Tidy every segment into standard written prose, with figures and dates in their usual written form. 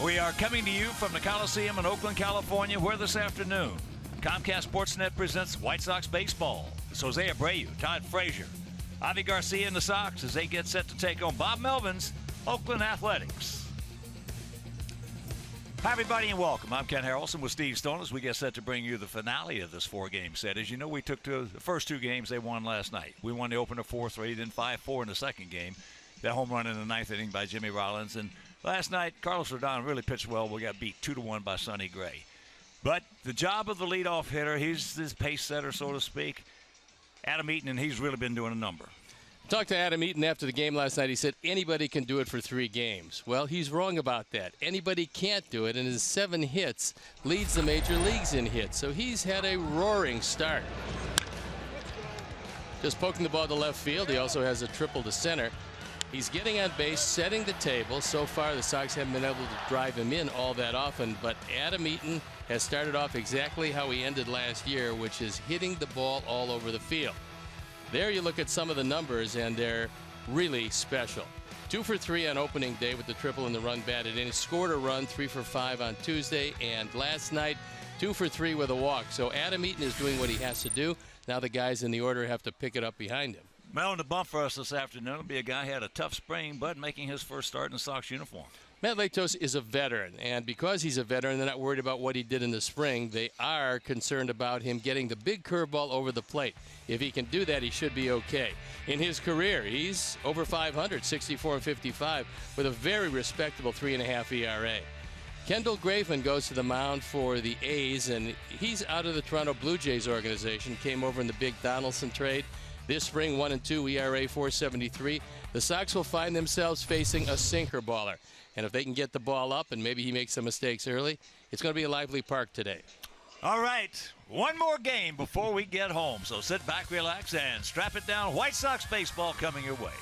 We are coming to you from the Coliseum in Oakland, California, where this afternoon Comcast Sportsnet presents White Sox baseball. It's Jose Abreu, Todd Frazier, Avi Garcia and the Sox as they get set to take on Bob Melvin's Oakland Athletics. Hi, everybody, and welcome. I'm Ken Harrelson with Steve Stone as we get set to bring you the finale of this four-game set. As you know, we took to the first two games they won last night. We won the opener 4-3, then 5-4 in the second game. That home run in the ninth inning by Jimmy Rollins. And last night, Carlos Rodon really pitched well. We got beat 2-1 by Sonny Gray. But the job of the leadoff hitter, he's this pace setter, so to speak, Adam Eaton, and he's really been doing a number. Talked to Adam Eaton after the game last night. He said anybody can do it for 3 games. Well, he's wrong about that. Anybody can't do it, and his 7 hits leads the major leagues in hits. So he's had a roaring start. Just poking the ball to left field. He also has a triple to center. He's getting on base, setting the table. So far, the Sox haven't been able to drive him in all that often, but Adam Eaton has started off exactly how he ended last year, which is hitting the ball all over the field. There you look at some of the numbers, and they're really special. 2 for 3 on opening day with the triple and the run batted in. He scored a run, 3 for 5 on Tuesday, and last night, 2 for 3 with a walk. So Adam Eaton is doing what he has to do. Now the guys in the order have to pick it up behind him. Well, in the bump for us this afternoon will be a guy who had a tough spring, but making his first start in the Sox uniform. Matt Latos is a veteran, and because he's a veteran, they're not worried about what he did in the spring. They are concerned about him getting the big curveball over the plate. If he can do that, he should be okay. In his career, he's over 500, 64 and 55, with a very respectable 3.5 ERA. Kendall Graveman goes to the mound for the A's, and he's out of the Toronto Blue Jays organization. Came over in the big Donaldson trade. This spring, 1-2, ERA 4.73. The Sox will find themselves facing a sinker baller. And if they can get the ball up and maybe he makes some mistakes early, it's going to be a lively park today. All right, one more game before we get home. So sit back, relax, and strap it down. White Sox baseball coming your way.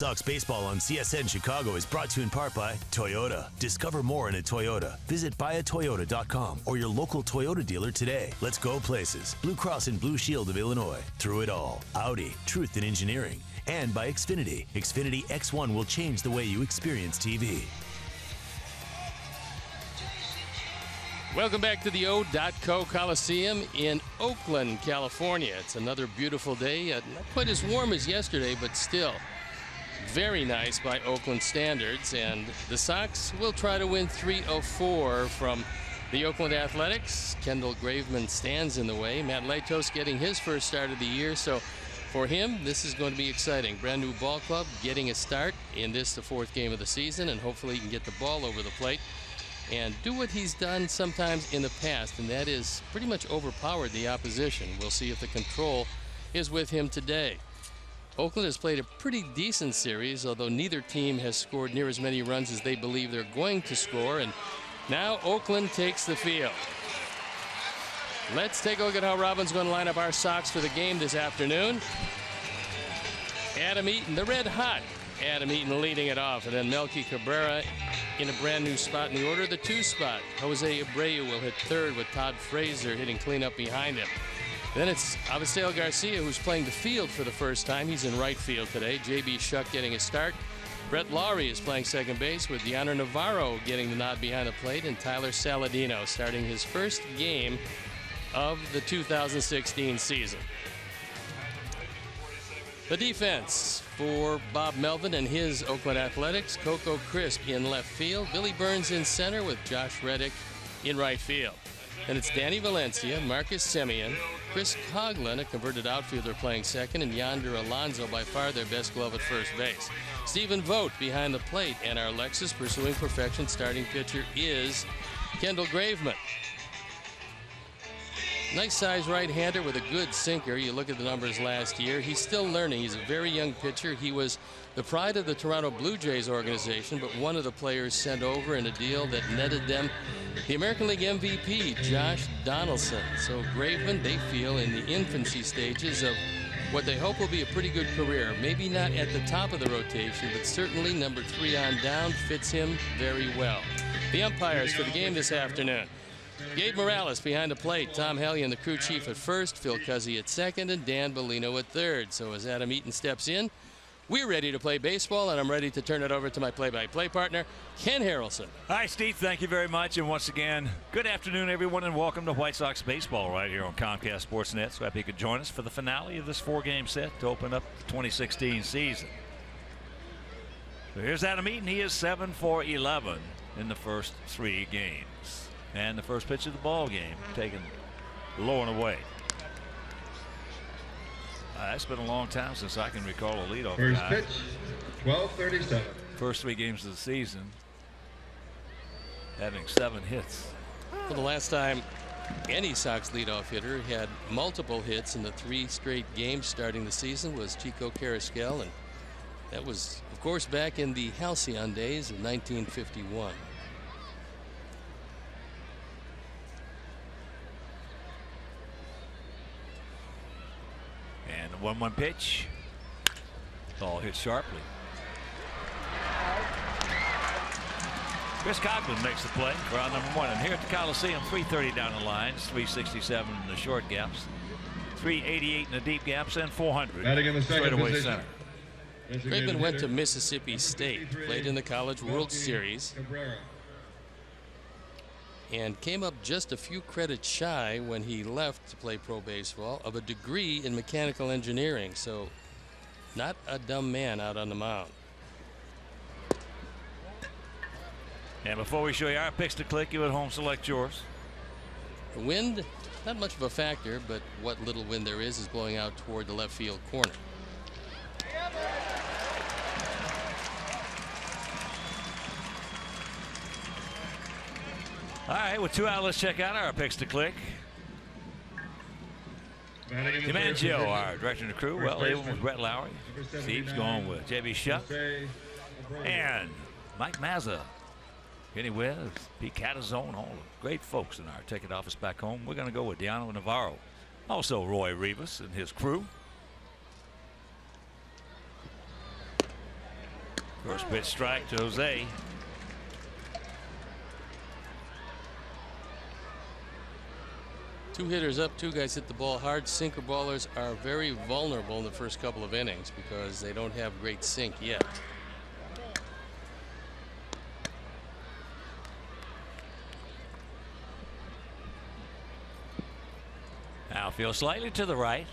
Sox baseball on CSN Chicago is brought to you in part by Toyota. Discover more in a Toyota. Visit buyatoyota.com or your local Toyota dealer today. Let's go places. Blue Cross and Blue Shield of Illinois. Through it all. Audi. Truth in engineering. And by Xfinity. Xfinity X1 will change the way you experience TV. Welcome back to the O.co Coliseum in Oakland, California. It's another beautiful day. Not quite as warm as yesterday, but still very nice by Oakland standards, and the Sox will try to win 3 of 4 from the Oakland Athletics. Kendall Graveman stands in the way. Matt Latos getting his first start of the year, so for him this is going to be exciting. Brand new ball club getting a start in this, the 4th game of the season, and hopefully he can get the ball over the plate and do what he's done sometimes in the past, and that is pretty much overpowered the opposition. We'll see if the control is with him today. Oakland has played a pretty decent series, although neither team has scored near as many runs as they believe they're going to score, and now Oakland takes the field. Let's take a look at how Robin's going to line up our Sox for the game this afternoon. Adam Eaton, the red hot Adam Eaton leading it off, and then Melky Cabrera in a brand new spot in the order, the 2 spot. Jose Abreu will hit 3rd with Todd Frazier hitting cleanup behind him. Then it's Avisail Garcia who's playing the field for the first time. He's in right field today. J.B. Shuck getting a start. Brett Lawrie is playing second base with Yonder Navarro getting the nod behind the plate, and Tyler Saladino starting his first game of the 2016 season. The defense for Bob Melvin and his Oakland Athletics: Coco Crisp in left field, Billy Burns in center with Josh Reddick in right field. And it's Danny Valencia, Marcus Semien, Chris Coughlin, a converted outfielder, playing second, and Yonder Alonso, by far their best glove at first base. Stephen Vogt behind the plate, and our Lexus pursuing perfection starting pitcher is Kendall Graveman. Nice size right-hander with a good sinker. You look at the numbers last year. He's still learning. He's a very young pitcher. He was the pride of the Toronto Blue Jays organization, but one of the players sent over in a deal that netted them the American League MVP, Josh Donaldson. So Graveman, they feel, in the infancy stages of what they hope will be a pretty good career. Maybe not at the top of the rotation, but certainly number 3 on down fits him very well. The umpires for the game this afternoon: Gabe Morales behind the plate, Tom Hellion, the crew chief, at first, Phil Cuzzy at second, and Dan Bellino at third. So as Adam Eaton steps in, we're ready to play baseball, and I'm ready to turn it over to my play-by-play partner, Ken Harrelson. Hi, Steve. Thank you very much. And once again, good afternoon, everyone, and welcome to White Sox baseball right here on Comcast Sportsnet. So happy you could join us for the finale of this 4-game set to open up the 2016 season. So here's Adam Eaton. He is 7 for 11 in the first 3 games. And the first pitch of the ball game taken low and away. It's been a long time since I can recall a leadoff First guy. pitch, 12:37. First 3 games of the season, having 7 hits. Well, the last time any Sox leadoff hitter had multiple hits in the 3 straight games starting the season was Chico Carrasquel, and that was, of course, back in the halcyon days of 1951. And the 1-1 pitch. Ball hit sharply. Chris Coughlin makes the play for out number 1. And here at the Coliseum, 330 down the lines, 367 in the short gaps, 388 in the deep gaps, and 400 Batting in the second straightaway position. center. Graveman went to Mississippi State, played in the College World Series, and came up just a few credits shy when he left to play pro baseball of a degree in mechanical engineering. So not a dumb man out on the mound. And before we show you our picks to click, you at home select yours. The wind, not much of a factor, but what little wind there is blowing out toward the left field corner. All right, with 2 out, let's check out our picks to click. DiMangio, our director of the crew, well, even with Brett Lowry. Steve's going with J.B. Shuck. And Mike Mazza. Kenny West, Pete Catazone, all the great folks in our ticket office back home. We're going to go with Diano Navarro. Also Roy Rivas and his crew. First pitch strike to Jose. Two hitters up, 2 guys hit the ball hard. Sinker ballers are very vulnerable in the first couple of innings because they don't have great sink yet. Outfield slightly to the right.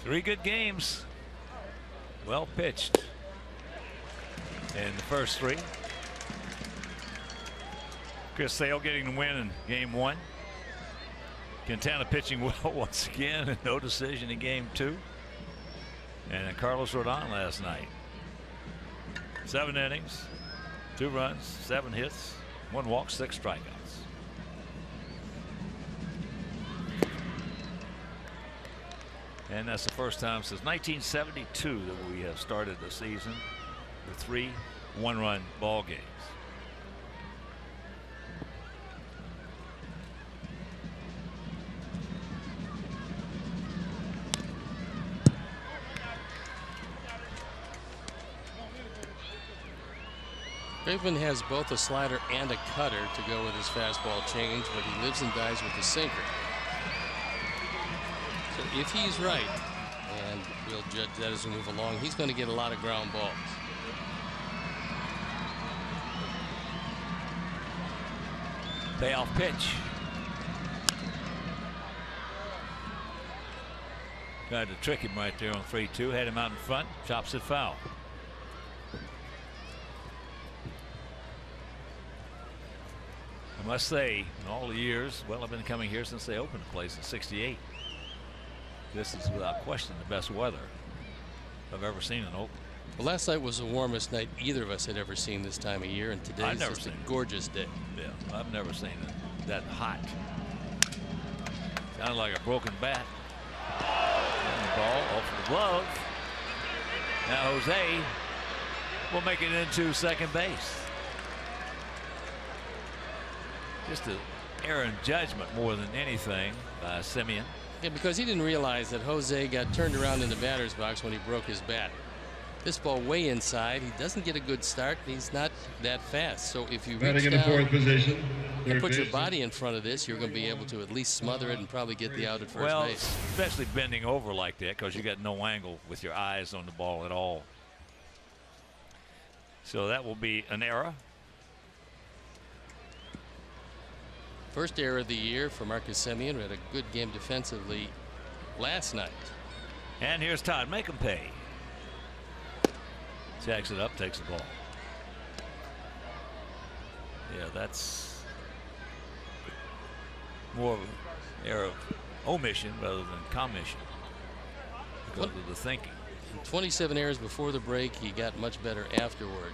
3 good games. Well pitched in the first 3. Chris Sale getting the win in game 1. Quintana pitching well once again, and no decision in game 2. And then Carlos Rodon last night. 7 innings, 2 runs, 7 hits, 1 walk, 6 strikeouts. And that's the first time since 1972 that we have started the season with 3 one-run ball games. Graveman has both a slider and a cutter to go with his fastball change, but he lives and dies with the sinker. So if he's right, and we'll judge that as we move along, he's going to get a lot of ground balls. Payoff pitch. Tried to trick him right there on 3-2. Had him out in front. Chops it foul. I must say, in all the years, well, I've been coming here since they opened the place in '68. This is without question the best weather I've ever seen in Oakland. Well, last night was the warmest night either of us had ever seen this time of year, and today is just a gorgeous day. Yeah, I've never seen it that hot. Sounded like a broken bat. And the ball off the glove. Now Jose will make it into second base. Just an error in judgment more than anything by Simeon. Yeah, because he didn't realize that Jose got turned around in the batter's box when he broke his bat. This ball way inside. He doesn't get a good start. He's not that fast. So if you reach in the down 4th position, and put your body in front of this, you're going to be able to at least smother it and probably get the out at first base. Especially bending over like that, because you got no angle with your eyes on the ball at all. So that will be an error. First error of the year for Marcus Semien, who had a good game defensively last night. And here's Todd. Make him pay. Jacks it up, takes the ball. Yeah, that's more of an error of omission rather than commission because of the thinking. 27 errors before the break. He got much better afterward.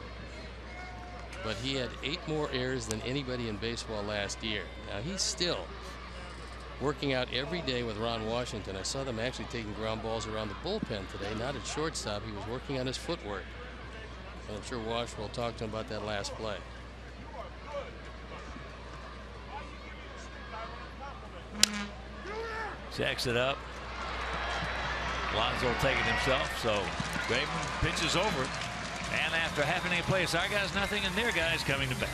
But he had 8 more errors than anybody in baseball last year. Now he's still working out every day with Ron Washington. I saw them actually taking ground balls around the bullpen today, not at shortstop. He was working on his footwork. And I'm sure Wash will talk to him about that last play. Jacks it up. Alonso taking himself, so Graveman pitches over it. And after half an inning play, our guys nothing, and their guys coming to bat.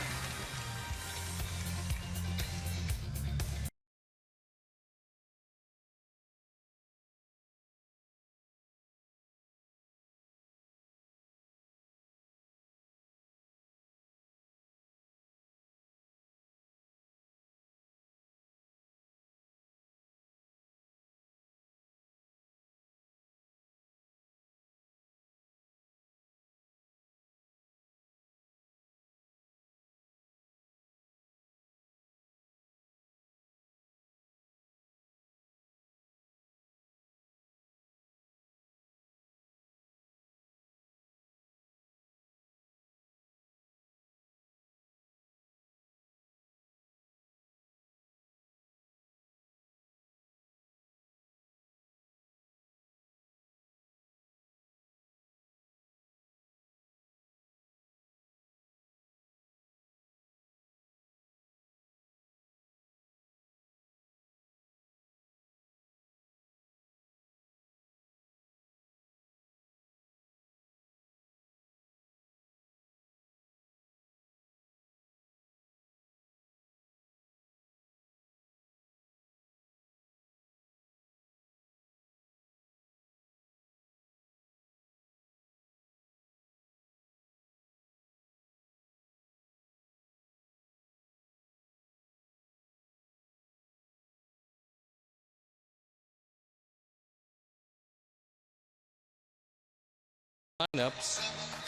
lineups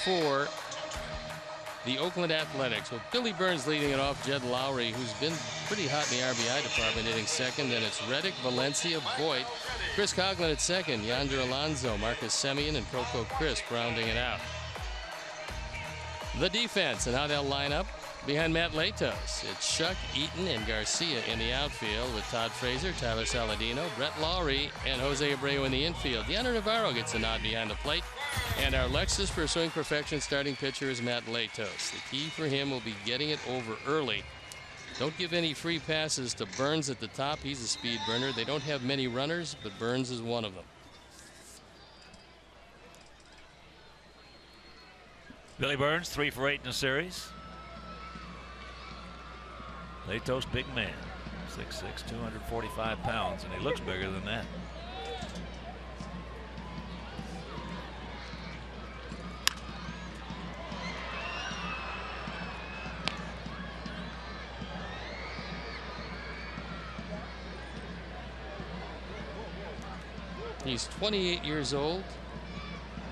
for the Oakland Athletics, with Billy Burns leading it off, Jed Lowry, who's been pretty hot in the RBI department, hitting second. Then it's Reddick, Valencia, Voit, Chris Coughlin at second, Yonder Alonso, Marcus Semien, and Coco Crisp rounding it out. The defense and how they'll line up behind Matt Latos. It's Shuck, Eaton, and Garcia in the outfield, with Todd Frazier, Tyler Saladino, Brett Lawrie, and Jose Abreu in the infield. Deanna Navarro gets a nod behind the plate. And our Lexus pursuing perfection starting pitcher is Matt Latos. The key for him will be getting it over early. Don't give any free passes to Burns at the top. He's a speed burner. They don't have many runners, but Burns is one of them. Billy Burns, 3 for 8 in the series. Latos, big man, 6'6", 245 pounds, and he looks bigger than that. He's 28 years old,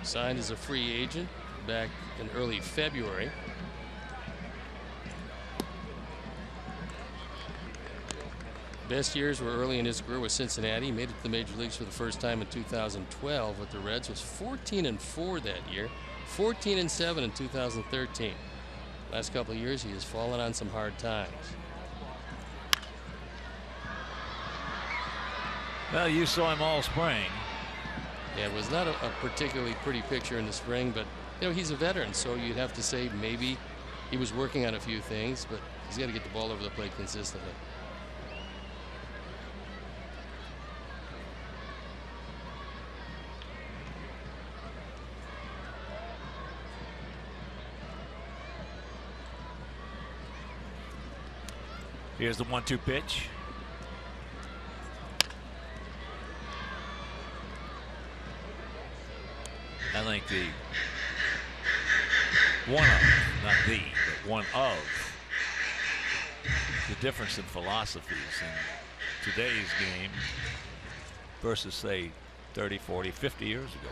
signed as a free agent back in early February. Best years were early in his career with Cincinnati. He made it to the major leagues for the first time in 2012 with the Reds. Was 14-4 that year, 14-7 in 2013. Last couple of years he has fallen on some hard times. Well, you saw him all spring. Yeah, it was not a particularly pretty picture in the spring, but you know, he's a veteran, so you'd have to say maybe he was working on a few things, but he's got to get the ball over the plate consistently. Here's the 1-2 pitch. I think not the, but one of the difference in philosophies in today's game versus, say, 30, 40, 50 years ago.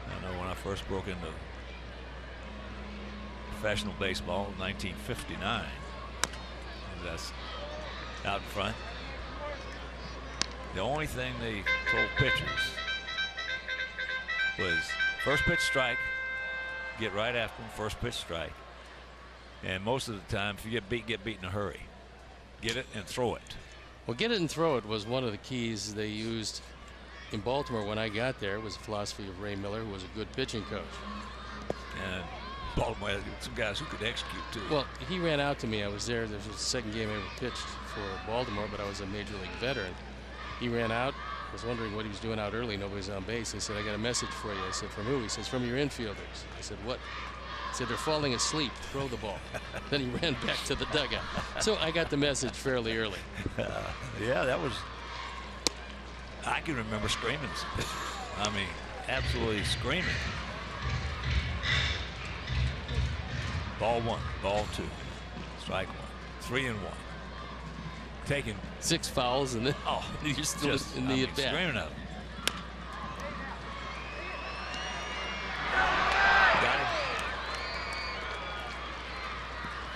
I know when I first broke into professional baseball in 1959, that's out in front. The only thing they told pitchers was first pitch strike, get right after them, first pitch strike. And most of the time, if you get beat in a hurry. Get it and throw it. Well, get it and throw it was one of the keys they used in Baltimore when I got there. It was the philosophy of Ray Miller, who was a good pitching coach. And Baltimore had some guys who could execute too. Well, he ran out to me. I was there. This was the second game I ever pitched for Baltimore, but I was a major league veteran. He ran out. I was wondering what he was doing out early. Nobody was on base. He said, "I got a message for you." I said, "From who?" He says, "From your infielders." I said, "What?" He said, "They're falling asleep. Throw the ball." Then he ran back to the dugout. So I got the message fairly early. Yeah, that was. I can remember screaming some pitchers. I mean, absolutely screaming. Ball 1, ball 2, strike 1, 3-1. Taking 6 fouls and then you're still just, in the at bat. Screaming at him. Got him.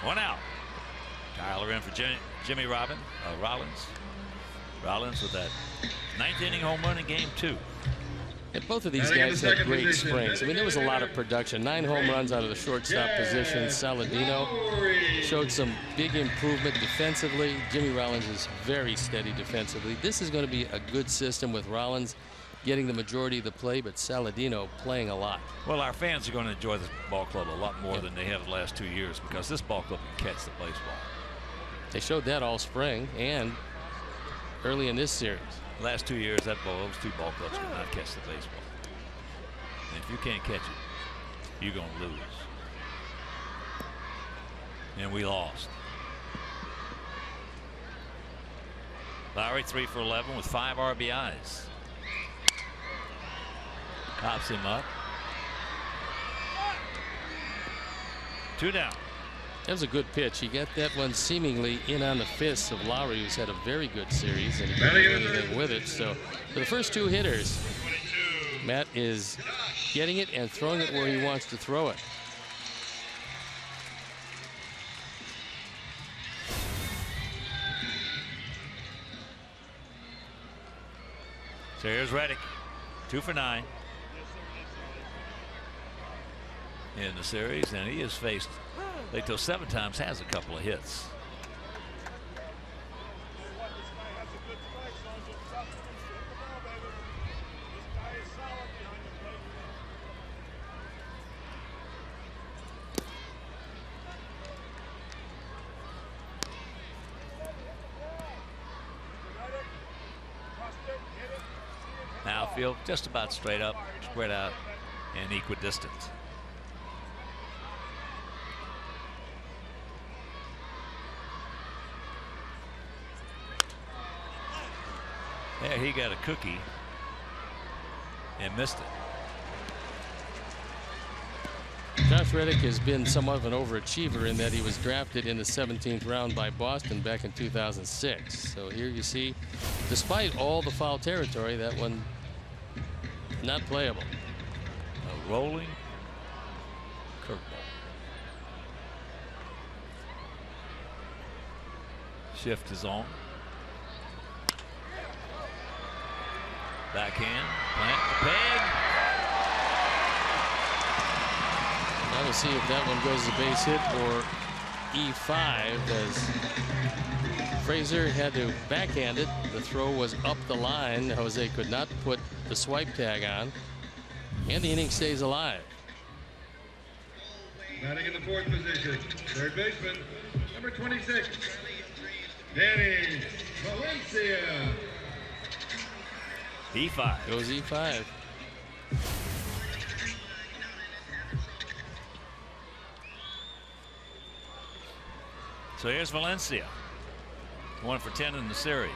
1 out. Tyler in for Jimmy Rollins. Rollins with that 9th inning home run in game 2. And both of these guys had great springs. I mean, there was a lot of production. 9 home runs out of the shortstop position. Saladino showed some big improvement defensively. Jimmy Rollins is very steady defensively. This is going to be a good system with Rollins getting the majority of the play, but Saladino playing a lot. Well, our fans are going to enjoy this ball club a lot more than they have the last 2 years, because this ball club can catch the baseball. They showed that all spring and early in this series. Last 2 years, those 2 ball clubs could not catch the baseball. And if you can't catch it, you're going to lose. And we lost. Lowry 3 for 11 with 5 RBIs. Pops him up. 2 down. That was a good pitch. He got that one seemingly in on the fists of Lowry, who's had a very good series, and he couldn't do anything with it. So for the first 2 hitters, Matt is getting it and throwing it where he wants to throw it. So here's Reddick, 2 for 9 in the series, and he has faced Leto 7 times, has a couple of hits. Now field just about straight up, spread out, and equidistant. There he got a cookie and missed it. Josh Reddick has been somewhat of an overachiever in that he was drafted in the 17th round by Boston back in 2006. So here you see, despite all the foul territory, that one not playable. A rolling curveball. Shift is on. Backhand, plant the peg. Now we'll see if that one goes as a base hit or E5, as Frazier had to backhand it. The throw was up the line. Jose could not put the swipe tag on, and the inning stays alive. Batting in the 4th position, third baseman, number 26, Danny Valencia. E5. Goes E5. So here's Valencia, 1 for 10 in the series.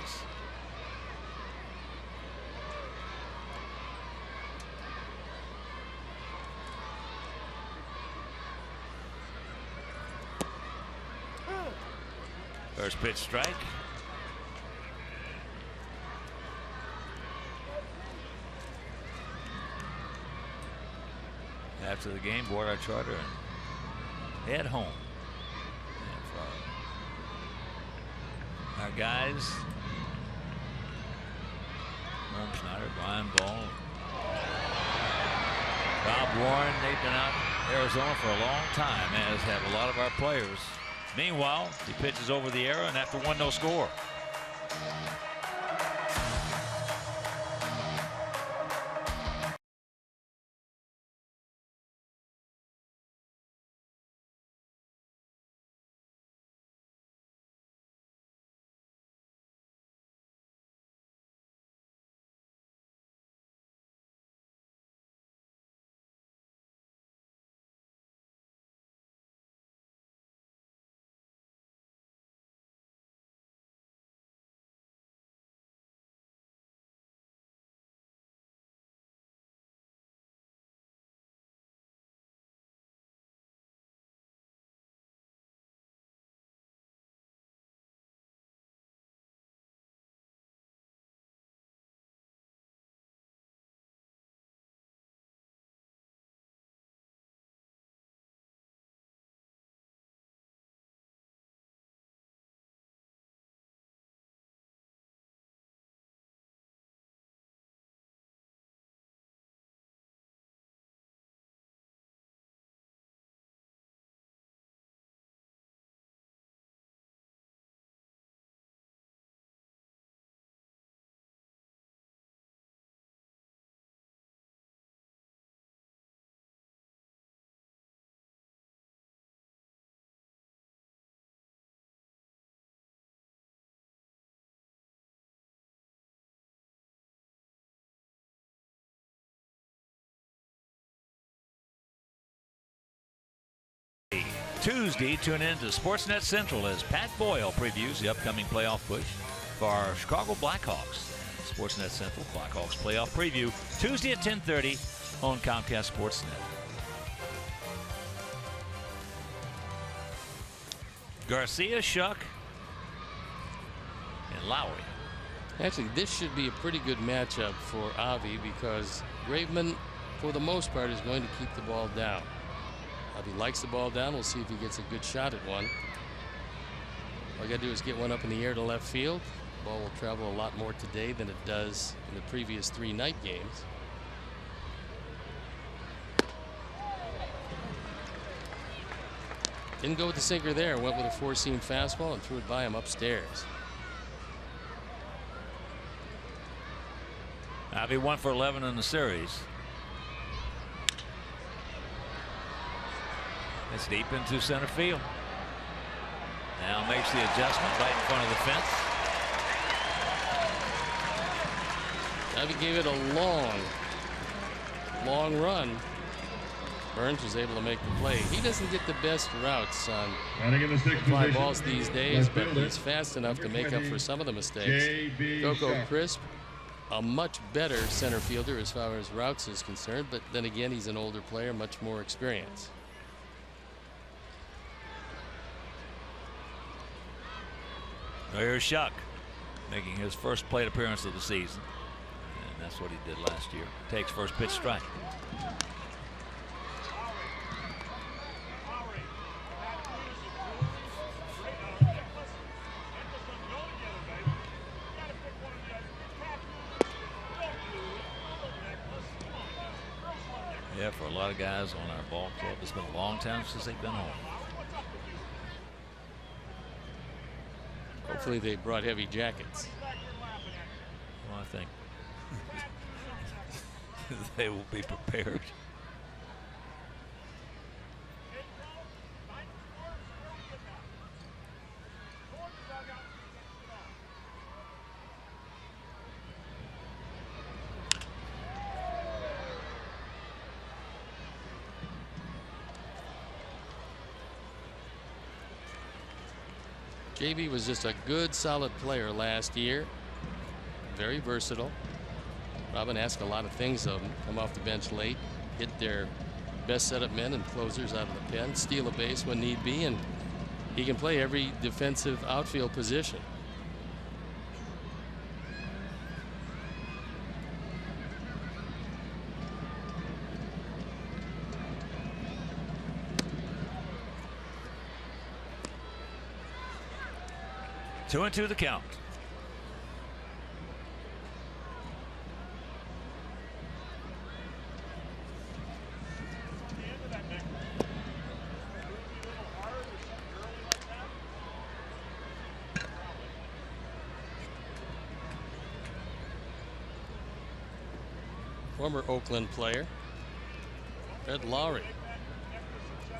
First pitch strike. After the game, board our charter and head home. And for our guys, Norm Schneider, Brian Ball, Bob Warren, they've been out in Arizona for a long time, as have a lot of our players. Meanwhile, he pitches over the error, and after 1, no score. Tuesday, tune in to Sportsnet Central as Pat Boyle previews the upcoming playoff push for our Chicago Blackhawks. Sportsnet Central Blackhawks playoff preview Tuesday at 10:30 on Comcast Sportsnet. Garcia, Shuck, and Lowry Actually, this should be a pretty good matchup for Avi because Graveman, for the most part, is going to keep the ball down. Avi likes the ball down. We'll see if he gets a good shot at one. All I got to do is get one up in the air to left field. The ball will travel a lot more today than it does in the previous 3 night games. Didn't go with the sinker there. Went with a 4-seam fastball and threw it by him upstairs. Avi 1 for 11 in the series. It's deep into center field. Now makes the adjustment right in front of the fence. Avi gave it a long run. Burns was able to make the play. He doesn't get the best routes on fly balls these days, but he's fast enough to make up for some of the mistakes. Coco Crisp, a much better center fielder as far as routes is concerned, but then again, he's an older player, much more experience. Here's Shuck making his first plate appearance of the season, and that's what he did last year. Takes first pitch strike. Yeah, for a lot of guys on our ball club, it's been a long time since they've been home. Hopefully they brought heavy jackets. Well, I think they will be prepared. JB was just a good, solid player last year. Very versatile. Robin asked a lot of things of him. Come off the bench late, hit their best setup men and closers out of the pen, steal a base when need be, and he can play every defensive outfield position. Two and two the count. Former Oakland player Fred Lowry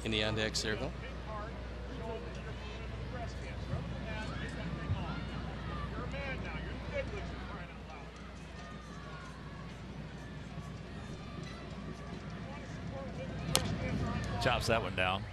in the on-deck circle. Chops that one down.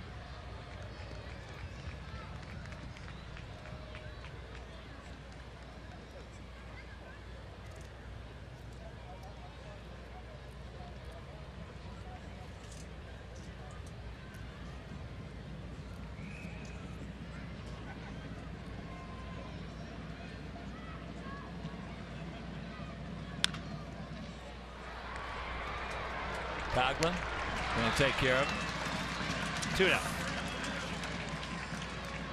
Coughlin going to take care of it. 2 down.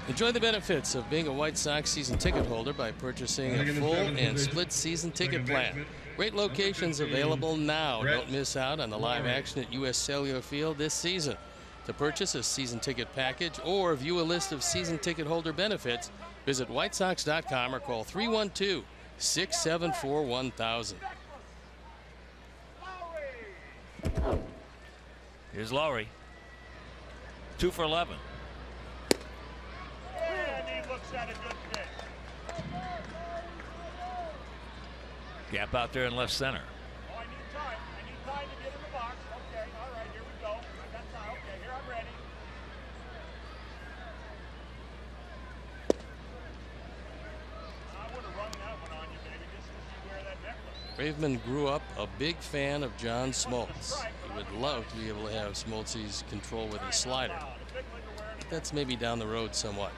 Enjoy the benefits of being a White Sox season ticket holder by purchasing a full and split season ticket plan. Great locations available now. Don't miss out on the live action at U.S. Cellular Field this season. To purchase a season ticket package or view a list of season ticket holder benefits, visit whitesox.com or call 312-674-1000. Here's Lowry. 2 for 11. And he looks at a good pitch. Gap out there in left center. Oh, I need time. I need time to get in the box. Okay, all right, here we go. I got time. Okay, here I'm ready. I would have run that one on you, baby, just because you wear that necklace. Graveman grew up a big fan of John Smoltz. He would love to be able to have Smoltz's control with his slider. But that's maybe down the road somewhat.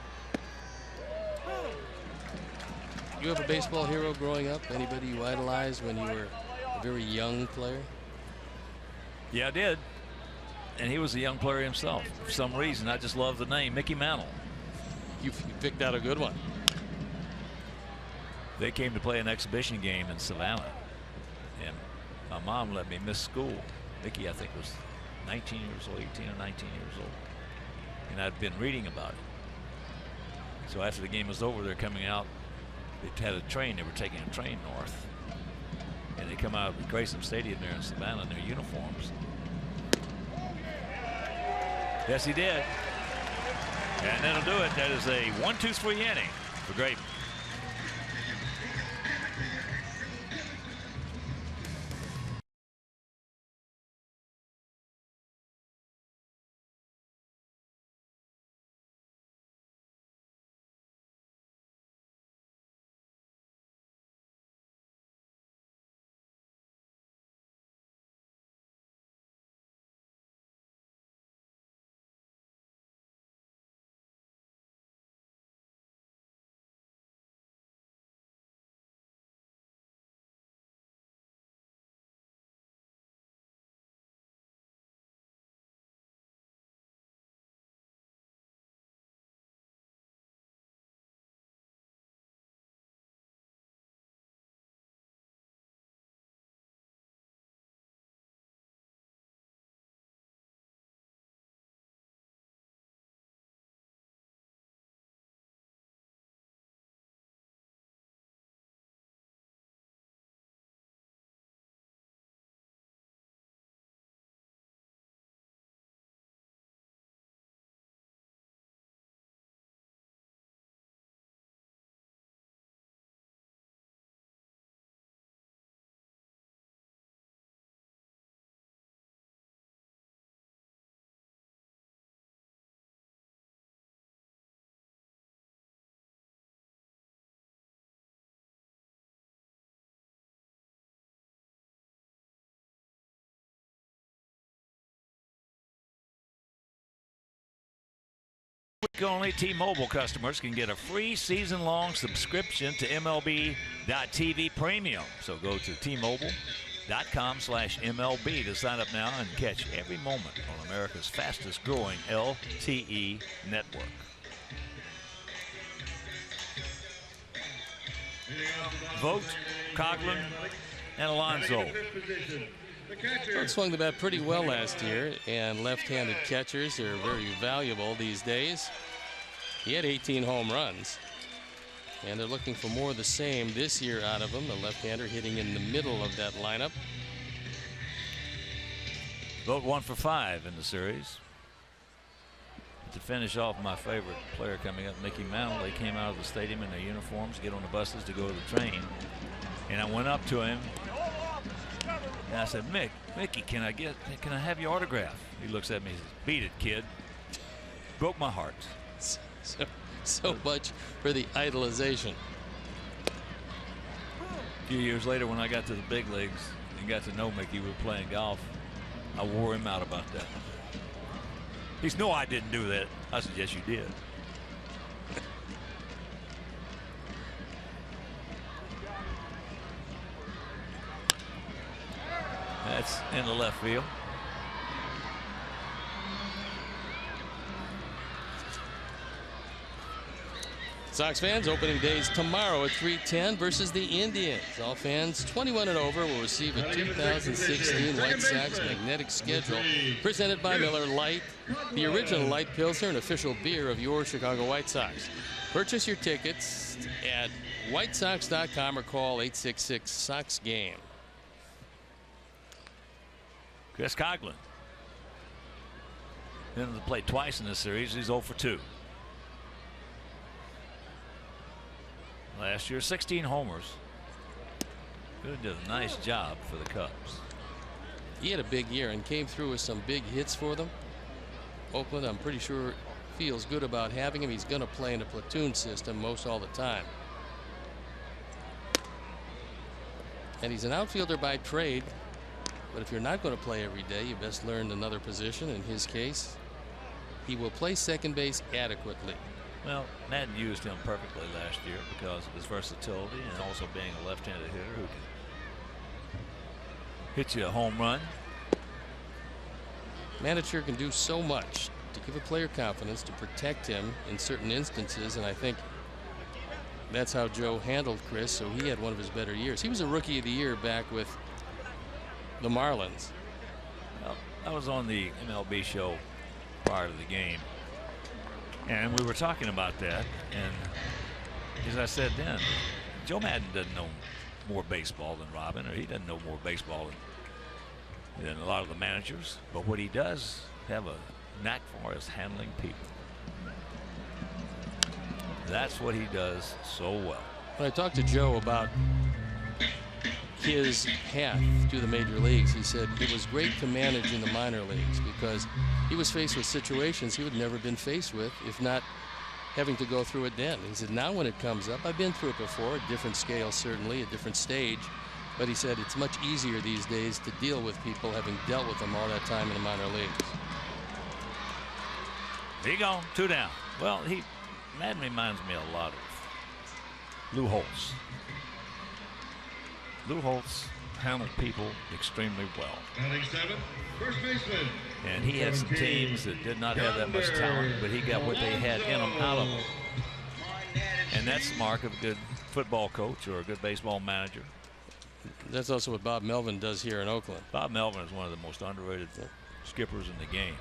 You have a baseball hero growing up? Anybody you idolized when you were a very young player? Yeah, I did. And he was a young player himself. For some reason, I just love the name, Mickey Mantle. You picked out a good one. They came to play an exhibition game in Savannah, and my mom let me miss school. Mickey, I think, was 19 years old, 18 or 19 years old, and I'd been reading about it. So after the game was over, they're coming out. They had a train. They were taking a train north, and they come out of the Grayson Stadium there in Savannah in their uniforms. Yes, he did. And that'll do it. That is a 1-2-3 inning for Graydon. Only T-Mobile customers can get a free season-long subscription to MLB.TV Premium. So go to T-Mobile.com/MLB to sign up now and catch every moment on America's fastest-growing LTE network. Vogt, Coghlan, and Alonso. Vogt swung the bat pretty well last year, and left-handed catchers are very valuable these days. He had 18 home runs, and they're looking for more of the same this year out of him. The left-hander hitting in the middle of that lineup. Vogt 1 for 5 in the series. To finish off, my favorite player coming up, Mickey Mantle. They came out of the stadium in their uniforms, get on the buses to go to the train, and I went up to him and I said, Mickey, can I have your autograph? He looks at me and says, beat it, kid. Broke my heart. So much for the idolization. A few years later, when I got to the big leagues and got to know Mickey, we were playing golf, I wore him out about that. He said, no, I didn't do that. I said, yes, you did. That's in the left field. Sox fans, opening days tomorrow at 3:10 versus the Indians. All fans 21 and over will receive a 2016 White Sox magnetic schedule presented by Miller Lite, the original light Pilsner and official beer of your Chicago White Sox. Purchase your tickets at whitesox.com or call 866-SOX-GAME. Chris Coghlan. Been to the plate twice in this series. He's 0 for 2. Last year, 16 homers. Really did a nice job for the Cubs. He had a big year and came through with some big hits for them. Oakland, I'm pretty sure, feels good about having him. He's going to play in a platoon system most all the time. And he's an outfielder by trade. But if you're not going to play every day, you best learn another position. In his case, he will play second base adequately. Well, Madden used him perfectly last year because of his versatility and also being a left-handed hitter who can hit you a home run. Manager can do so much to give a player confidence, to protect him in certain instances, and I think that's how Joe handled Chris, so he had one of his better years. He was a Rookie of the Year back with the Marlins. Well, I was on the MLB show prior to the game, and we were talking about that, and as I said then, Joe Madden doesn't know more baseball than Robin, or he doesn't know more baseball than a lot of the managers, but what he does have a knack for is handling people. That's what he does so well. When I talked to Joe about his path to the major leagues, he said it was great to manage in the minor leagues because he was faced with situations he would never been faced with, if not having to go through it then. He said, now when it comes up, I've been through it before, a different scale certainly, a different stage, but he said it's much easier these days to deal with people having dealt with them all that time in the minor leagues. He gone, 2 down. Well, Madden reminds me a lot of Lou Holtz. Lou Holtz handled people extremely well. Batting 7, first baseman. And he had some teams that did not have that much talent, but he got what they had in them out of them. And that's the mark of a good football coach or a good baseball manager. That's also what Bob Melvin does here in Oakland. Bob Melvin is one of the most underrated skippers in the game.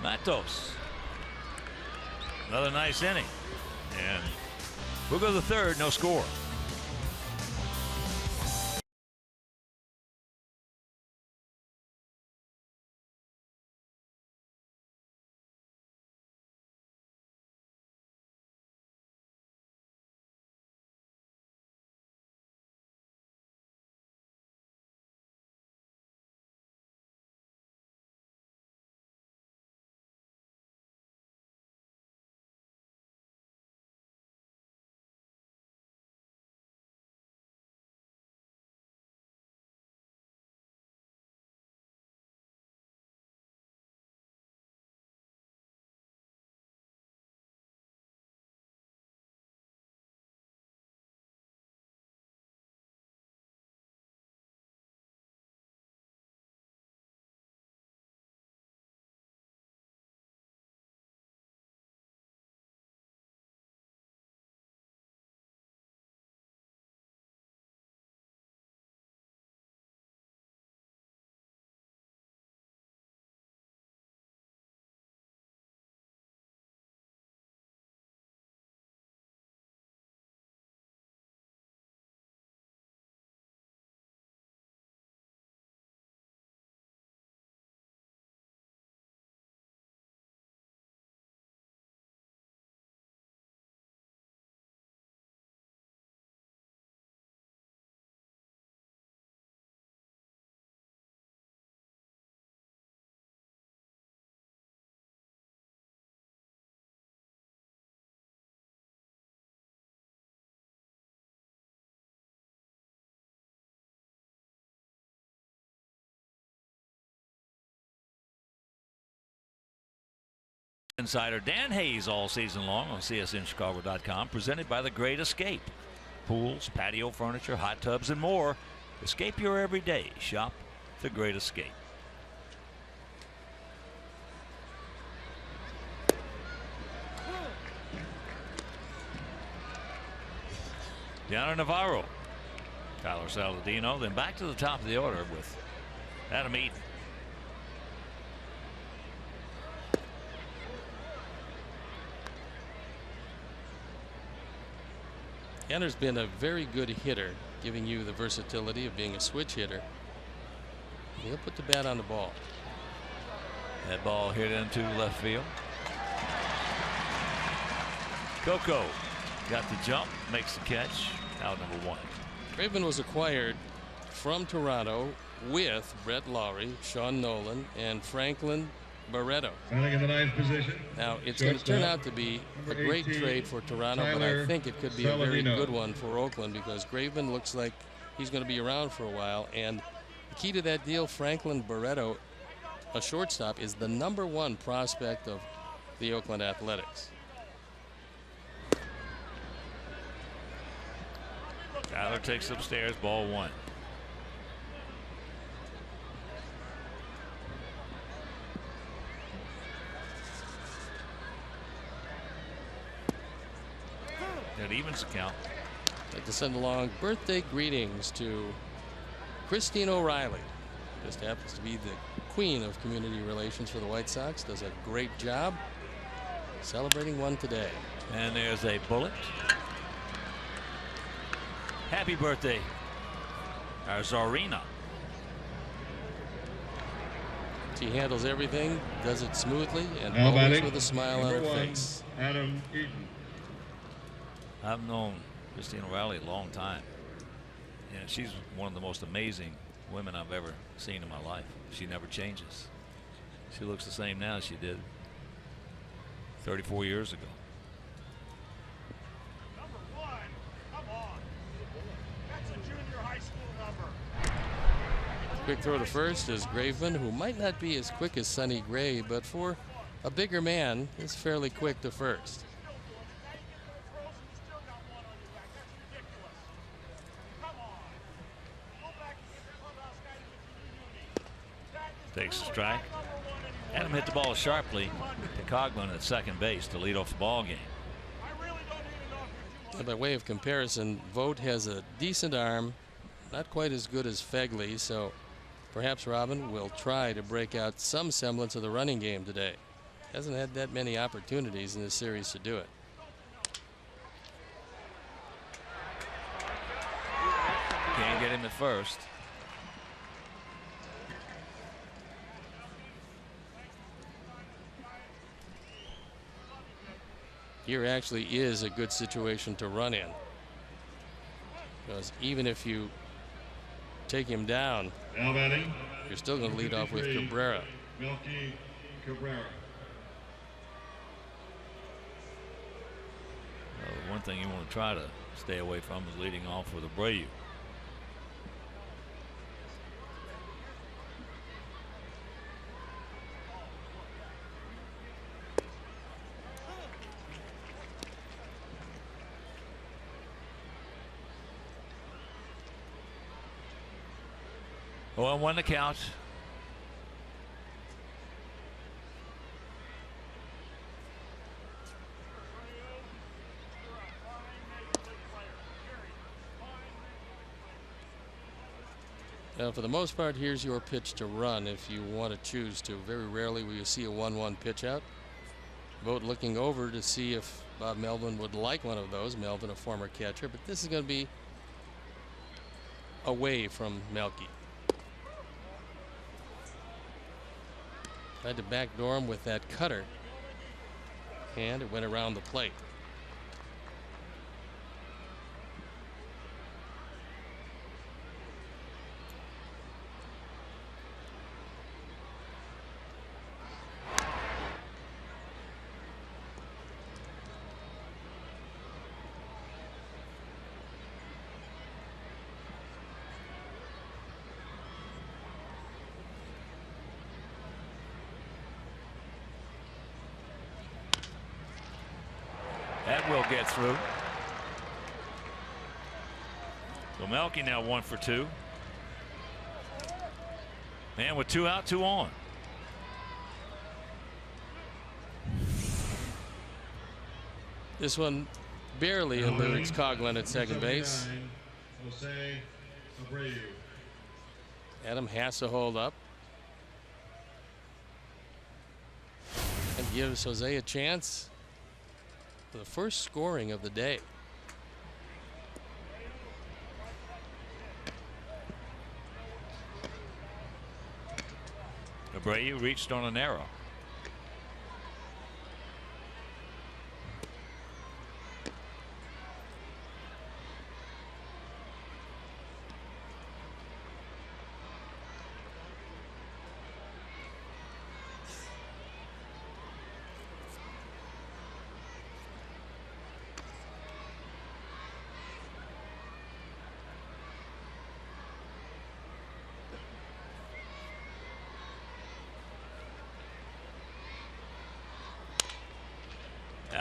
Matos. Another nice inning. And we'll go to the third, no score. Insider Dan Hayes all season long on CSNChicago.com, presented by The Great Escape. Pools, patio furniture, hot tubs, and more. Escape your everyday. Shop The Great Escape. Yonder Navarro, Tyler Saladino, then back to the top of the order with Adam Eaton. Yanner's been a very good hitter, giving you the versatility of being a switch hitter. He'll put the bat on the ball. That ball hit into left field. Coco got the jump, makes the catch. Out number 1. Graveman was acquired from Toronto with Brett Lawrie, Sean Nolan, and Franklin Barreto. Batting in the 9th position. Now, it's going to turn out to be a great trade for Toronto, but I think it could be a very good one for Oakland because Graveman looks like he's going to be around for a while. And the key to that deal, Franklin Barreto a shortstop, is the #1 prospect of the Oakland Athletics. Tyler takes upstairs, ball 1. That evens the count. I'd like to send along birthday greetings to Christine O'Reilly. Just happens to be the queen of community relations for the White Sox. Does a great job. Celebrating one today. And there's a bullet. Happy birthday, our Zarina. She handles everything, does it smoothly, and Now always batting, with a smile on her number 1, face. Adam Eaton. I've known Christine O'Reilly a long time. And she's one of the most amazing women I've ever seen in my life. She never changes. She looks the same now as she did 34 years ago. Number 1, come on. That's a junior high school number. Quick throw to first is Graveman, who might not be as quick as Sonny Gray, but for a bigger man is fairly quick to first. Takes a strike. Adam hit the ball sharply to Coghlan at second base to lead off the ball game. By way of comparison, Vogt has a decent arm, not quite as good as Fegley, so perhaps Robin will try to break out some semblance of the running game today. Hasn't had that many opportunities in this series to do it. Can't get him at first. Here actually is a good situation to run in, because even if you take him down, Now batting, you're still going to lead off with 53, Cabrera. Melky Cabrera. Well, one thing you want to try to stay away from is leading off with Abreu. Well, 1 to count. Now, for the most part, here's your pitch to run if you want to choose to. Very rarely will you see a 1-1 pitch out. Vogt looking over to see if Bob Melvin would like one of those. Melvin, a former catcher, but this is going to be away from Melky. Tried to backdoor him with that cutter, and it went around the plate. That will get through. So Melky now 1 for 2. And with 2 out, 2 on. This one barely eludes Coghlan at second base. Jose Abreu. Adam has to hold up and gives Jose a chance for the first scoring of the day. Abreu reached on an arrow.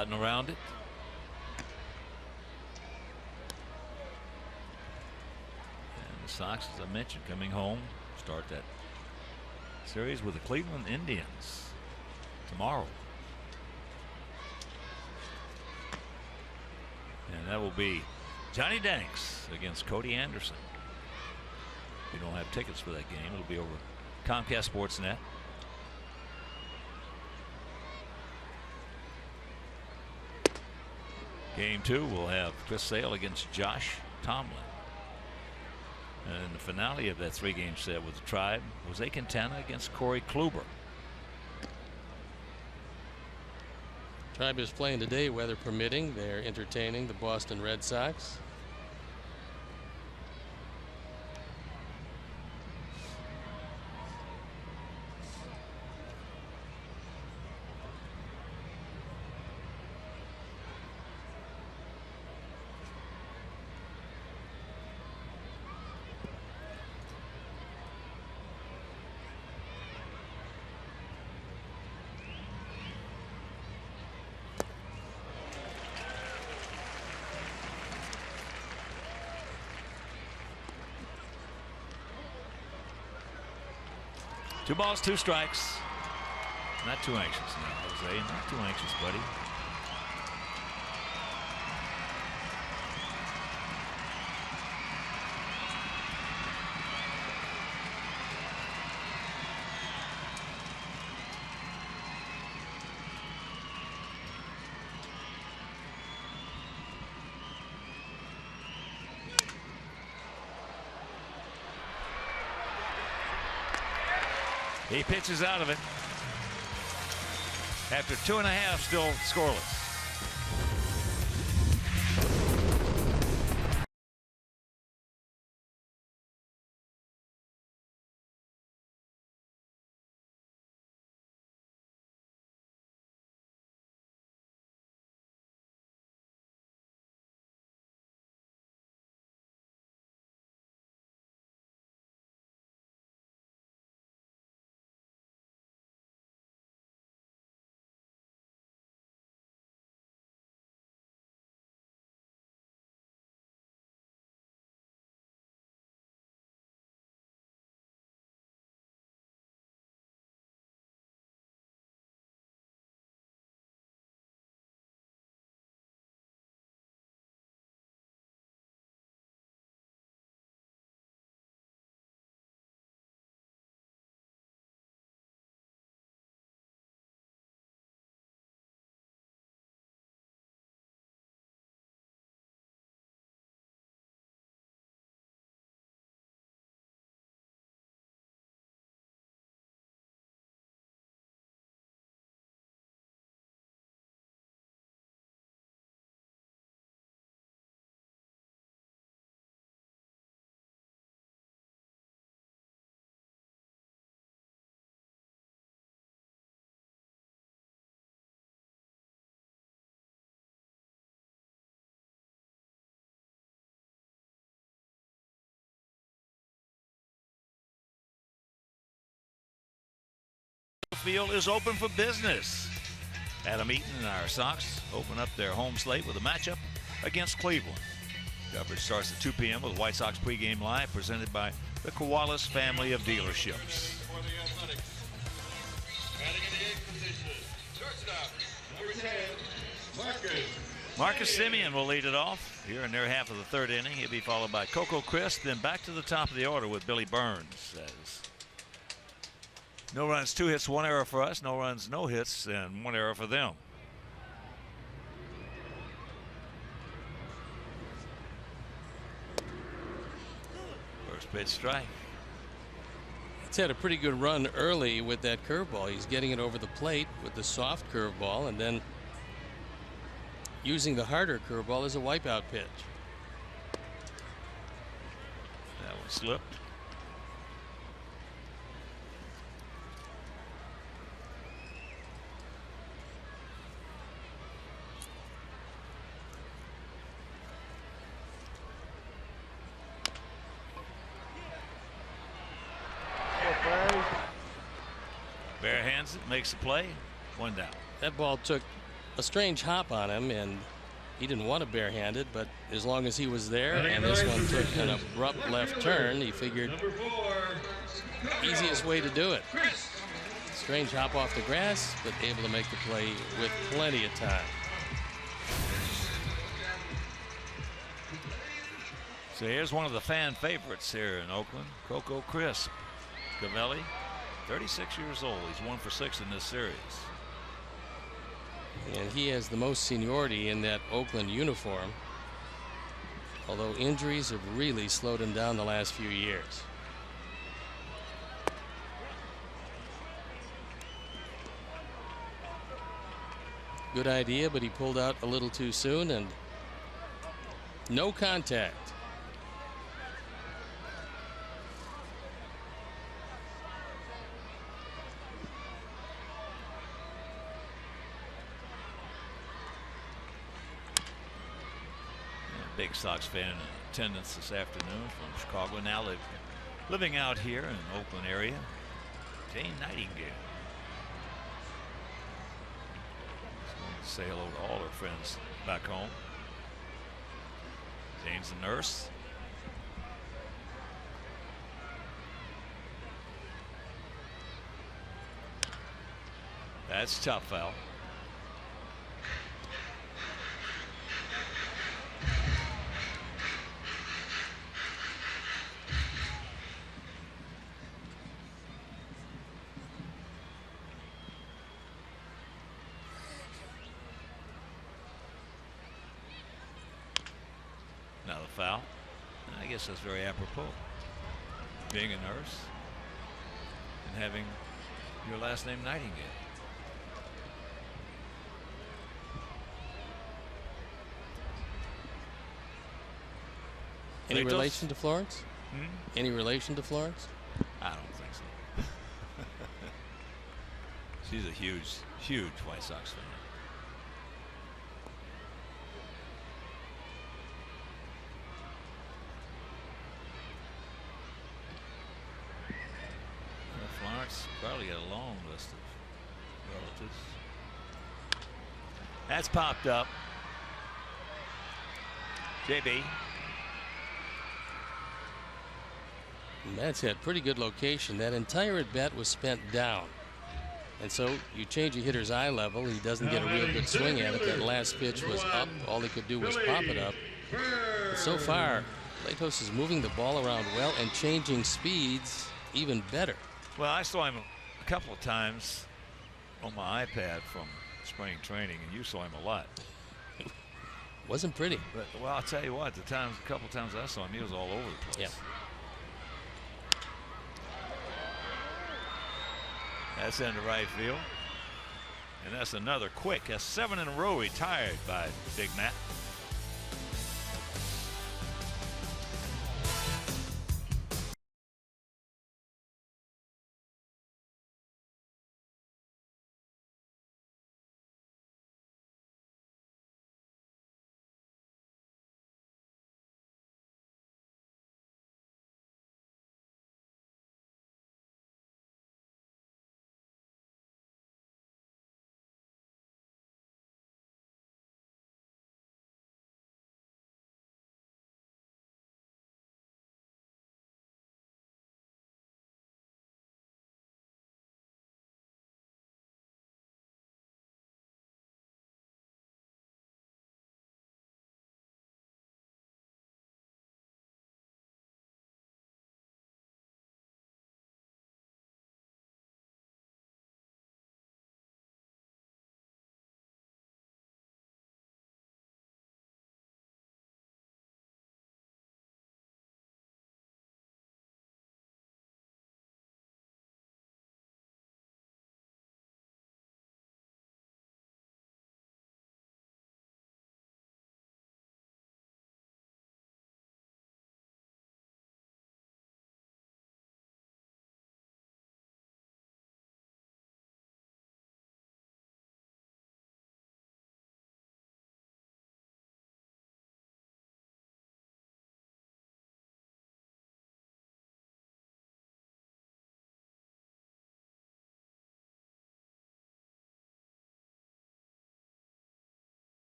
Out and around it. And the Sox, as I mentioned, coming home, start that series with the Cleveland Indians tomorrow. And that will be Johnny Danks against Cody Anderson. If you don't have tickets for that game, it'll be over Comcast Sportsnet. Game 2 will have Chris Sale against Josh Tomlin. And the finale of that 3-game set with the Tribe was Jose Quintana against Corey Kluber. Tribe is playing today, weather permitting. They're entertaining the Boston Red Sox. Two balls, two strikes. Not too anxious now, Jose. Not too anxious, buddy. He pitches out of it. After 2.5, still scoreless. Field is open for business. Adam Eaton and our Sox open up their home slate with a matchup against Cleveland. Coverage starts at 2 p.m. with White Sox pregame live, presented by the Koalas family of dealerships. Marcus Semien will lead it off here in their half of the third inning. He'll be followed by Coco Crisp, then back to the top of the order with Billy Burns. No runs, 2 hits, 1 error for us. No runs, no hits, and 1 error for them. First pitch strike. He's had a pretty good run early with that curveball. He's getting it over the plate with the soft curveball and then using the harder curveball as a wipeout pitch. That one slipped. It makes the play. 1 down. That ball took a strange hop on him, and he didn't want it barehanded, but as long as he was there and this one took an abrupt left turn, he figured easiest way to do it. Strange hop off the grass, but able to make the play with plenty of time. So here's one of the fan favorites here in Oakland, Coco Crisp. Cavelli, 36 years old. He's 1 for 6 in this series. And he has the most seniority in that Oakland uniform, although injuries have really slowed him down the last few years. Good idea, but he pulled out a little too soon, and no contact. Big Sox fan in attendance this afternoon from Chicago. Now living out here in the Oakland area. Jane Nightingale. Say hello to all her friends back home. Jane's a nurse. That's tough foul. Now the foul. I guess that's very apropos. Being a nurse and having your last name Nightingale. Any relation to Florence? Any relation to Florence? I don't think so. She's a huge, huge White Sox fan. Florence probably got a long list of relatives. That's popped up. JB. And that's had pretty good location. That entire at bat was spent down. And so you change a hitter's eye level. He doesn't get a real good swing at it. That last pitch was up. All he could do was pop it up. But so far, Latos is moving the ball around well and changing speeds even better. Well, I saw him a couple of times on my iPad from spring training, and you saw him a lot. Wasn't pretty. But, well, I'll tell you what, a couple of times I saw him, he was all over the place. Yeah. That's into right field. And that's another quick. That's 7 in a row retired by Big Matt.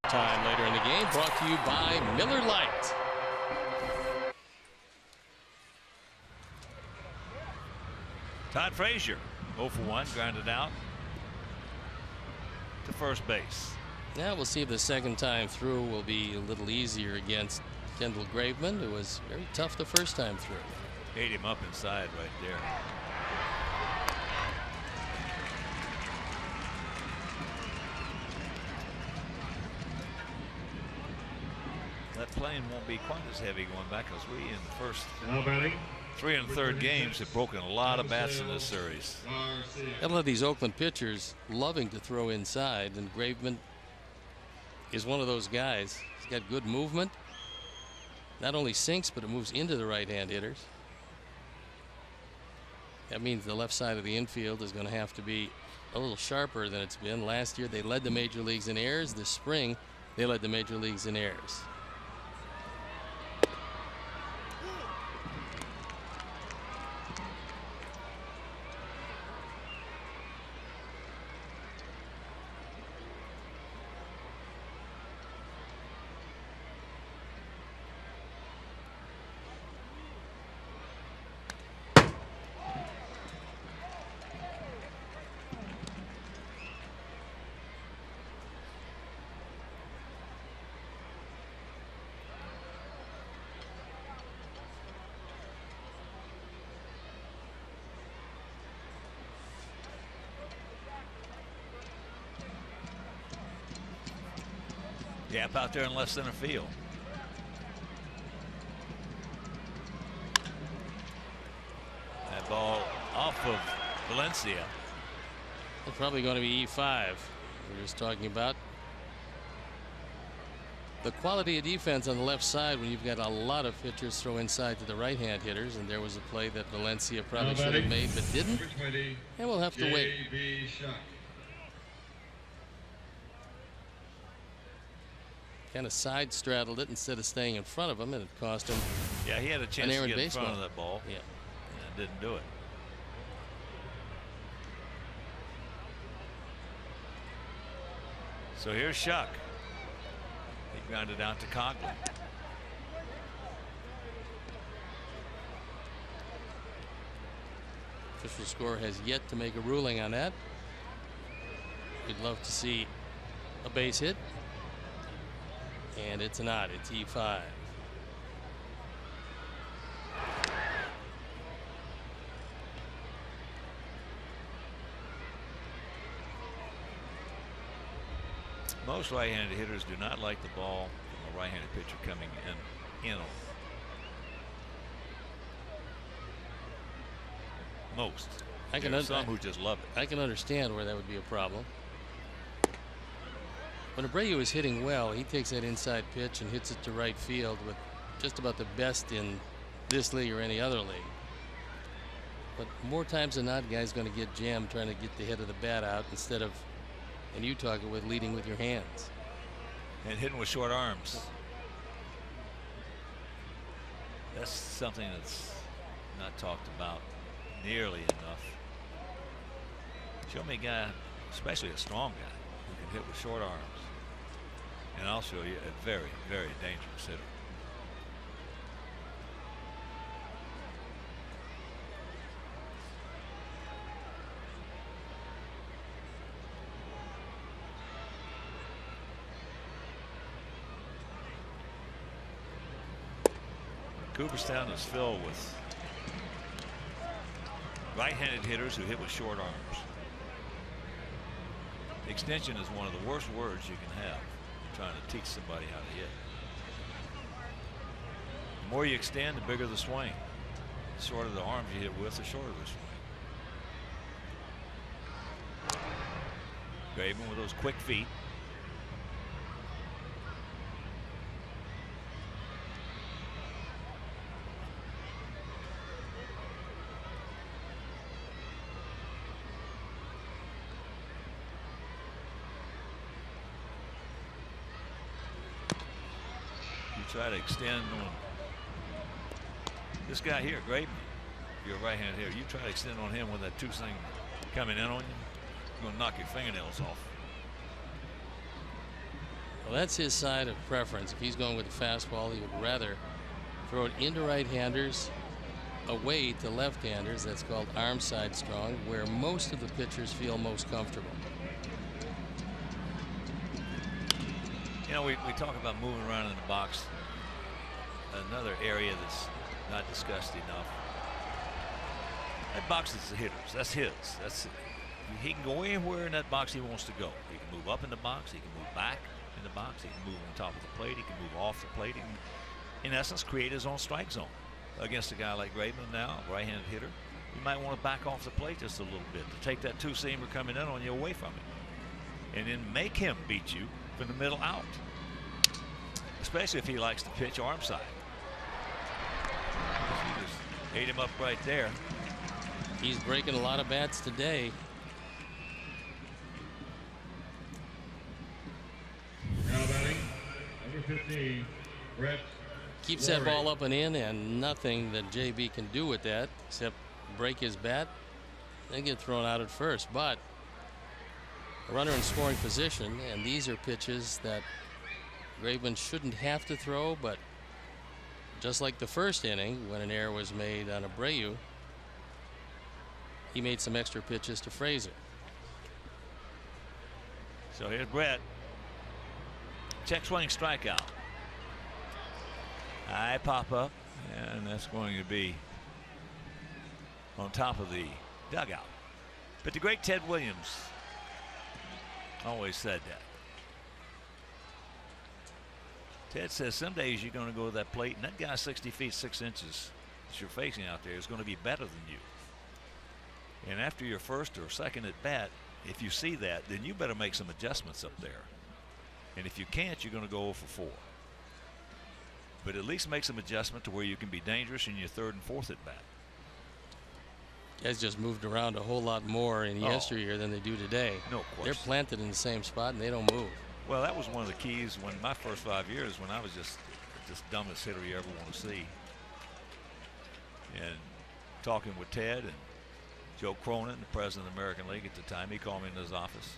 Time later in the game, brought to you by Miller Lite. Todd Frazier, 0 for 1, grounded out to first base. Now we'll see if the second time through will be a little easier against Kendall Graveman, who was very tough the first time through. Ate him up inside right there. That plane won't be quite as heavy going back because we in the first Now batting, 3 and third games have broken a lot of bats in this series. A lot of these Oakland pitchers loving to throw inside, and Graveman is one of those guys. He's got good movement. Not only sinks, but it moves into the right-hand hitters. That means the left side of the infield is going to have to be a little sharper than it's been. Last year they led the major leagues in errors. This spring they led the major leagues in errors. Gap out there in left center field. That ball off of Valencia. It's probably going to be E5. We're just talking about the quality of defense on the left side when you've got a lot of pitchers throw inside to the right-hand hitters, and there was a play that Valencia probably should have made but didn't, and we'll have to wait. Kind of side straddled it instead of staying in front of him, and it cost him. Yeah, he had a chance to get in front of baseball. that ball. Yeah. And didn't do it. So here's Shuck. He grounded out to Coughlin. Official score has yet to make a ruling on that. We'd love to see a base hit. And it's not. It's E5. Most right-handed hitters do not like the ball from a right-handed pitcher coming in. Most. There are some who just love it. I can understand where that would be a problem. When Abreu is hitting well, he takes that inside pitch and hits it to right field with just about the best in this league or any other league. But more times than not, guy's going to get jammed trying to get the head of the bat out instead of, and you talk it with, leading with your hands. And hitting with short arms. That's something that's not talked about nearly enough. Show me a guy, especially a strong guy, who can hit with short arms. And I'll show you a very, very dangerous hitter. Cooperstown is filled with right-handed hitters who hit with short arms. Extension is one of the worst words you can have trying to teach somebody how to hit. The more you extend, the bigger the swing. The shorter the arms you hit with, the shorter the swing. Graveman with those quick feet. Try to extend on this guy here, Graveman. If you're a right-handed hitter, you try to extend on him with that two thing coming in on you, you're going to knock your fingernails off. Well, that's his side of preference. If he's going with the fastball, he would rather throw it into right-handers, away to left-handers. That's called arm side strong, where most of the pitchers feel most comfortable. You know, we talk about moving around in the box. Another area that's not discussed enough. That box is the hitters. That's his. He can go anywhere in that box he wants to go. He can move up in the box. He can move back in the box. He can move on top of the plate. He can move off the plate. He can, in essence, create his own strike zone. Against a guy like Graveman now, right-handed hitter, you might want to back off the plate just a little bit to take that two-seamer coming in on you away from him, and then make him beat you from the middle out, especially if he likes to pitch arm side. You just ate him up right there. He's breaking a lot of bats today. Now batting, number 15, Brett. Keeps that ball up and in, and nothing that JB can do with that except break his bat and get thrown out at first. But a runner in scoring position, and these are pitches that Graveman shouldn't have to throw, but just like the first inning when an error was made on Abreu, he made some extra pitches to Frazier. So here's Brett. Check swing strikeout. High pop up, and that's going to be on top of the dugout. But the great Ted Williams always said that. Ted says some days you're going to go to that plate, and that guy 60 feet 6 inches that you're facing out there is going to be better than you. And after your first or second at bat, if you see that, then you better make some adjustments up there. And if you can't, you're going to go 0 for 4. But at least make some adjustment to where you can be dangerous in your third and fourth at bat. Guys just moved around a whole lot more in yesteryear than they do today. No question. They're planted in the same spot and they don't move. Well, that was one of the keys when my first 5 years, when I was just dumbest hitter you ever want to see. And talking with Ted and Joe Cronin, the president of the American League at the time, he called me in his office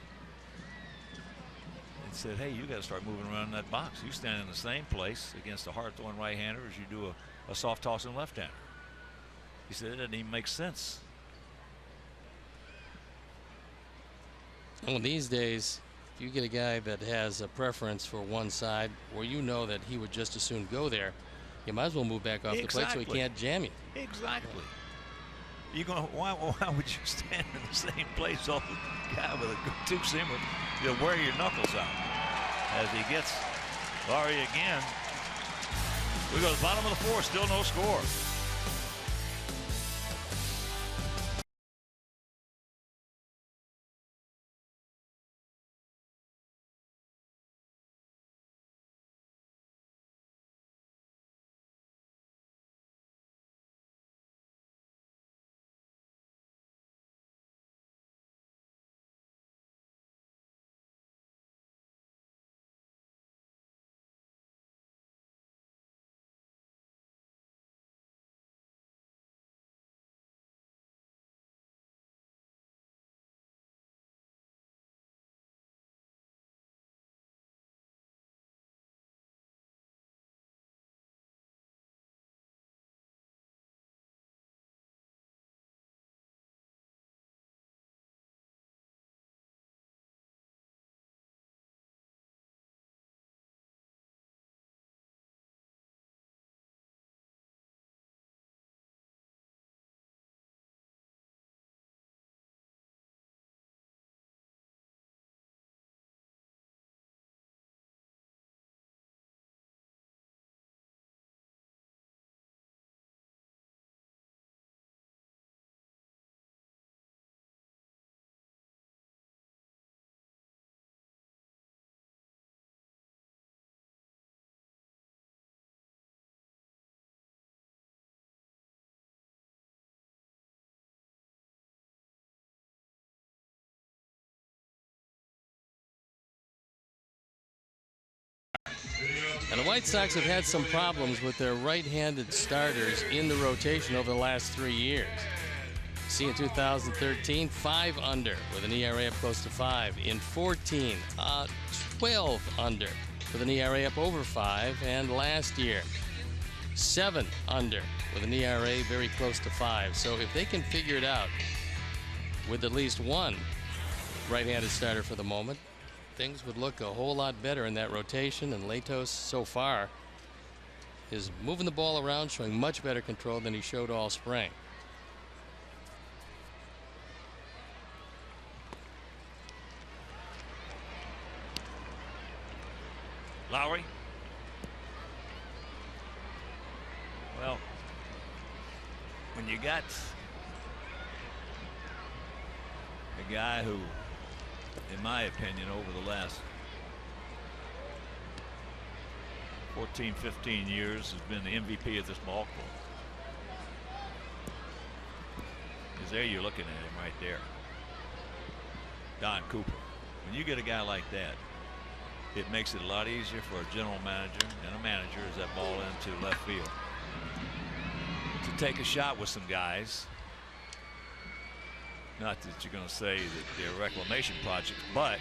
and said, hey, you got to start moving around in that box. You stand in the same place against a hard throwing right-hander as you do a soft tossing left-hander. He said it doesn't even make sense. Well, these days, if you get a guy that has a preference for one side, or you know that he would just as soon go there, you might as well move back off the plate so he can't jam you. Exactly. You going? Why would you stand in the same place? All the guy with a two-seamer, you'll wear your knuckles out as he gets Laurie again. We go to the bottom of the fourth, still no score. And the White Sox have had some problems with their right-handed starters in the rotation over the last 3 years. See, in 2013, 5 under with an ERA of close to 5. In 14, 12 under with an ERA up over 5, and last year 7 under with an ERA very close to 5. So if they can figure it out with at least one right-handed starter for the moment, things would look a whole lot better in that rotation. And Latos so far is moving the ball around, showing much better control than he showed all spring. Lowry. Well, when you got a guy who, in my opinion, over the last 14, 15 years has been the MVP of this ball club. Because there you're looking at him right there. Don Cooper. When you get a guy like that, it makes it a lot easier for a general manager and a manager as that ball into left field to take a shot with some guys. Not that you're going to say that they're reclamation projects, but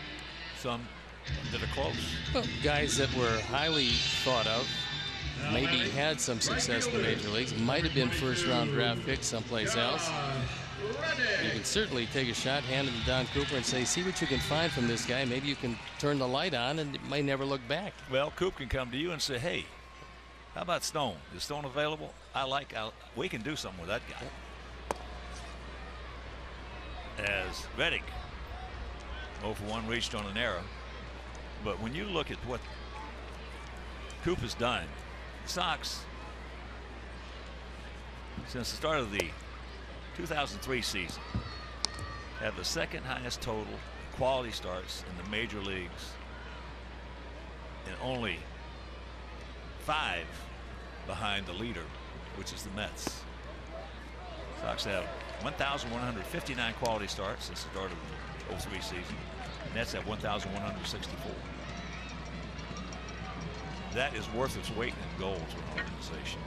some that are close. Well, guys that were highly thought of, maybe had some success in the major leagues, might have been first-round draft picks someplace else. You can certainly take a shot, hand it to Don Cooper, and say, see what you can find from this guy. Maybe you can turn the light on, and it might never look back. Well, Coop can come to you and say, hey, how about Stone? Is Stone available? We can do something with that guy. As Reddick 0 for 1 reached on an error. But when you look at what Coop has done, the Sox, since the start of the 2003 season, have the second highest total quality starts in the major leagues, and only 5 behind the leader, which is the Mets. Sox have 1,159 quality starts since the start of the 03 season. Mets have 1,164. That is worth its weight in gold to an organization.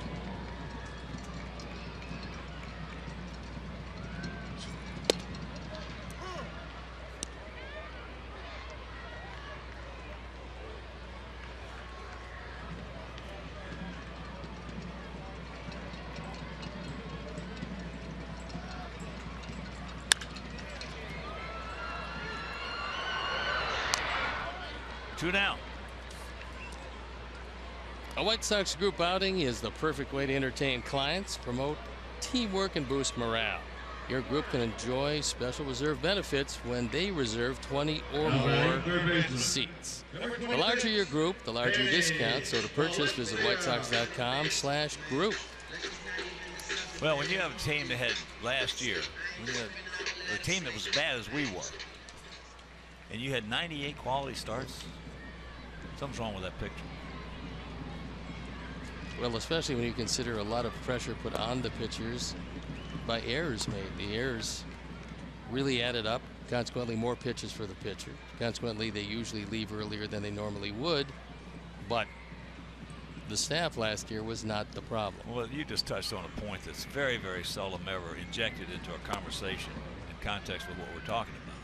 Two down. A White Sox group outing is the perfect way to entertain clients, promote teamwork, and boost morale. Your group can enjoy special reserve benefits when they reserve 20 or more seats. The larger your group, the larger your discount. So to purchase, visit whitesox.com/group. Well, when you have a team that had last year, when you had a team that was as bad as we were, and you had 98 quality starts, something's wrong with that picture. Well, especially when you consider a lot of pressure put on the pitchers by errors made. The errors really added up. Consequently, more pitches for the pitcher. Consequently, they usually leave earlier than they normally would. But the staff last year was not the problem. Well, you just touched on a point that's very, very seldom ever injected into a conversation in context with what we're talking about.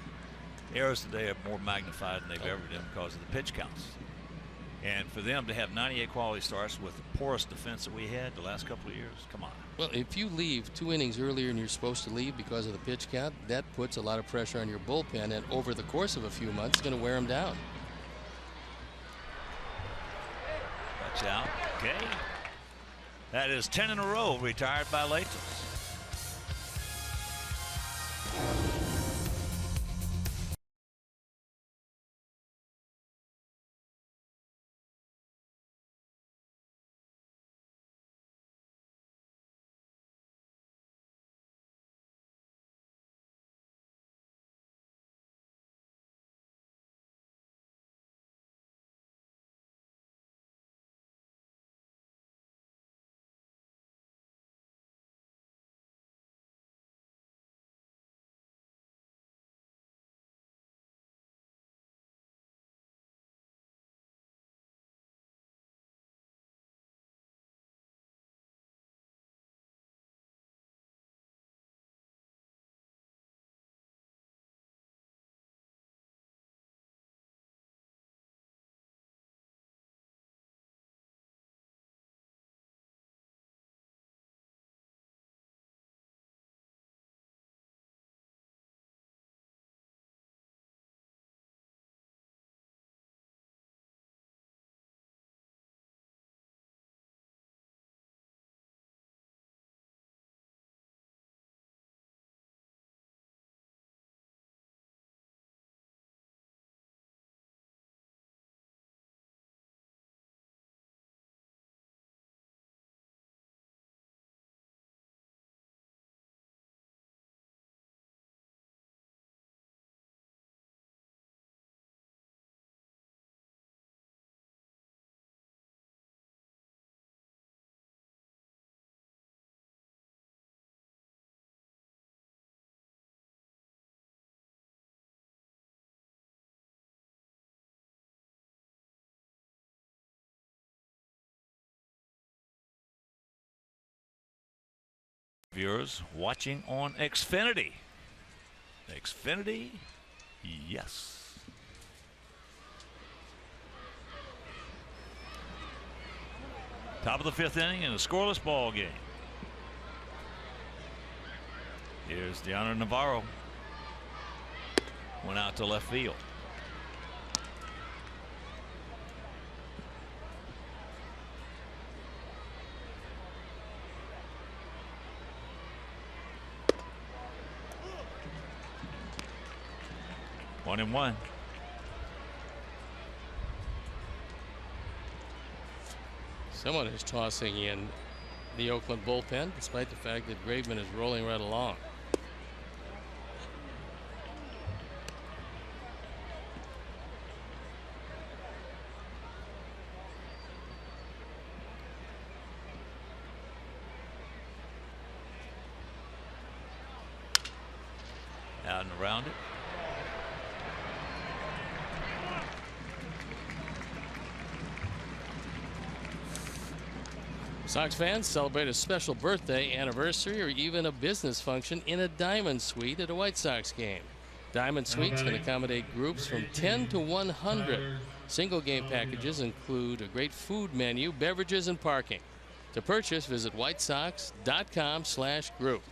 Errors today are more magnified than they've ever been because of the pitch counts. And for them to have 98 quality starts with the poorest defense that we had the last couple of years, come on. Well, if you leave 2 innings earlier than you're supposed to leave because of the pitch count, that puts a lot of pressure on your bullpen, and over the course of a few months, it's going to wear them down. Watch out. Okay. That is 10 in a row retired by Latos. viewers watching on Xfinity. Xfinity, yes. Top of the 5th inning in a scoreless ball game. Here's Deanna Navarro. Went out to left field. One and one. Someone is tossing in the Oakland bullpen, despite the fact that Graveman is rolling right along. Out and around it. Sox fans celebrate a special birthday, anniversary, or even a business function in a Diamond Suite at a White Sox game. Diamond Suites can accommodate groups from 10 to 100. Single game packages include a great food menu, beverages, and parking. To purchase, visit whitesox.com/group.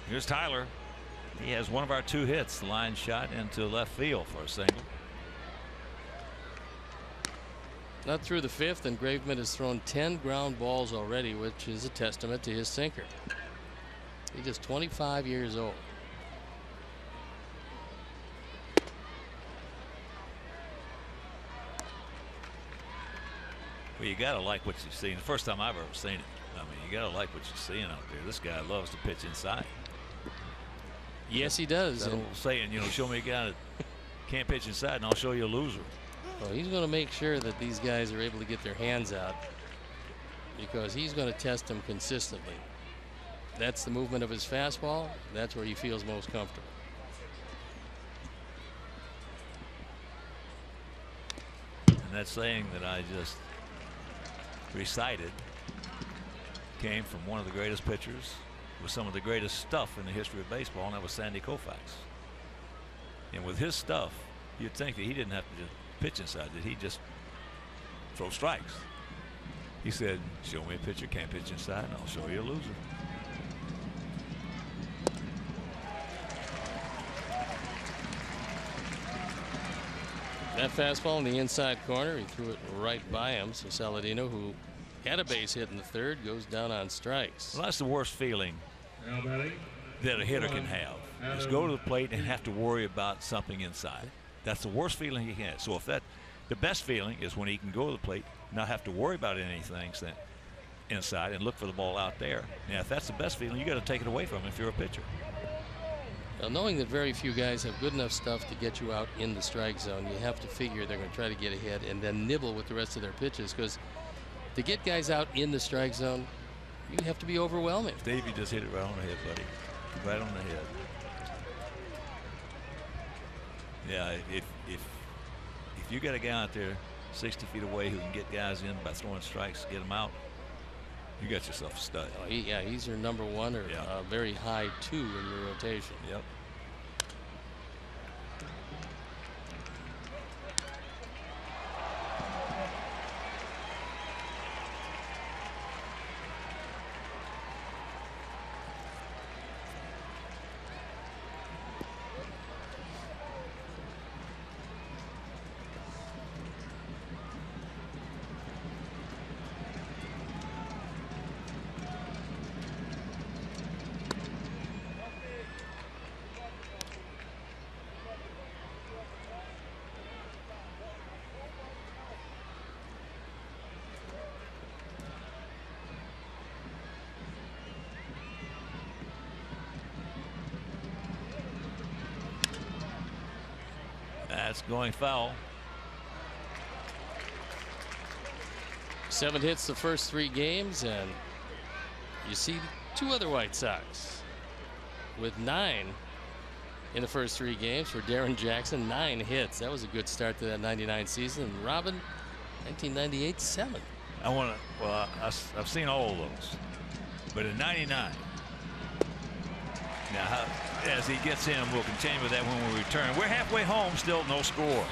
Here's Tyler. He has one of our 2 hits. The line shot into left field for a single. Not through the 5th, and Graveman has thrown 10 ground balls already, which is a testament to his sinker. He's just 25 years old. Well, you got to like what you've seen. The first time I've ever seen it. I mean, you got to like what you're seeing out there. This guy loves to pitch inside. Yes, he does. That old saying, you know, show me a guy that can't pitch inside and I'll show you a loser. Well, he's going to make sure that these guys are able to get their hands out, because he's going to test them consistently. That's the movement of his fastball. That's where he feels most comfortable. And that saying that I just recited came from one of the greatest pitchers with some of the greatest stuff in the history of baseball, and that was Sandy Koufax. And with his stuff, you'd think that he didn't have to just pitch inside, that he'd just throw strikes. He said, show me a pitcher can't pitch inside and I'll show you a loser. That fastball in the inside corner, he threw it right by him, so Saladino, who had a base hit in the 3rd, goes down on strikes. Well, that's the worst feeling that a hitter can have, is go to the plate and have to worry about something inside. That's the worst feeling he can have. So if that, the best feeling is when he can go to the plate, not have to worry about anything inside and look for the ball out there. Now, if that's the best feeling, you got to take it away from him if you're a pitcher. Now, knowing that very few guys have good enough stuff to get you out in the strike zone, you have to figure they're going to try to get ahead and then nibble with the rest of their pitches, because to get guys out in the strike zone, you have to be overwhelming. Steve, you just hit it right on the head, buddy. Right on the head. Yeah, if you got a guy out there 60 feet away who can get guys in by throwing strikes, get them out, you got yourself a stud. Oh, yeah, he's your number 1 or very high 2 in your rotation. Yep. That's going foul. 7 hits the first 3 games, and you see 2 other White Sox with 9 in the first 3 games for Darren Jackson. 9 hits. That was a good start to that '99 season. And Robin, 1998, 7. Well, I've seen all of those, but in '99. Now, as he gets in, we'll continue with that when we return. We're halfway home, still no score.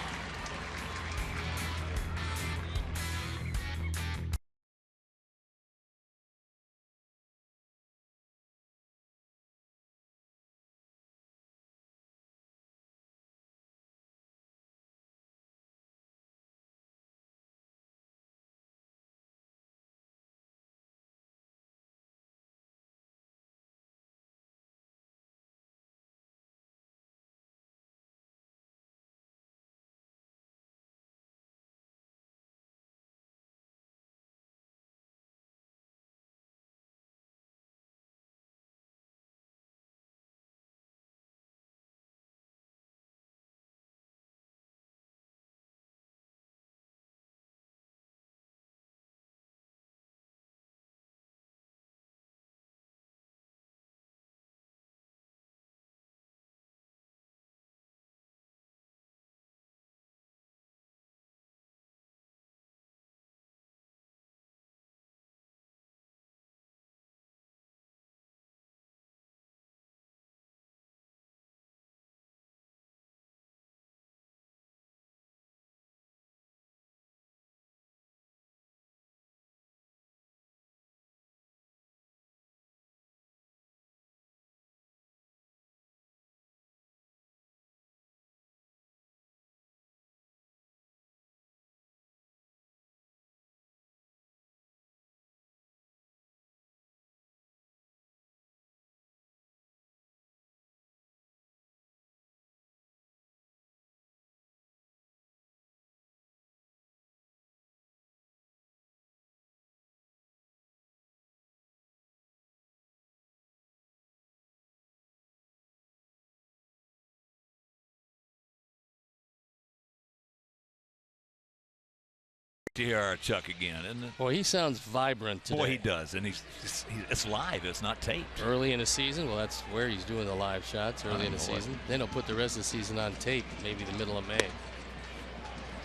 To hear our Chuck again, isn't it? Boy, he sounds vibrant today. Boy, he does, and it's live. It's not taped. Early in the season, well, that's where he's doing the live shots early in the season. Then he'll put the rest of the season on tape, maybe the middle of May.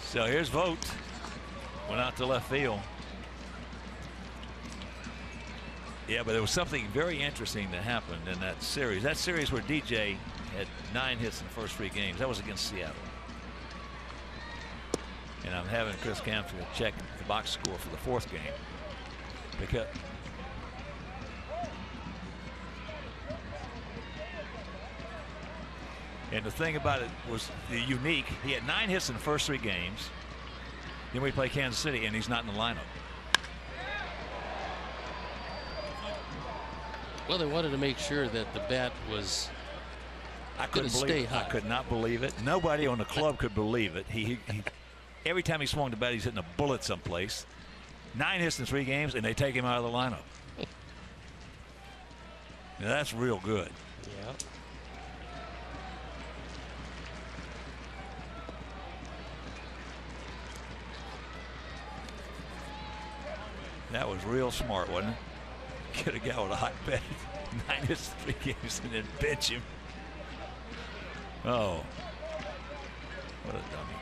So here's Vogt. Went out to left field. Yeah, but there was something very interesting that happened in that series. That series where DJ had 9 hits in the first 3 games. That was against Seattle. And I'm having Chris Canfield check the box score for the 4th game. Because and the thing about it was unique. He had 9 hits in the first 3 games. Then we play Kansas City, and he's not in the lineup. Well, they wanted to make sure that the bat was going to stay high. I could not believe it. Nobody on the club could believe it. He every time he swung the bat, he's hitting a bullet someplace. 9 hits in 3 games, and they take him out of the lineup. Now, that's real good. Yeah. That was real smart, wasn't it? Get a guy with a hot bat, 9 hits in 3 games, and then bench him. Oh, what a dummy.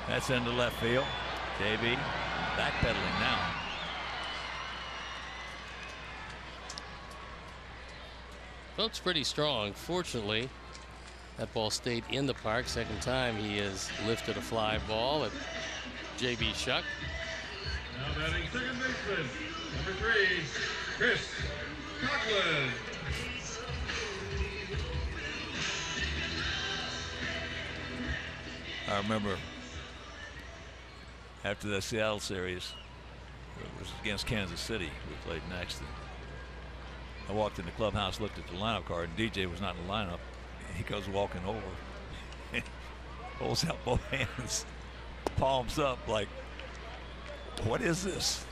That's into left field. JB backpedaling now. Vogt's pretty strong. Fortunately, that ball stayed in the park. Second time he has lifted a fly ball at JB Shuck. Now batting second baseman, number 3, Chris Coughlin. I remember after the Seattle series, it was against Kansas City. We played next. I walked in the clubhouse, looked at the lineup card, and DJ was not in the lineup. He goes walking over, holds out both hands, palms up, like, what is this?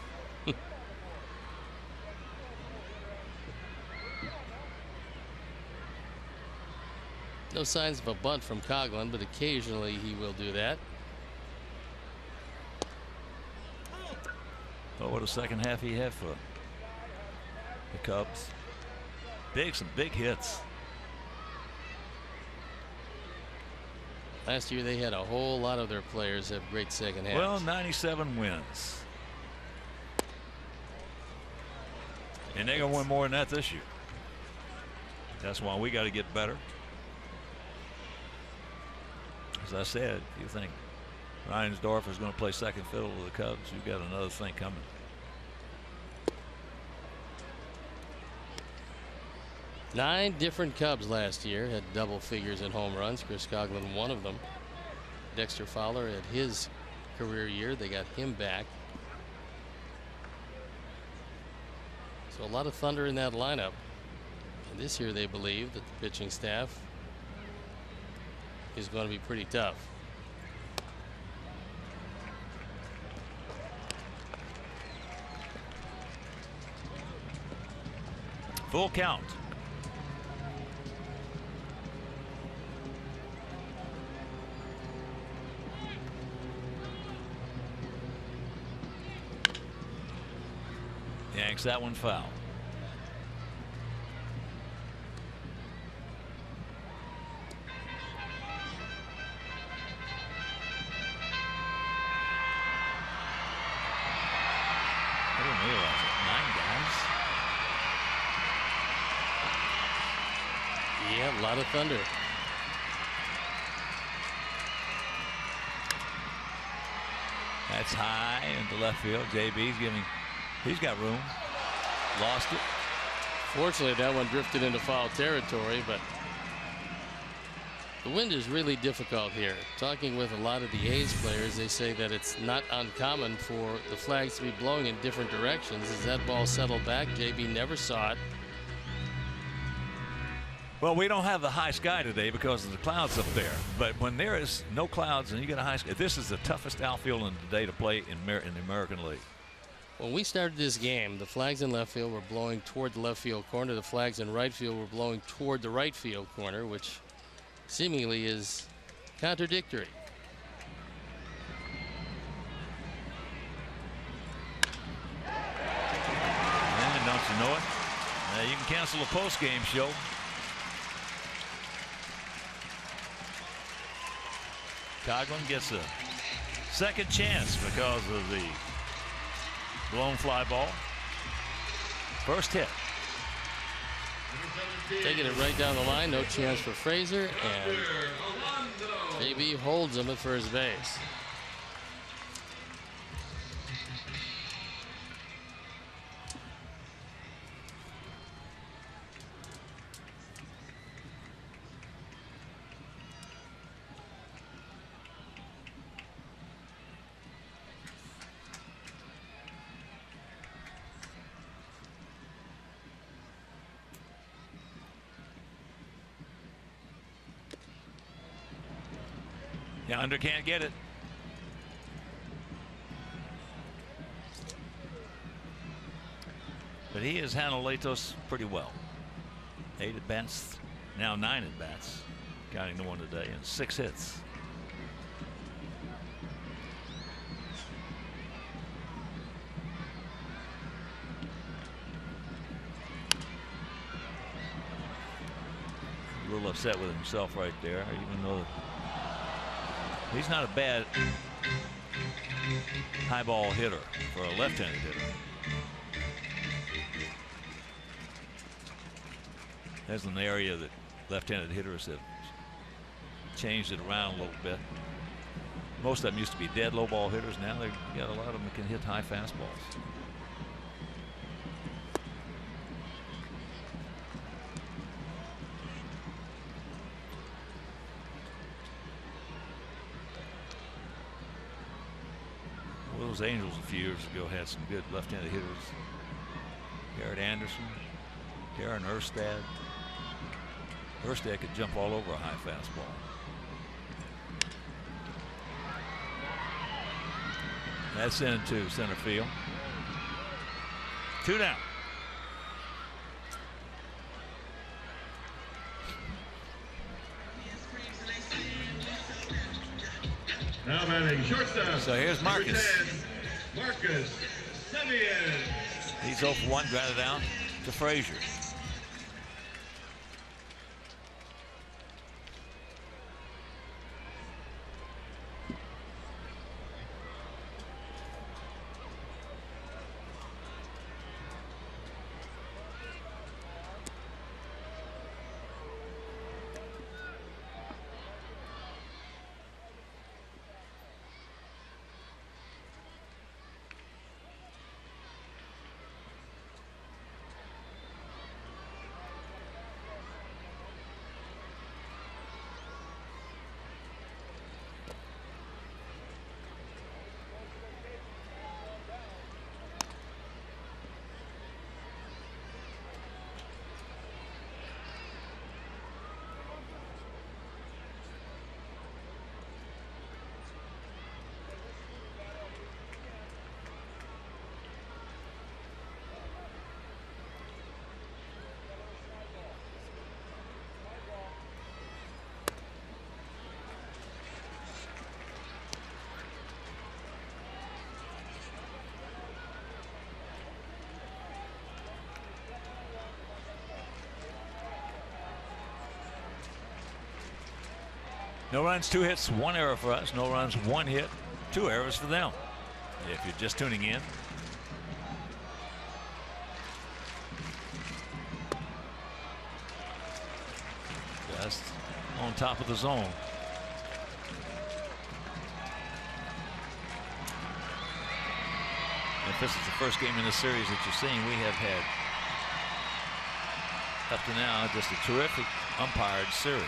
No signs of a bunt from Coughlin, but occasionally he will do that. Oh, what a second half he had for the Cubs. Some big hits. Last year they had a whole lot of their players have great second halves. Well, 97 wins. And they're going to win more than that this year. That's why we got to get better. As I said, if you think Reinsdorf is going to play second fiddle to the Cubs, you've got another thing coming. Nine different Cubs last year had double figures in home runs. Chris Coughlin, one of them. Dexter Fowler had his career year. They got him back. So a lot of thunder in that lineup. And this year they believe that the pitching staff is going to be pretty tough. Full count. Yanks that one foul. I didn't realize it. 9 guys. Yeah, a lot of thunder. That's high into left field. JB's giving. He's got room. Lost it. Fortunately, that one drifted into foul territory, but the wind is really difficult here. Talking with a lot of the A's players, they say that it's not uncommon for the flags to be blowing in different directions. As that ball settled back, JB never saw it. Well, we don't have the high sky today because of the clouds up there. But when there is no clouds and you get a high sky, this is the toughest outfield in the day to play in the American League. When we started this game, the flags in left field were blowing toward the left field corner. The flags in right field were blowing toward the right field corner, which seemingly is contradictory. And don't you know it? You can cancel a post-game show. Coughlin gets a second chance because of the blown fly ball. First hit. Taking it right down the line. No chance for Frazier. And JB holds him at first base. Yonder can't get it. But he has handled Latos pretty well. 8 at bats, now 9 at bats, counting the one today, and 6 hits. A little upset with himself right there, even though he's not a bad high ball hitter for a left-handed hitter. That's an area that left-handed hitters have changed it around a little bit. Most of them used to be dead low ball hitters. Now they've got a lot of them that can hit high fastballs. Those Angels a few years ago had some good left-handed hitters. Garrett Anderson, Darren Erstad. Erstad could jump all over a high fastball. That's into center field. 2 down. Now batting shortstop. So here's Marcus. Marcus Semien. He's 0 for 1, grounded down to Frazier. No runs, 2 hits, 1 error for us. No runs, 1 hit, 2 errors for them. If you're just tuning in. Just on top of the zone. If this is the first game in this series that you're seeing, we have had up to now just a terrific umpired series.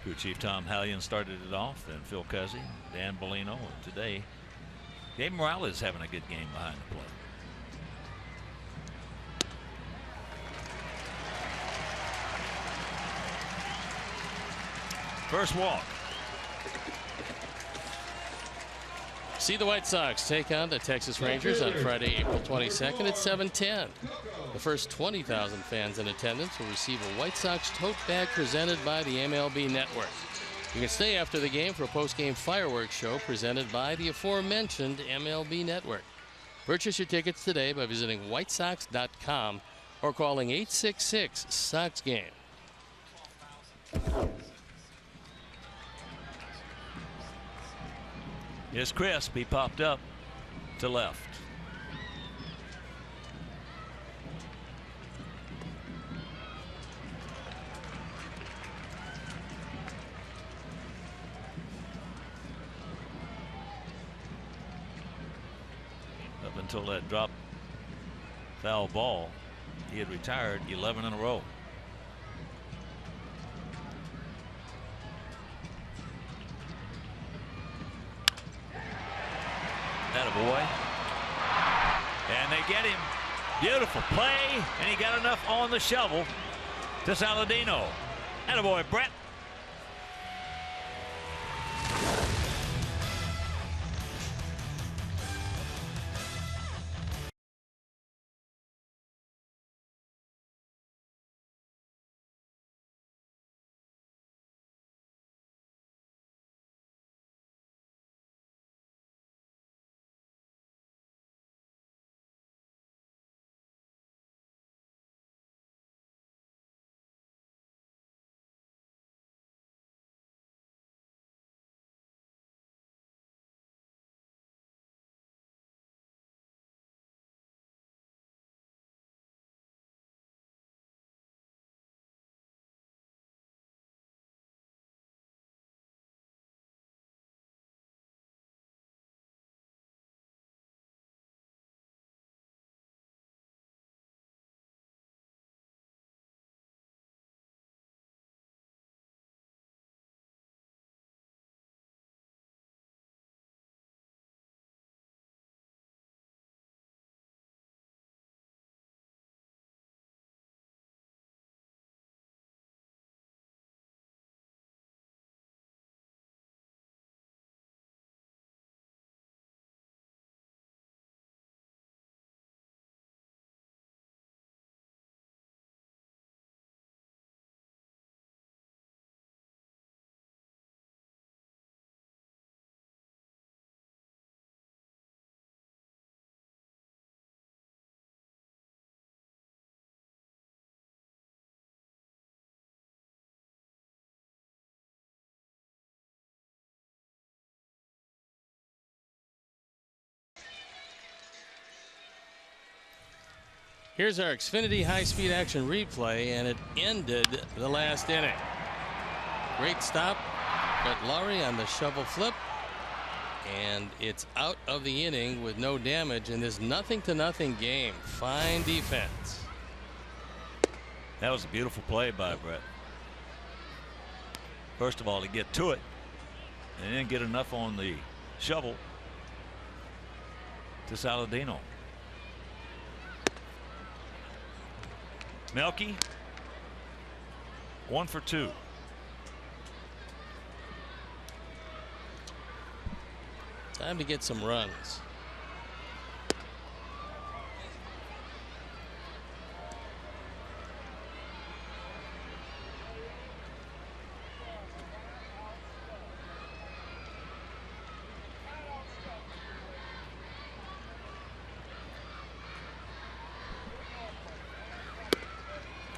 Crew Chief Tom Hallion started it off, then Phil Cuzzy, Dan Bellino, and today Gabe Morales having a good game behind the plate. First walk. See the White Sox take on the Texas Rangers on Friday, April 22nd at 7:10. The first 20,000 fans in attendance will receive a White Sox tote bag presented by the MLB Network. You can stay after the game for a post-game fireworks show presented by the aforementioned MLB Network. Purchase your tickets today by visiting whitesox.com or calling 866-SOX-GAME. Here's Crisp. He popped up to left. Up until that drop foul ball, he had retired 11 in a row. Attaboy. And they get him. Beautiful play, and he got enough on the shovel to Saladino. Attaboy, Brett. Here's our Xfinity high-speed action replay, and it ended the last inning. Great stop, Brett Lowry on the shovel flip, and it's out of the inning with no damage in this 0-0 game. Fine defense. That was a beautiful play by Brett. First of all, to get to it and then get enough on the shovel to Saladino. Melky 1 for 2. Time to get some runs.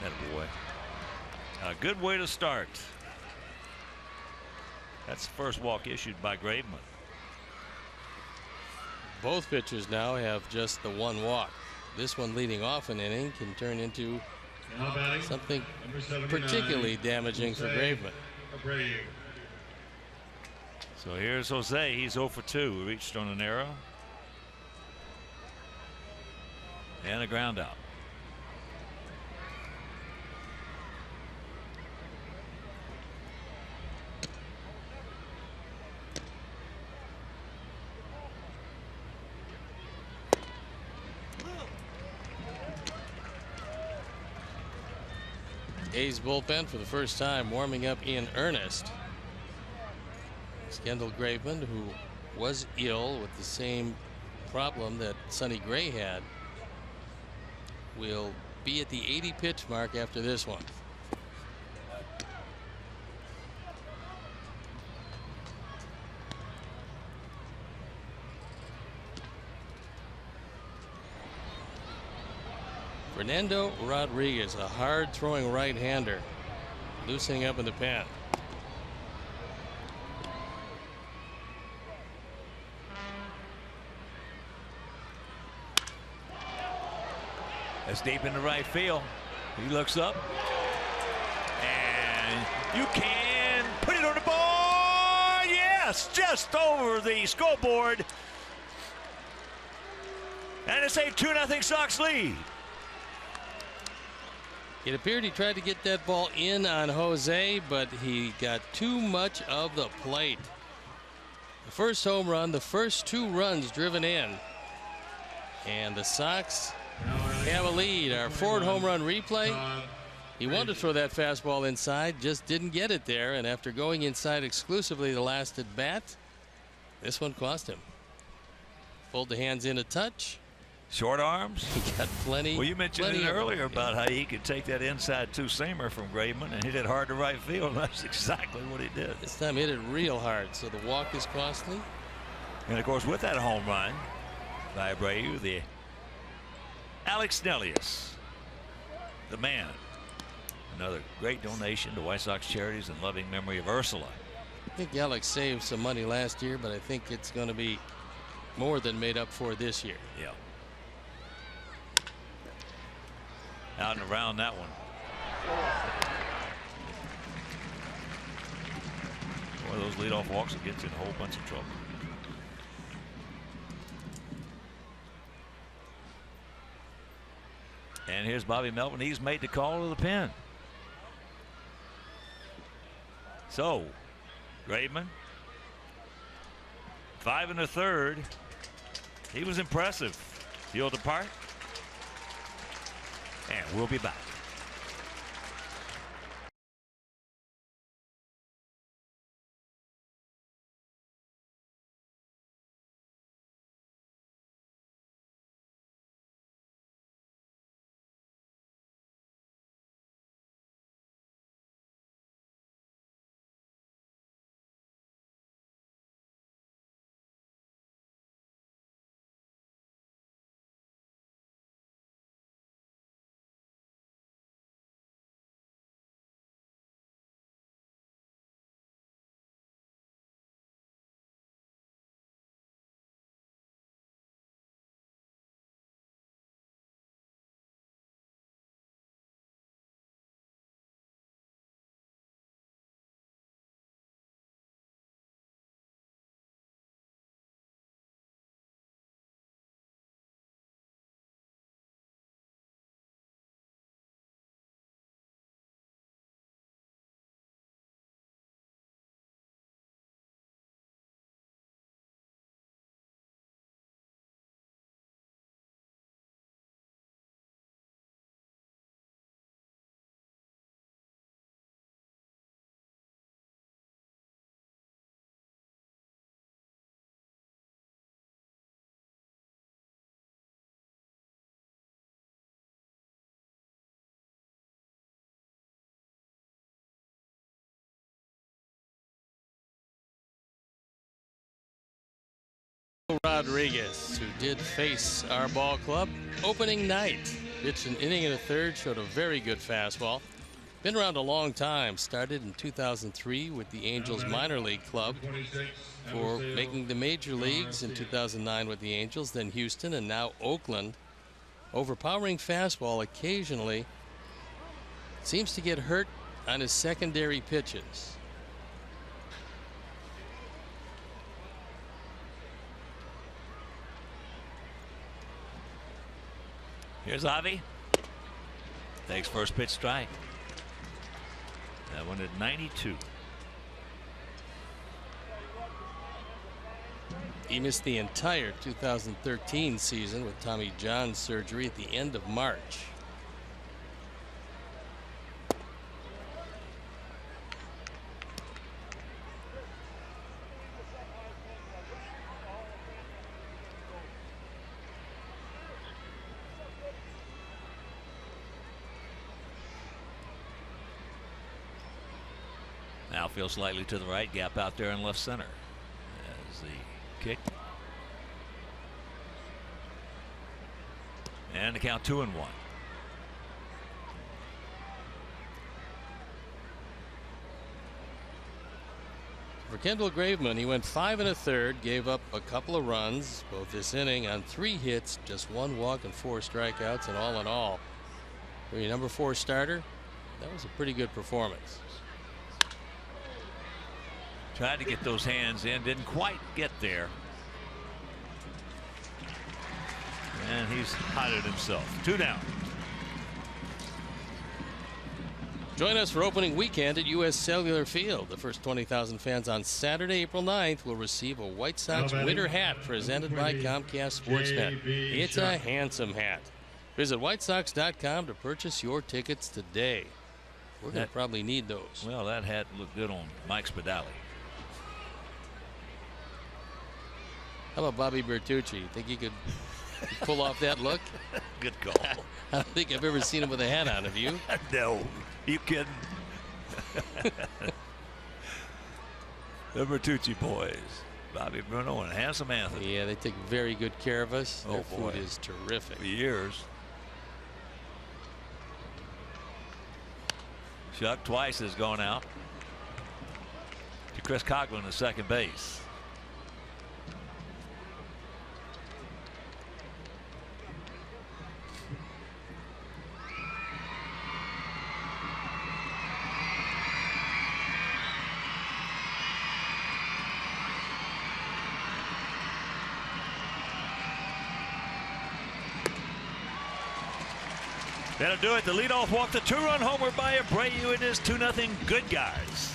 Attaboy. A good way to start. That's the first walk issued by Graveman. Both pitchers now have just the one walk. This one leading off an inning can turn into something particularly damaging for Graveman. So here's Jose. He's 0 for 2. Reached on an arrow and a ground out. A's bullpen for the first time warming up in earnest. Kendall Graveman, who was ill with the same problem that Sonny Gray had, will be at the 80 pitch mark after this one. Fernando Rodriguez, a hard throwing right-hander, loosening up in the pen. That's deep in the right field. He looks up and you can put it on the board. Yes, just over the scoreboard, and it's a 2-0 Sox lead. It appeared he tried to get that ball in on Jose, but he got too much of the plate. The first home run, the first 2 runs driven in, and the Sox have a lead. Our Ford home run replay. He wanted to throw that fastball inside, just didn't get it there, and after going inside exclusively the last at bat, this one cost him. Pulled the hands in a touch. Short arms. He got plenty. Well, you mentioned it earlier about how he could take that inside two-seamer from Graveman and hit it hard to right field. That's exactly what he did. This time hit it real hard, so the walk is costly. And of course, with that home run by Abreu, the Alex Nellius, the man. Another great donation to White Sox charities in loving memory of Ursula. I think Alex saved some money last year, but I think it's going to be more than made up for this year. Yeah. Out and around that one. Boy, those leadoff walks will get you in a whole bunch of trouble. And here's Bobby Melvin. He's made the call to the pen. So, Graveman, 5 1/3. He was impressive. Field apart. And we'll be back. Rodriguez, who did face our ball club opening night. Pitched an inning and a third, showed a very good fastball. Been around a long time. Started in 2003 with the Angels minor league club for making the major leagues in 2009 with the Angels, then Houston, and now Oakland. Overpowering fastball occasionally. Seems to get hurt on his secondary pitches. Here's Avi. Takes first pitch strike. That one at 92. He missed the entire 2013 season with Tommy John surgery at the end of March. Now feels slightly to the right, gap out there in left center. As the kick. And the count 2-1. For Kendall Graveman, he went 5 1/3, gave up a couple of runs both this inning on 3 hits, just 1 walk and 4 strikeouts, and all in all, for your number 4 starter, that was a pretty good performance. Tried to get those hands in, didn't quite get there. And he's hot at himself. 2 down. Join us for opening weekend at U.S. Cellular Field. The first 20,000 fans on Saturday, April 9th will receive a White Sox winter hat presented by Comcast Sportsnet. It's a handsome hat. Visit whitesox.com to purchase your tickets today. We're going to probably need those. Well, that hat looked good on Mike Spadali. How about Bobby Bertucci? You think he could pull off that look? Good call. I don't think I've ever seen him with a hat on. Have you? No. You kidding? The Bertucci boys. Bobby Bruno and Handsome Anthony. Yeah, they take very good care of us. Oh, Their boy. food is terrific. For years. Shuck twice has gone out to Chris Coughlin at second base. That'll do it. The leadoff walk, the 2-run homer by Abreu. It is 2-0 good guys.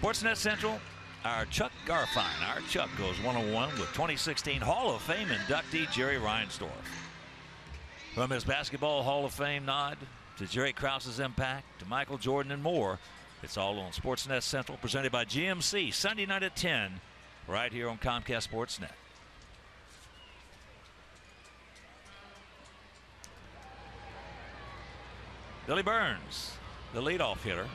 Sportsnet Central, our Chuck Garfine. Our Chuck goes one-on-one with 2016 Hall of Fame inductee Jerry Reinsdorf. From his basketball Hall of Fame nod to Jerry Krause's impact to Michael Jordan and more, it's all on Sportsnet Central, presented by GMC, Sunday night at 10, right here on Comcast Sportsnet. Billy Burns, the leadoff hitter.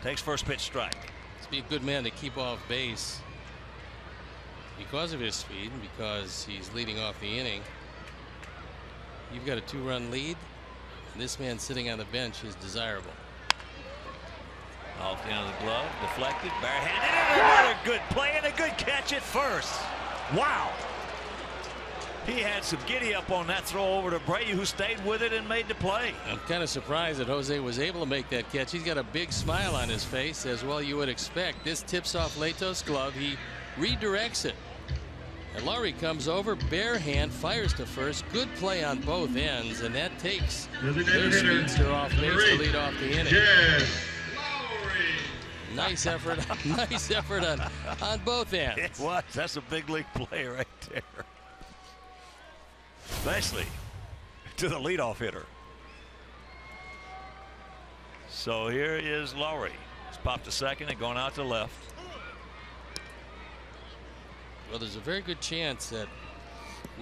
Takes first pitch strike. Must be a good man to keep off base because of his speed and because he's leading off the inning. You've got a 2-run lead. This man sitting on the bench is desirable. Off the end of the glove, deflected, barehanded, and another good play and a good catch at first. Wow. He had some giddy up on that throw over to Brady, who stayed with it and made the play. I'm kind of surprised that Jose was able to make that catch. He's got a big smile on his face, as well you would expect. This tips off Leto's glove. He redirects it. And Lowry comes over, bare hand, fires to first. Good play on both ends, and that takes their speedster off base to lead off the inning. Nice effort, nice effort on both ends. It was. That's a big league play right there. Especially to the leadoff hitter. So here is Lowry. He's popped to second and going out to left. Well, there's a very good chance that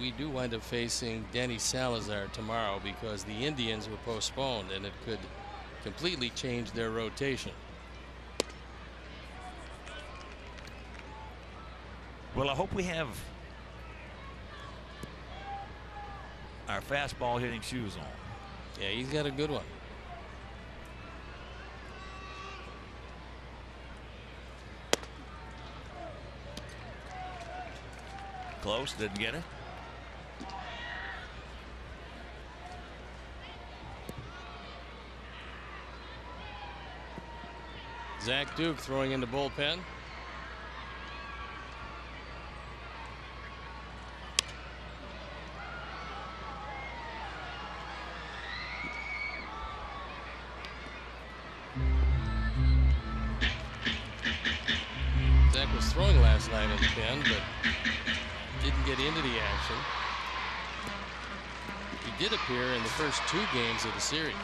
we do wind up facing Danny Salazar tomorrow because the Indians were postponed and it could completely change their rotation. Well, I hope we have our fastball hitting shoes on. Yeah, he's got a good one. Close, didn't get it. Zach Duke throwing in the bullpen. Zach was throwing last night in the pen, but didn't get into the action. He did appear in the first 2 games of the series.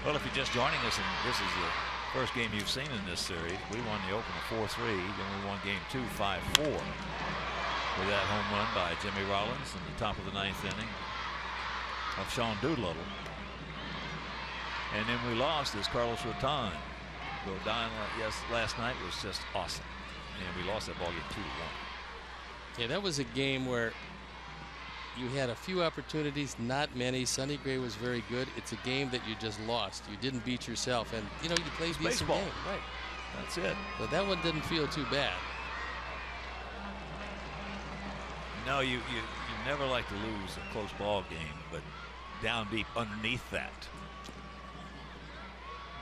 Well, if you're just joining us and this is the first game you've seen in this series, we won the opener 4-3, then we won game 2 5-4 with that home run by Jimmy Rollins in the top of the 9th inning of Sean Doolittle. And then we lost as Carlos Rodon. Last night was just awesome. And we lost that ball game 2-1. Yeah, that was a game where you had a few opportunities, not many. Sonny Gray was very good. It's a game that you just lost. You didn't beat yourself, and you know you played decent baseball. game, right? That's it. But that one didn't feel too bad. No, you never like to lose a close ball game, but down deep underneath that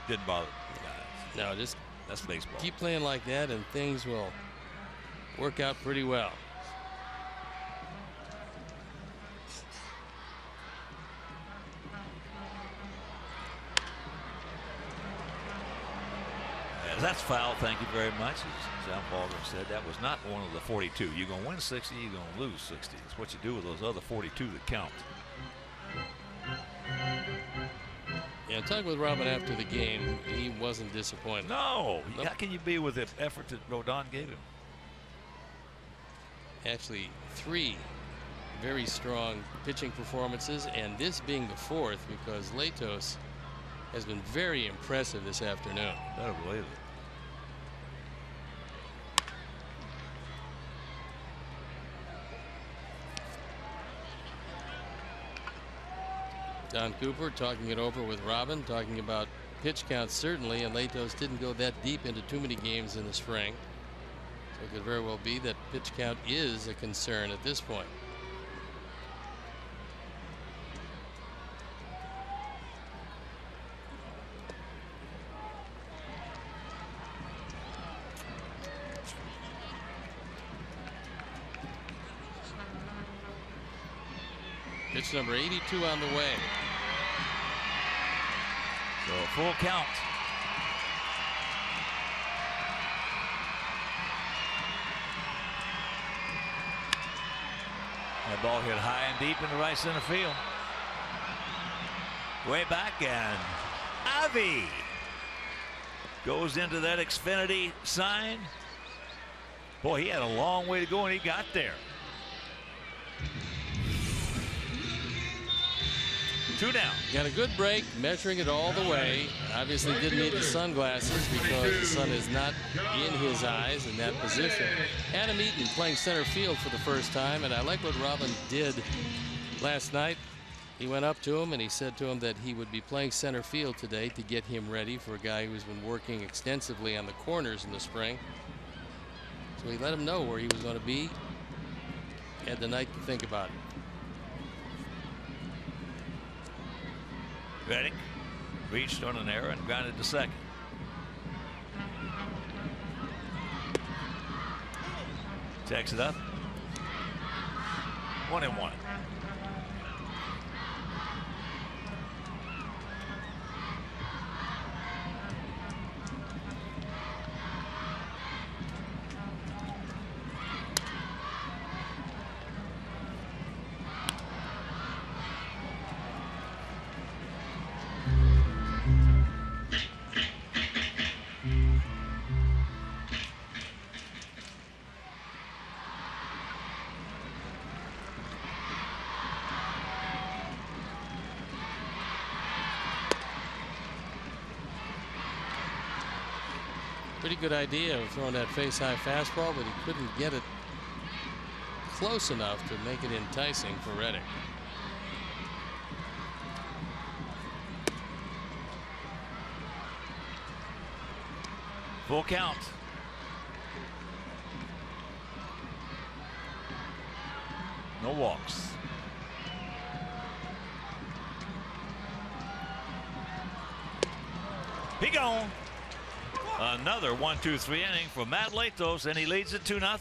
didn't bother the guys. No, just that's baseball. keep playing like that, and things will work out pretty well. That's foul. Thank you very much. As Al Baldwin said, that was not one of the 42. You're going to win 60, you're going to lose 60. It's what you do with those other 42 that count. Yeah, talking with Robin after the game, he wasn't disappointed. No. Nope. How can you be with the effort that Rodon gave him? Actually, 3 very strong pitching performances, and this being the 4th because Letos has been very impressive this afternoon. I don't believe it. Don Cooper talking it over with Robin, talking about pitch counts certainly, and Letos didn't go that deep into too many games in the spring. So it could very well be that pitch count is a concern at this point. Pitch number 82 on the way. So a full count. That ball hit high and deep in the right center field. Way back, and Avi goes into that Xfinity sign. Boy, he had a long way to go, and he got there. 2 down. Got a good break, measuring it all the way. Obviously didn't need the sunglasses because the sun is not in his eyes in that position. Adam Eaton playing center field for the first time, and I like what Robin did last night. He went up to him and he said to him that he would be playing center field today to get him ready for a guy who's been working extensively on the corners in the spring. So he let him know where he was going to be. Had the night to think about it. Reddick reached on an error and grounded to second. Takes it up. 1-1. Pretty good idea of throwing that face-high fastball, but he couldn't get it close enough to make it enticing for Reddick. Full count. No walks. He gone. Another 1-2-3 inning for Matt Latos, and he leads it 2-0.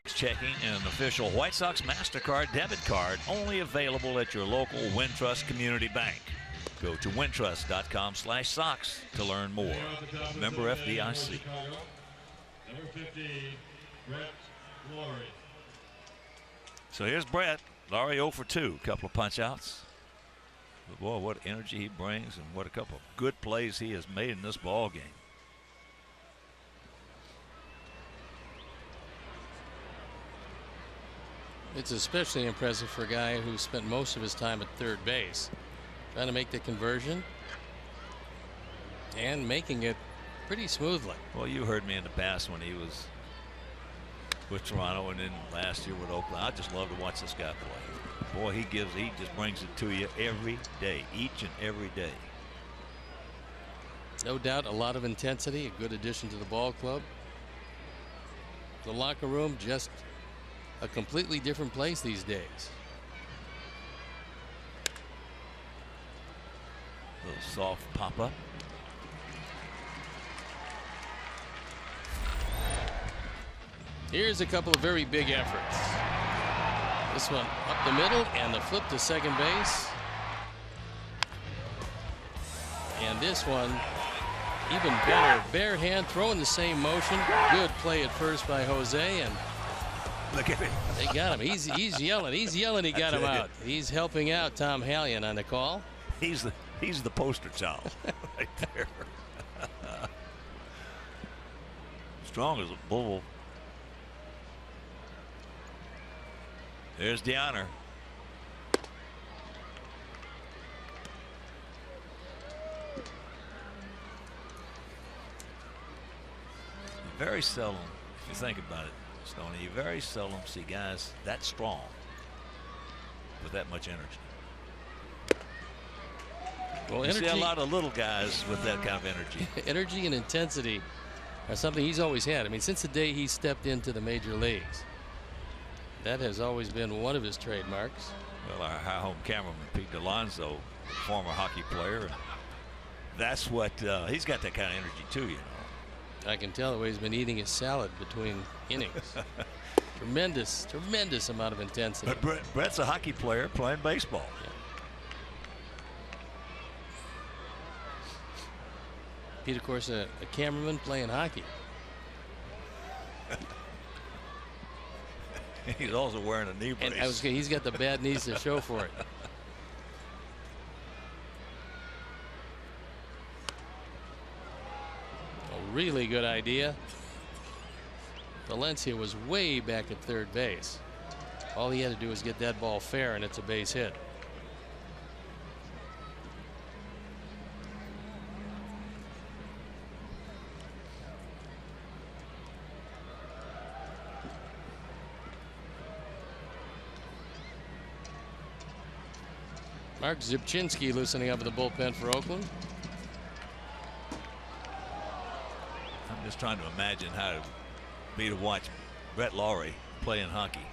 Checking an official White Sox MasterCard debit card only available at your local Wintrust Community Bank. Go to wintrust.com/Sox to learn more. Member FDIC. Number 15, Brett Laurie. So here's Brett. Laurie 0 for 2. Couple of punch outs. But boy, what energy he brings and what a couple of good plays he has made in this ball game. It's especially impressive for a guy who spent most of his time at third base, trying to make the conversion and making it pretty smoothly. Well, you heard me in the past when he was with Toronto and then last year with Oakland. I just love to watch this guy play. Boy, he just brings it to you every day, each and every day. No doubt a lot of intensity, a good addition to the ball club. The locker room just a completely different place these days. Little soft pop up. Here's a couple of very big efforts. This one up the middle and the flip to second base. And this one even better. Bare hand throwing the same motion. Good play at first by Jose, and look at him. They got him. He's yelling. He's yelling. He got him out. He's helping out Tom Hallion on the call. He's the poster child right there. Strong as a bull. There's the honor. Very seldom, if you think about it, Stoney, you very seldom see guys that strong with that much energy. Well, you see a lot of little guys with that kind of energy. Energy and intensity are something he's always had. I mean, since the day he stepped into the major leagues, that has always been one of his trademarks. Well, our home cameraman, Pete Delonzo, former hockey player, that's what he's got, that kind of energy too, you know. I can tell the way he's been eating his salad between innings. Tremendous amount of intensity. But Brett's a hockey player playing baseball. Yeah. Pete, of course, a cameraman playing hockey. He's also wearing a knee brace. And he's got the bad knees to show for it. A really good idea. Valencia was way back at third base. All he had to do was get that ball fair, and it's a base hit. Mark Zubczynski loosening up in the bullpen for Oakland. I'm just trying to imagine how it would be to watch Brett Lawrie playing hockey.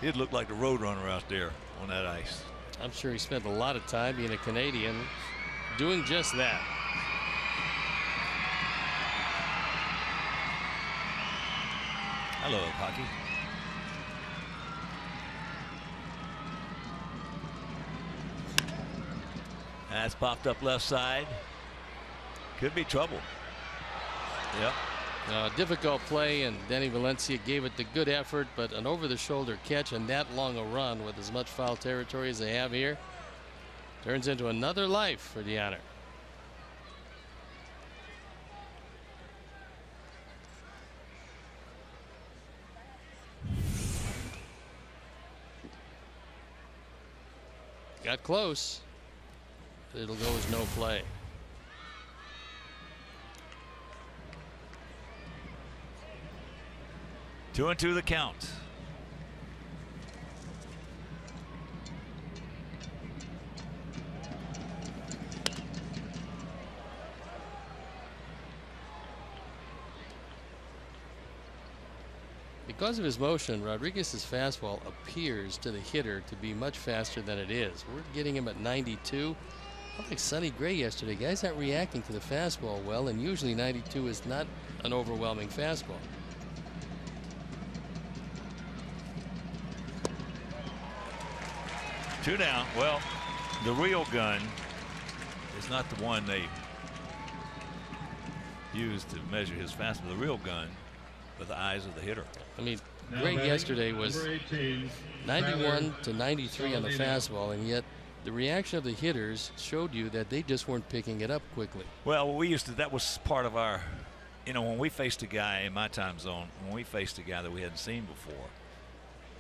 He'd look like the roadrunner out there on that ice. I'm sure he spent a lot of time being a Canadian doing just that. I love hockey. That's popped up left side. Could be trouble. Yep. Difficult play, and Danny Valencia gave it the good effort, but an over-the-shoulder catch and that long a run with as much foul territory as they have here turns into another life for the honor. Got close. It'll go as no play. Two and two the count. Because of his motion, Rodriguez's fastball appears to the hitter to be much faster than it is. We're getting him at 92. Like Sonny Gray yesterday, guys aren't reacting to the fastball well, and usually 92 is not an overwhelming fastball. Two down. Well, the real gun is not the one they used to measure his fastball. The real gun with the eyes of the hitter. I mean, Gray yesterday was 91 to 93 on the fastball, and yet the reaction of the hitters showed you that they just weren't picking it up quickly. Well, we used to, that was part of our, you know, when we faced a guy in my time zone, when we faced a guy that we hadn't seen before,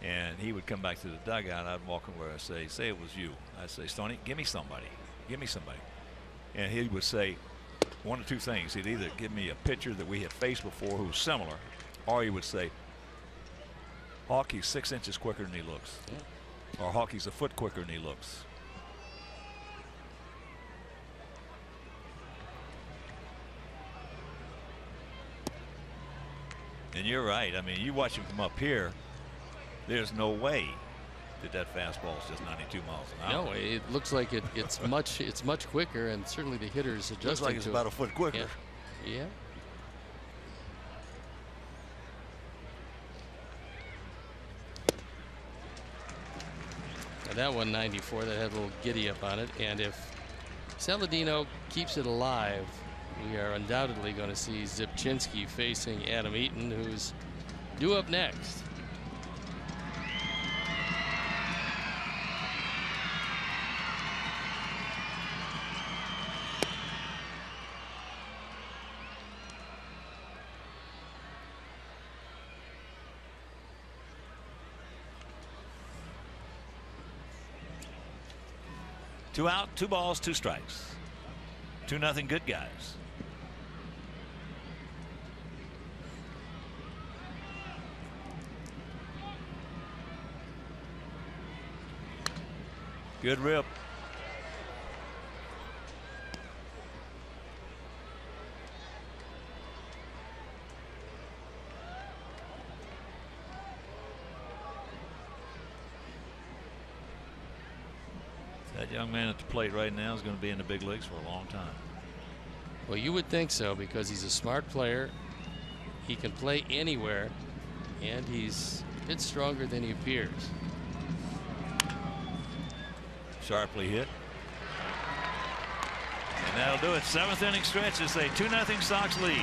and he would come back to the dugout, I'd walk over and say it was you. I'd say, Stoney, give me somebody. And he would say one of two things. He'd either give me a pitcher that we had faced before who was similar, or he would say, Hawk, he's 6 inches quicker than he looks. Yeah. Or Hawk, he's a foot quicker than he looks. And you're right. I mean, you watch him from up here, there's no way that fastball is just 92 miles an hour. No, it looks like it's much quicker, and certainly the hitters adjusting. Looks like it's about a foot quicker. Yeah. Now that 194, that had a little giddy up on it, and if Saladino keeps it alive, we are undoubtedly going to see Zipchinski facing Adam Eaton, who's due up next. Two out, 2 balls, 2 strikes. 2-0 good guys. Good rip. That young man at the plate right now is going to be in the big leagues for a long time. Well, you would think so, because he's a smart player. He can play anywhere, and he's a bit stronger than he appears. Sharply hit. And that'll do it. 7th inning stretch. It's a 2-0 Sox lead.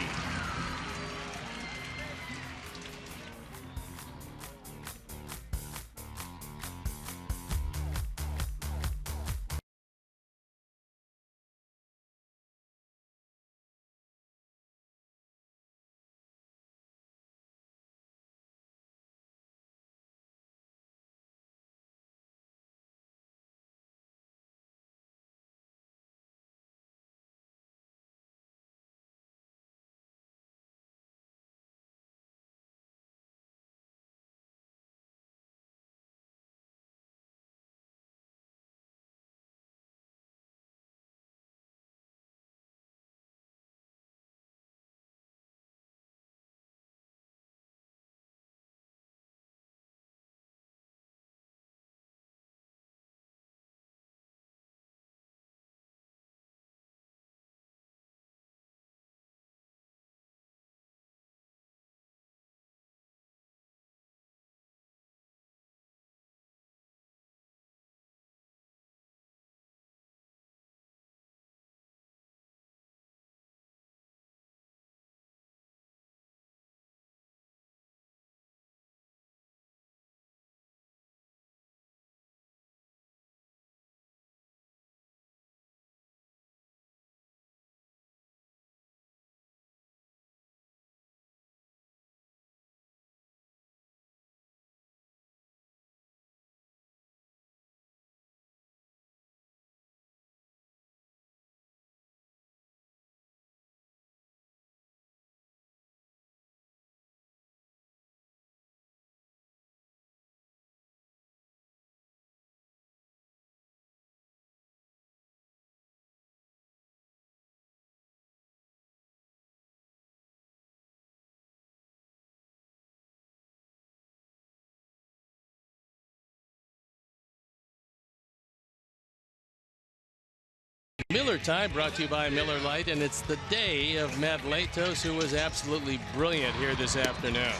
Miller Time brought to you by Miller Lite, and it's the day of Matt Latos, who was absolutely brilliant here this afternoon.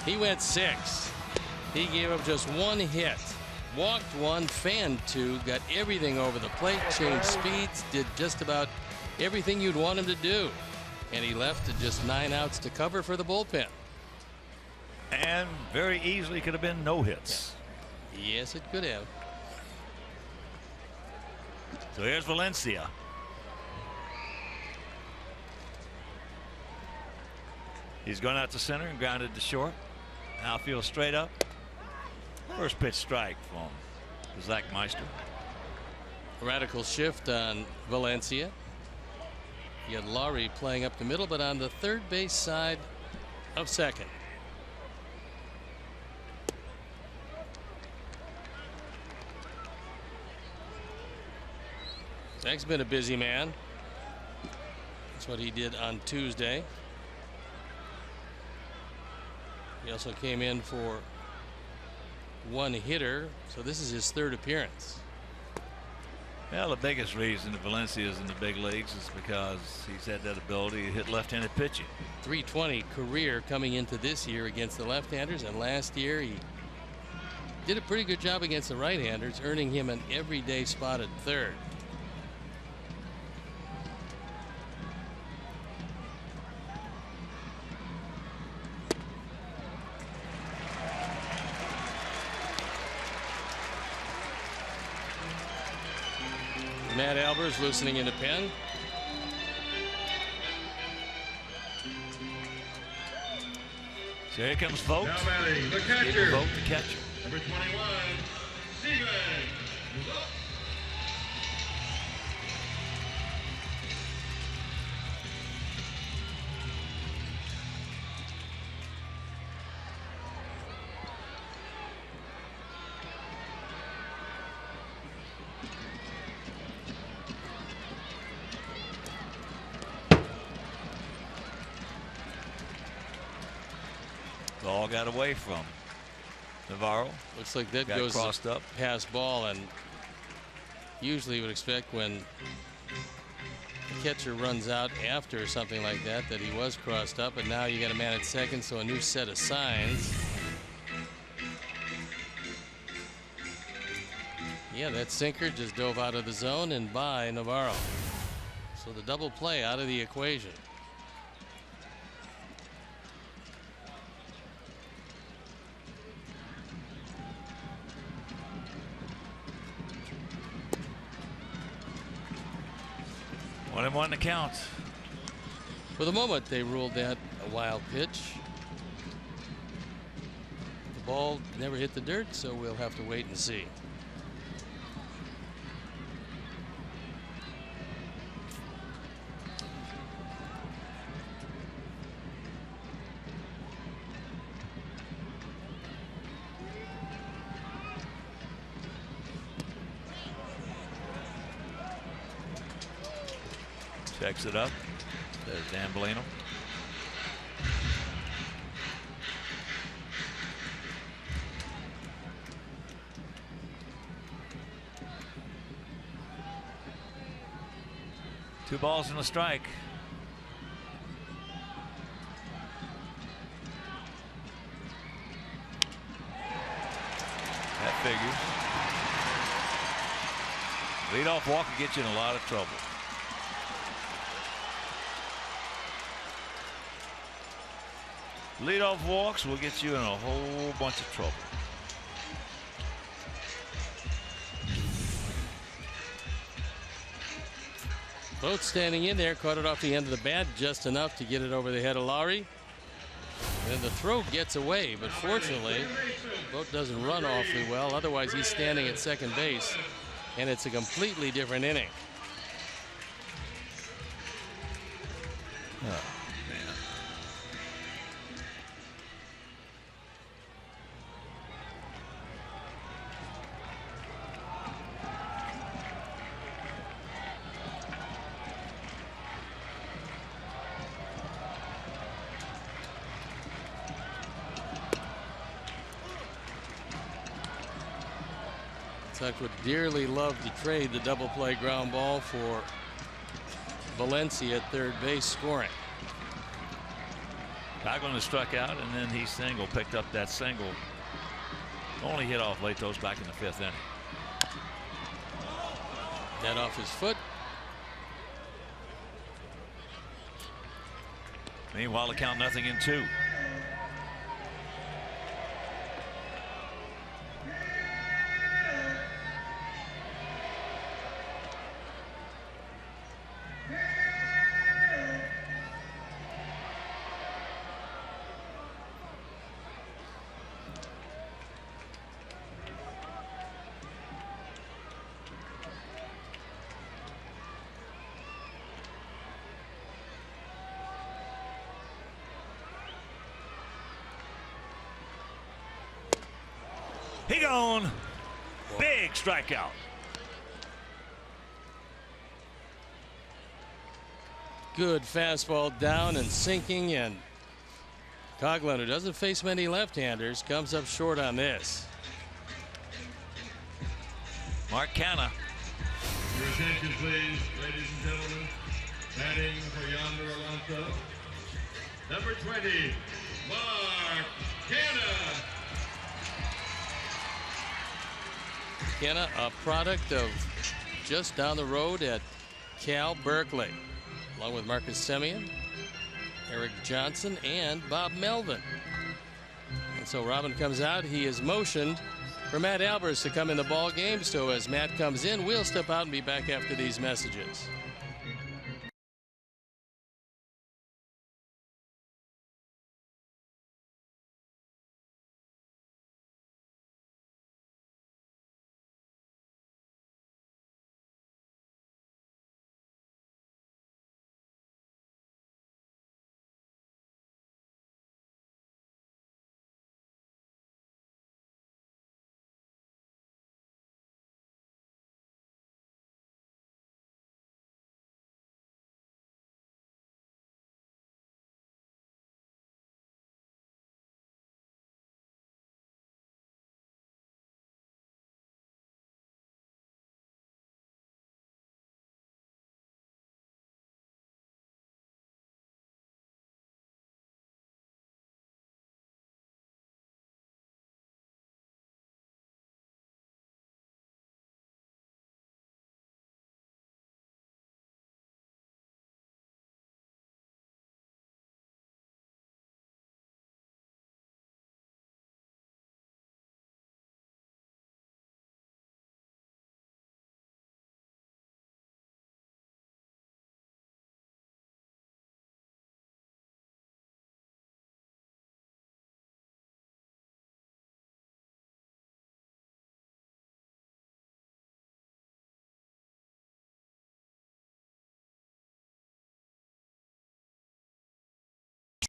He went 6. He gave up just 1 hit, walked 1, fanned 2, got everything over the plate, changed speeds, did just about everything you'd want him to do. And he left to just 9 outs to cover for the bullpen. And very easily could have been no hits. Yes, it could have. So here's Valencia. He's gone out to center and grounded to short. Outfield straight up. First pitch strike from Zach Meister. Radical shift on Valencia. You had Laurie playing up the middle, but on the third base side of second. Zach's been a busy man. That's what he did on Tuesday. He also came in for one hitter, so this is his third appearance. Well, the biggest reason that Valencia is in the big leagues is because he's had that ability to hit left-handed pitching. 320 career coming into this year against the left-handers, and last year he did a pretty good job against the right-handers, earning him an everyday spot at third. Matt Albers loosening in the pen. So here comes Vogt. Now batting, the catcher. Vogt, the catcher. Number 21, Steven. Ball got away from Navarro. Looks like that Got goes crossed up. past ball, and usually you would expect when the catcher runs out after something like that that he was crossed up, and now you got a man at second, so a new set of signs. Yeah, that sinker just dove out of the zone and by Navarro. So the double play out of the equation. One and one to count. For the moment, they ruled that a wild pitch. The ball never hit the dirt, so we'll have to wait and see. Checks it up. There's Dan Bellino. Two balls and a strike. That figures. Leadoff walk will get you in a lot of trouble. Leadoff walks will get you in a whole bunch of trouble. Both standing in there, caught it off the end of the bat just enough to get it over the head of Lowry. And the throw gets away, but fortunately, Boat doesn't run awfully well. Otherwise, he's standing at second base, and it's a completely different inning. Oh, man. Tuck would dearly love to trade the double play ground ball for Valencia at third base scoring. Coghlan has struck out, and then he picked up that single. Only hit off Latos back in the fifth inning. That off his foot. Meanwhile, the count 0-2. He gone. Big strikeout. Good fastball down and sinking, and Coughlin, who doesn't face many left-handers, comes up short on this. Mark Canha. Your attention, please, ladies and gentlemen. Batting for Yonder Alonso, number 20, Mark Canha. Canha, a product of just down the road at Cal Berkeley, along with Marcus Semien, Eric Johnson, and Bob Melvin. And so Robin comes out. He is motioned for Matt Albers to come in the ball game. So as Matt comes in, we'll step out and be back after these messages.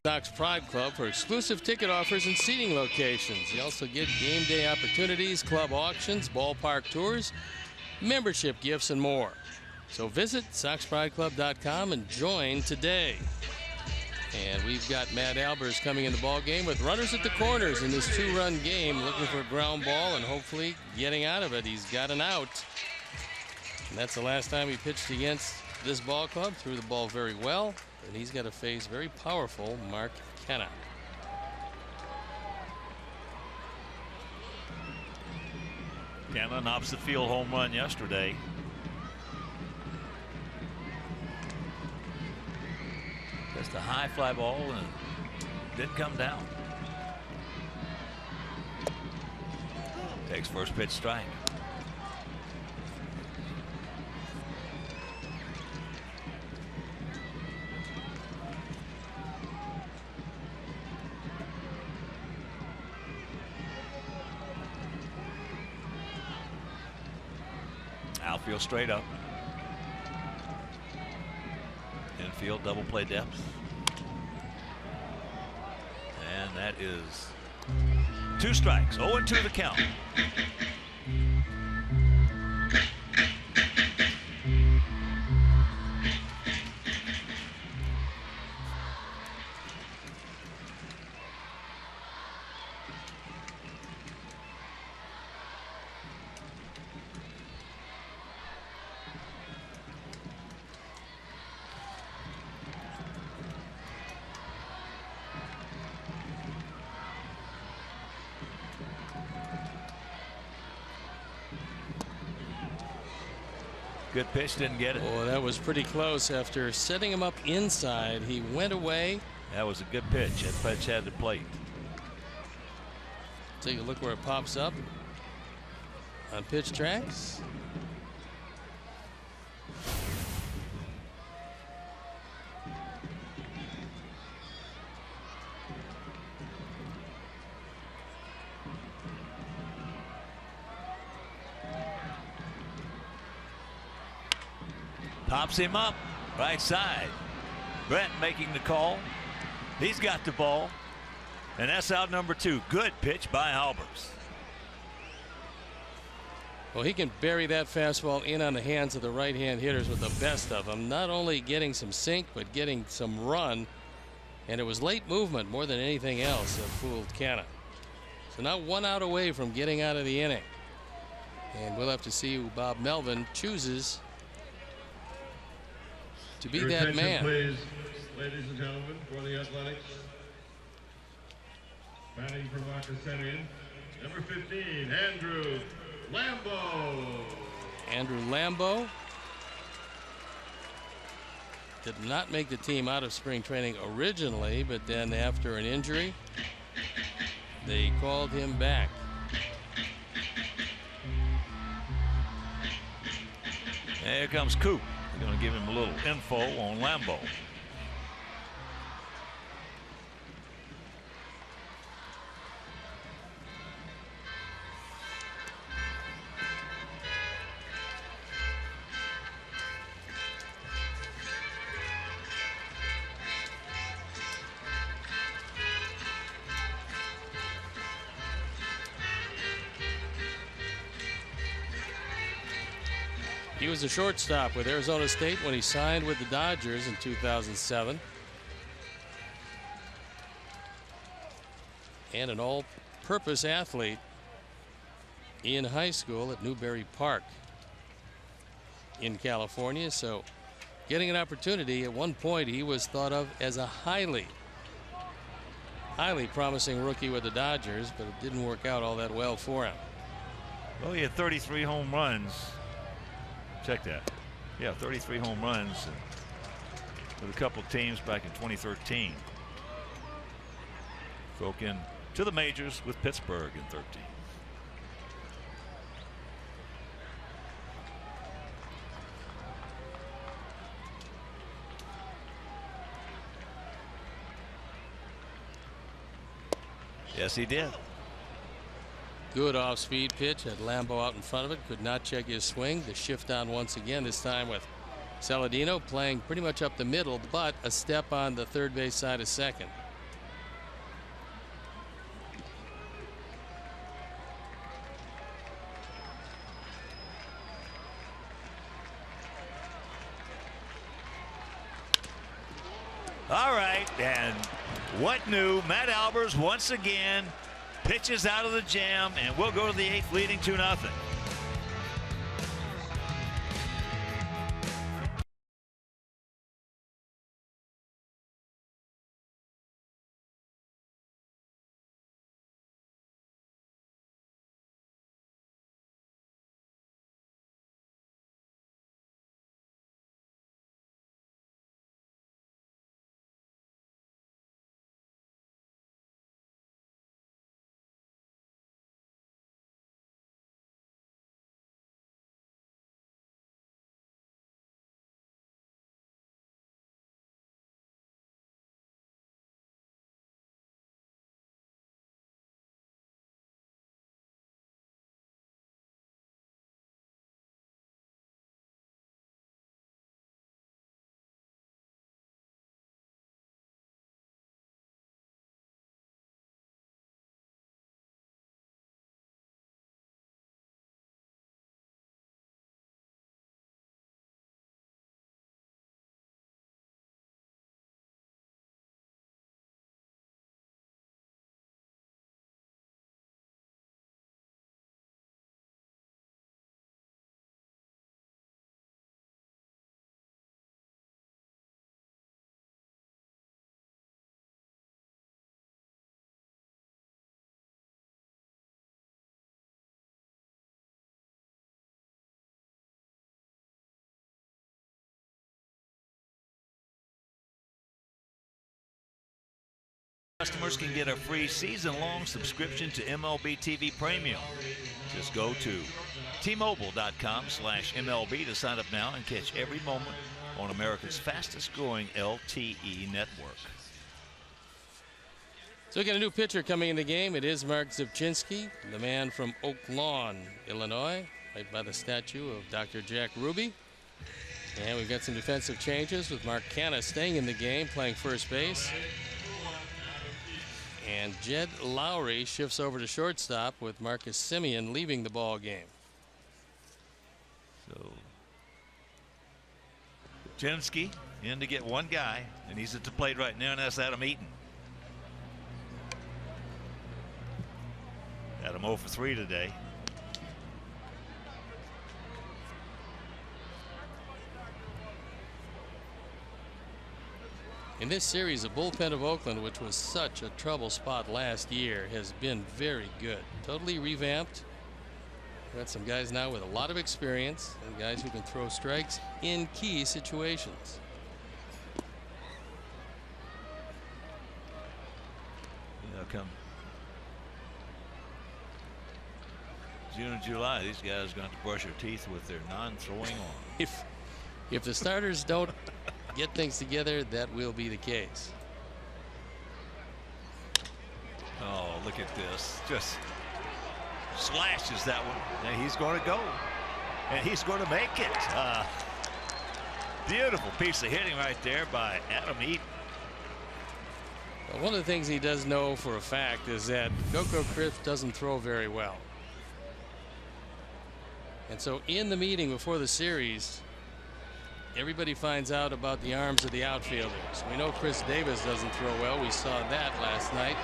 Sox Pride Club for exclusive ticket offers and seating locations. You also get game day opportunities, club auctions, ballpark tours, membership gifts, and more. So visit SoxPrideClub.com and join today. And we've got Matt Albers coming in the ball game with runners at the corners in this two-run game, looking for a ground ball and hopefully getting out of it. He's got an out. And that's the last time he pitched against this ball club. Threw the ball very well. And he's got to face very powerful Mark Canha. Canha, an opposite field home run yesterday. Just a high fly ball and didn't come down. Takes first pitch strike. Outfield straight up. Infield double play depth. And that is 2 strikes. 0-2 the count. Good pitch, didn't get it. Oh, that was pretty close. After setting him up inside, he went away. That was a good pitch. That pitch had the plate. Take a look where it pops up on pitch tracks. Pops him up right side. Brent making the call. He's got the ball. And that's out number 2. Good pitch by Albers. Well, he can bury that fastball in on the hands of the right-hand hitters with the best of them. Not only getting some sink, but getting some run And it was late movement more than anything else that fooled Canna. So now 1 out away from getting out of the inning. And we'll have to see who Bob Melvin chooses to be Your that attention, man. please, ladies and gentlemen, for the Athletics. Batting for Rockers center, number 15, Andrew Lambo. Andrew Lambo did not make the team out of spring training originally, but then after an injury, they called him back. Here comes Coop. We're going to give him a little info on Lambo. He was a shortstop with Arizona State when he signed with the Dodgers in 2007. And an all-purpose athlete in high school at Newberry Park in California. So getting an opportunity, at one point he was thought of as a highly promising rookie with the Dodgers, but it didn't work out all that well for him. Well, he had 33 home runs. Check that. Yeah, 33 home runs with a couple of teams back in 2013. Broke in to the majors with Pittsburgh in 13. Yes, he did. Good off-speed pitch. Had Lambo out in front of it. Could not check his swing. The shift on once again, this time with Saladino playing pretty much up the middle, but a step on the third base side of second. All right, and what new? Matt Albers once again pitches out of the jam, and we'll go to the 8th, leading 2-0. Customers can get a free season-long subscription to MLB TV Premium. Just go to T-Mobile.com/MLB to sign up now and catch every moment on America's fastest-growing LTE network. So we got a new pitcher coming in the game. It is Mark Zubczynski, the man from Oak Lawn, Illinois, right by the statue of Dr. Jack Ruby. And we've got some defensive changes with Mark Canna staying in the game, playing first base. And Jed Lowry shifts over to shortstop with Marcus Semien leaving the ball game. So Zubczynski in to get one guy, and he's at the plate right now, and that's Adam Eaton. Adam 0 for 3 today. In this series, the bullpen of Oakland, which was such a trouble spot last year, has been very good. Totally revamped. Got some guys now with a lot of experience and guys who can throw strikes in key situations. They'll come June and July. These guys are going to brush their teeth with their non-throwing arm. If the starters don't get things together, that will be the case. Oh, look at this. Just slashes that one. Now he's going to go. And he's going to make it. Beautiful piece of hitting right there by Adam Eaton. Well, one of the things he does know for a fact is that Coco Crisp doesn't throw very well. And so in the meeting before the series, everybody finds out about the arms of the outfielders. We know Chris Davis doesn't throw well. We saw that last night.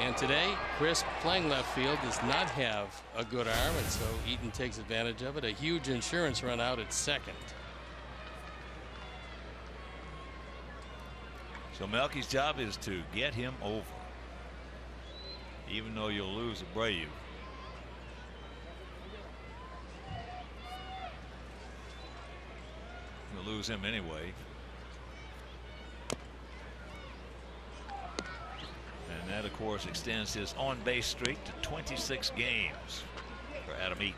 And today, Chris, playing left field, does not have a good arm, and so Eaton takes advantage of it. A huge insurance run out at second. So Melky's job is to get him over, even though you'll lose Abreu. You'll lose him anyway. And that, of course, extends his on-base streak to 26 games for Adam Eaton.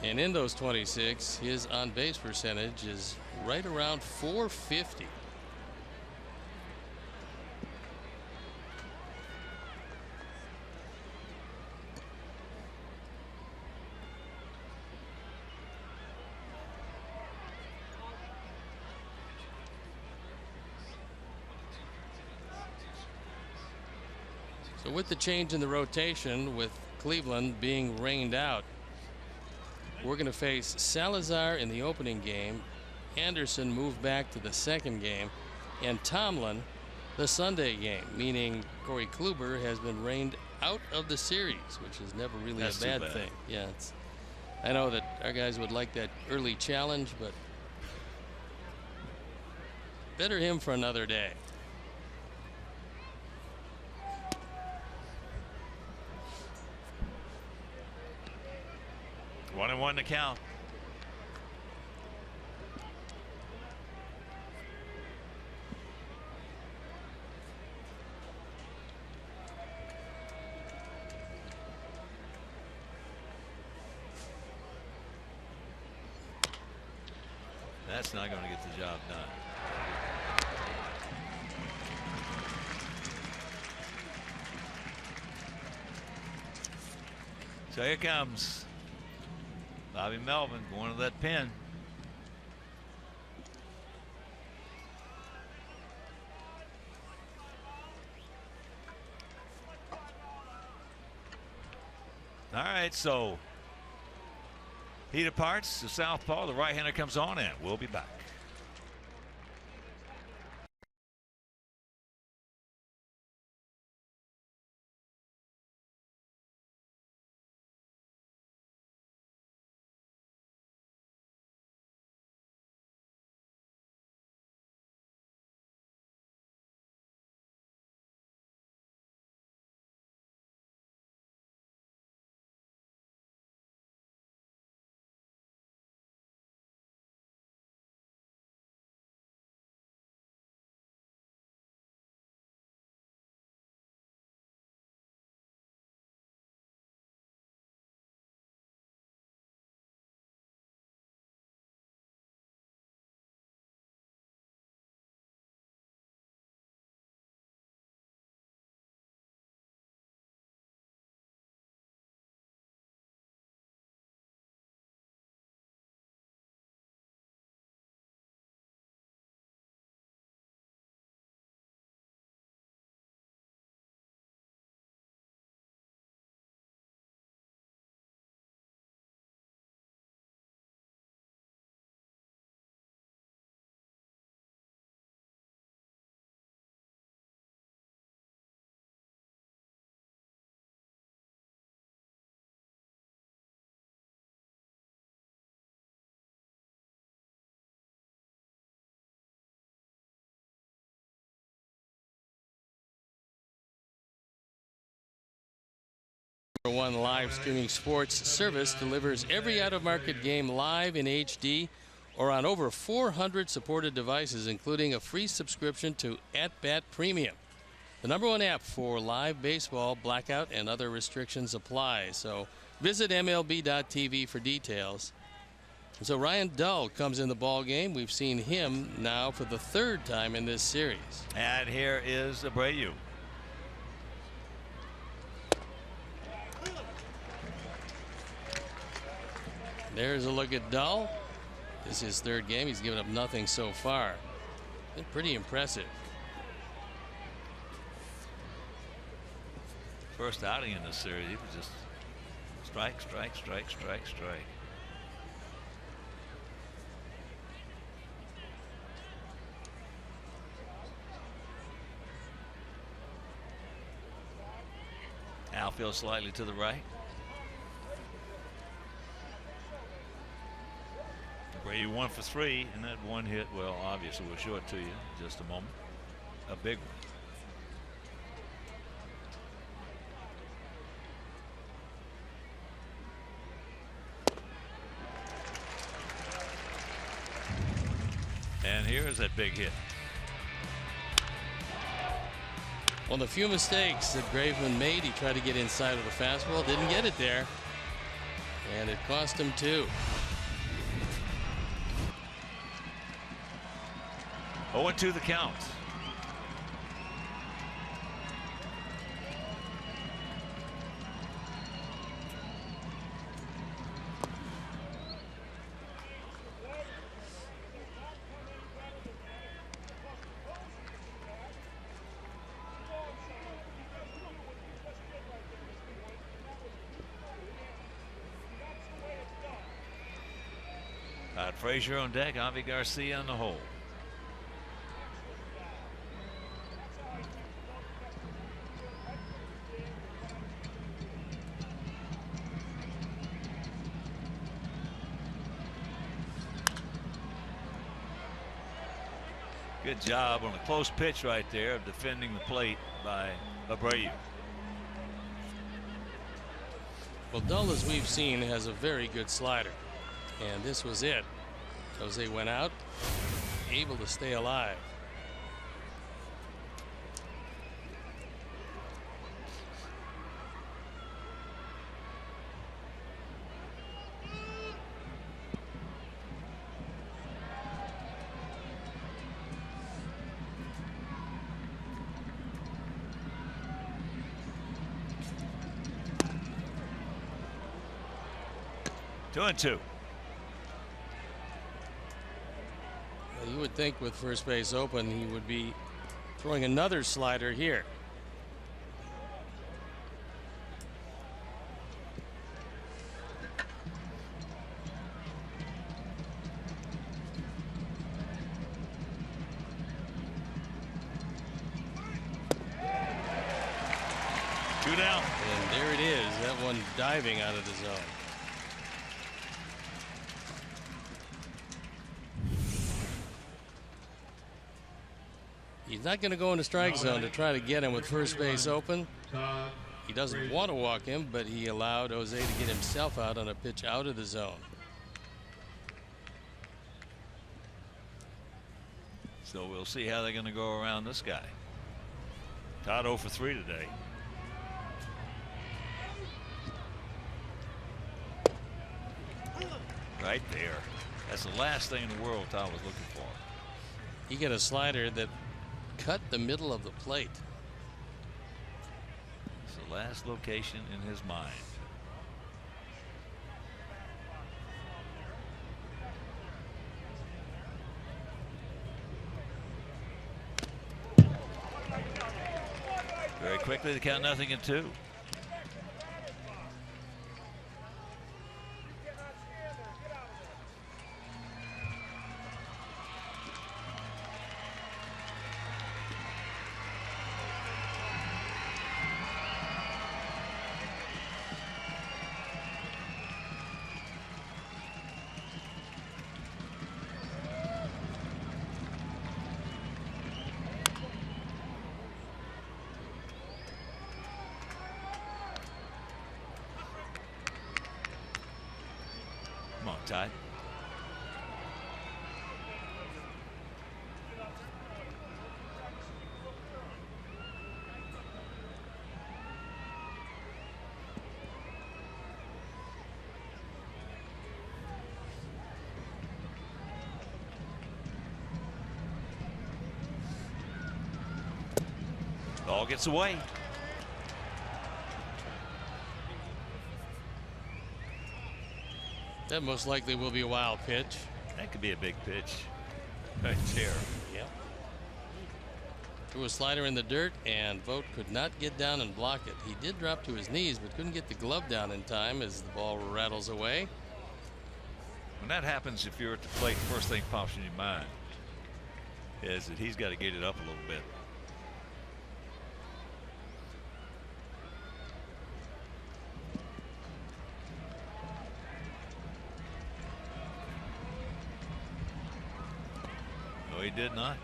And in those 26, his on-base percentage is right around .450. So with the change in the rotation, with Cleveland being rained out, we're going to face Salazar in the opening game, Anderson moved back to the second game, and Tomlin the Sunday game, meaning Corey Kluber has been rained out of the series, which is never really a bad thing. Yeah, I know that our guys would like that early challenge, but better him for another day. One and one to count. That's not going to get the job done. So here comes Bobby Melvin going to that pin. All right, so he departs. The southpaw, the right-hander comes on, and we'll be back. One live streaming sports service delivers every out-of-market game live in HD or on over 400 supported devices, including a free subscription to At-Bat Premium. The #1 app for live baseball. Blackout and other restrictions apply. So visit MLB.tv for details. And so Ryan Dull comes in the ball game. We've seen him now for the 3rd time in this series. And here is Abreu. There's a look at Dull. This is his 3rd game. He's given up nothing so far. Been pretty impressive. First outing in this series, he was just strike, strike, strike, strike, strike. Outfield slightly to the right. Brady 1 for 3, and that one hit, well, obviously we'll show it to you in just a moment. A big one. And here's that big hit. One of the few mistakes that Graveman made, he tried to get inside of the fastball, didn't get it there, and it cost him 2. 0-2 the count. Frazier on deck, Avi Garcia on the hole. Good job on a close pitch right there of defending the plate by Abreu. Well, Dull, as we've seen, has a very good slider, and this was it. Jose went out, able to stay alive. Two and two. You would think with first base open he would be throwing another slider here. Two down. And there it is, that one diving out of the zone. He's not going to go in the strike zone to try to get him with first base open. He doesn't want to walk him, but he allowed Jose to get himself out on a pitch out of the zone. So we'll see how they're going to go around this guy. Todd 0 for 3 today. Right there. That's the last thing in the world Todd was looking for. He got a slider that cut the middle of the plate. It's the last location in his mind. Very quickly to count 0-2. Tide. Ball gets away. That most likely will be a wild pitch. That could be a big pitch. Right there. Yep. Threw a slider in the dirt, and Vogt could not get down and block it. He did drop to his knees, but couldn't get the glove down in time as the ball rattles away. When that happens, if you're at the plate, the first thing pops in your mind is that he's got to get it up a little bit. No, he did not.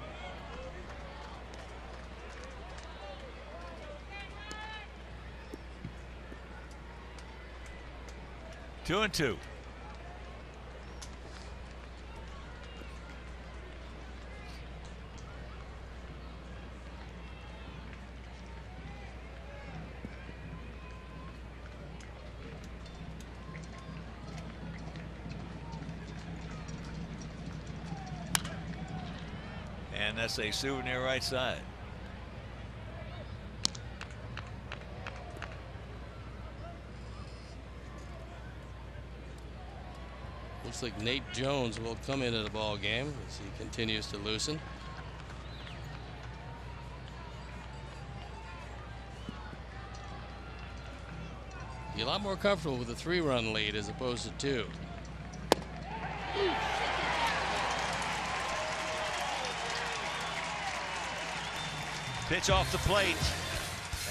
Two and two. And that's a souvenir right side. Looks like Nate Jones will come into the ball game as he continues to loosen. Be a lot more comfortable with a 3-run lead as opposed to 2. Pitch off the plate,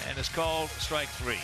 and it's called strike 3.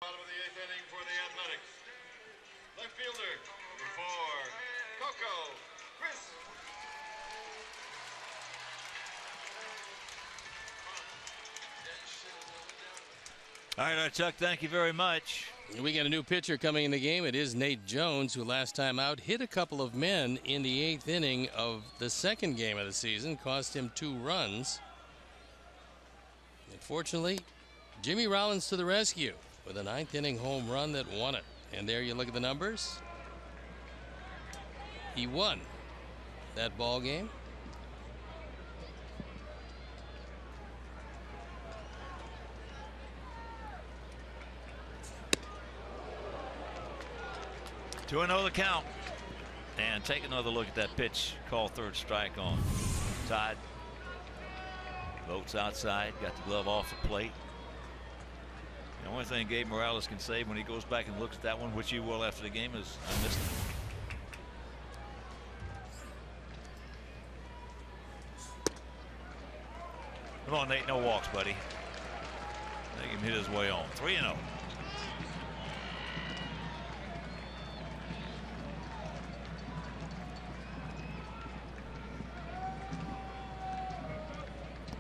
Bottom of the 8th inning for the Athletics. Left fielder, number 4, Coco, Chris. All right, Chuck, thank you very much. We got a new pitcher coming in the game. It is Nate Jones, who last time out hit a couple of men in the 8th inning of the second game of the season, cost him 2 runs. Unfortunately, Jimmy Rollins to the rescue with a 9th inning home run that won it. And there you look at the numbers. He won that ball game. Two and 0 the count. And take another look at that pitch. Call third strike on Todd. Vogt's outside. Got the glove off the plate. The only thing Gabe Morales can say when he goes back and looks at that one, which he will after the game, is I missed it. Come on, Nate, no walks, buddy. Make him hit his way on. 3-0.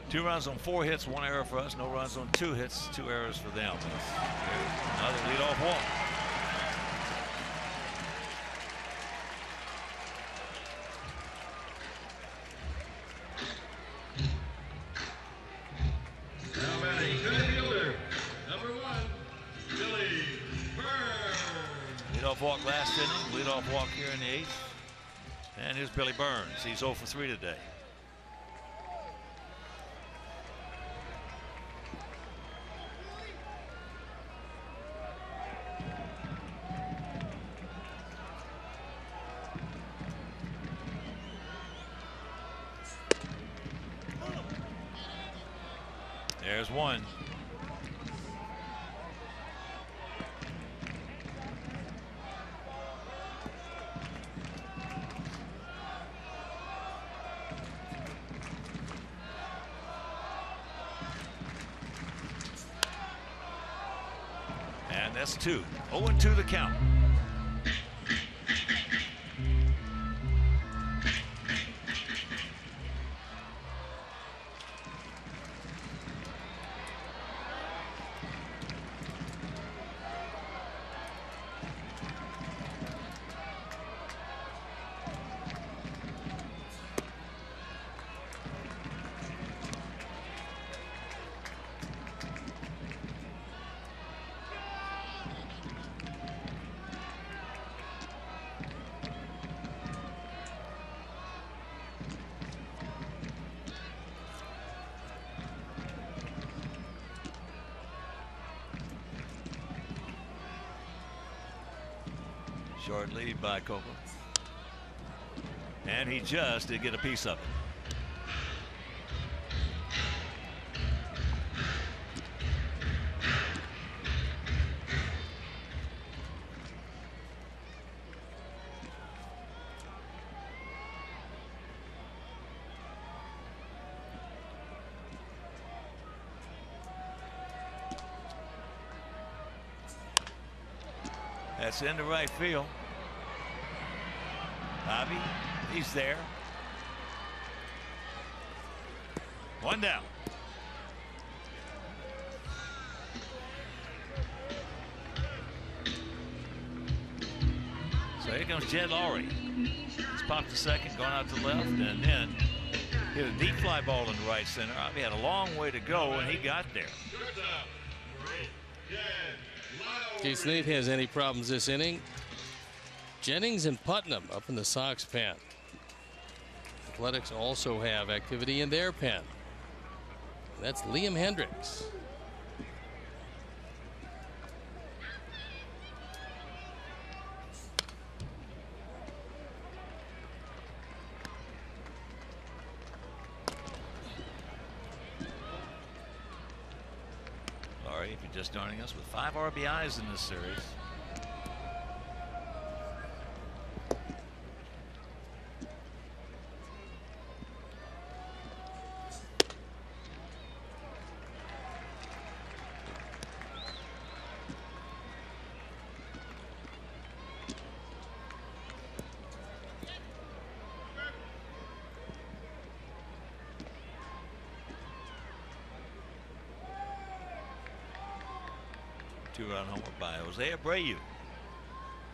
Two runs on 4 hits, 1 error for us. No runs on 2 hits, 2 errors for them. Another leadoff walk. Now batting, center fielder, number 1, Billy Burns. Leadoff walk last inning. Leadoff walk here in the 8th. And here's Billy Burns. He's 0 for 3 today. There's one. And that's 2. 0-2 the count. Short lead by Copeland. And he just did get a piece of it. That's into right field. Bobby, he's there. 1 down. So here comes Jed Lowry. He's popped to second, gone out to left, and then hit a deep fly ball in the right center. Bobby had a long way to go, and he got there. In case Nate has any problems this inning, Jennings and Putnam up in the Sox pen. Athletics also have activity in their pen. That's Liam Hendricks. Laurie, if you're just joining us, with 5 RBIs in this series. Two-run homer by Jose Abreu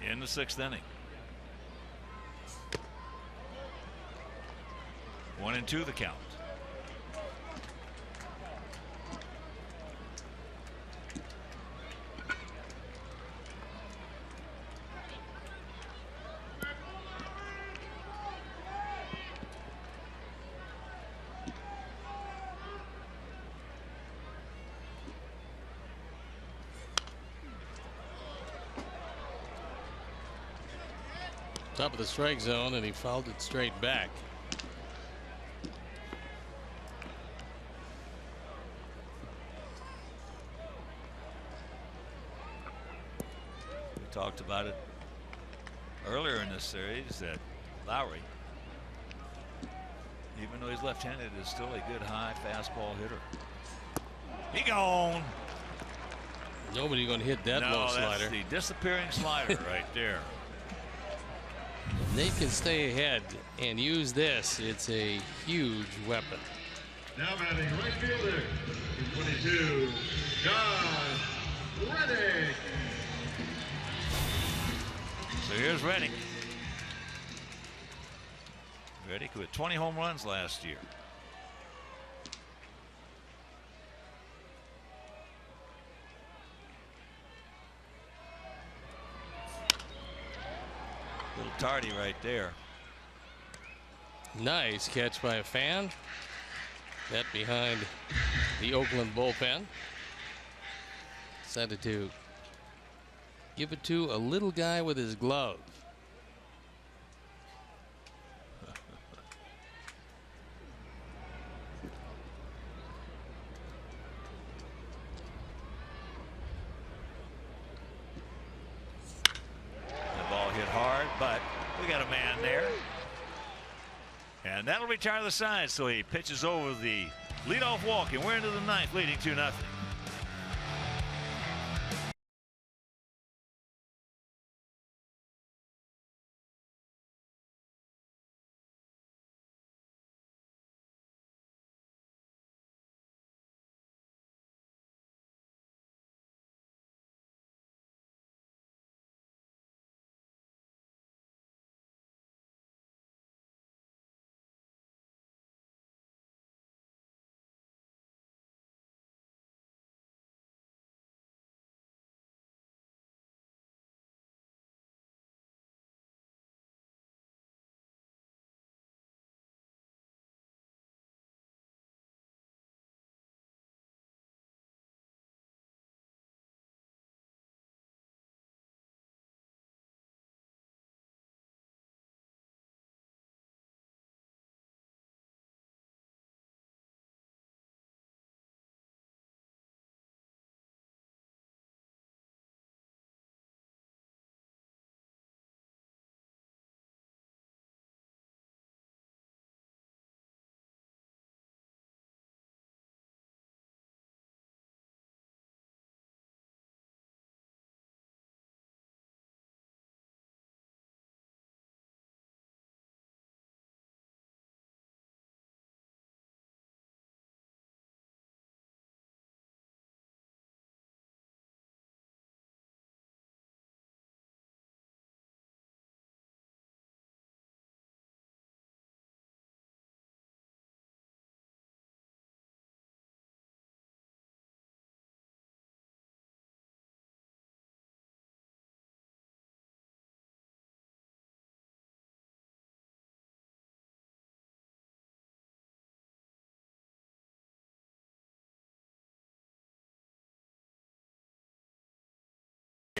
in the 6th inning. 1-2 the count. Top of the strike zone, and he fouled it straight back. talked about it earlier in this series that Lowry, even though he's left-handed, is still a good high fastball hitter. He gone. Nobody going to hit that low slider. That's the disappearing slider right there. They can stay ahead and use this. It's a huge weapon. Now batting right fielder, 22, Josh Reddick. So here's Reddick. Reddick with 20 home runs last year. Little tardy right there. Nice catch by a fan. That behind the Oakland bullpen. Decided to give it to a little guy with his glove. But we got a man there. And that'll retire the side. So he pitches over the leadoff walk, and we're into the ninth, leading 2-0.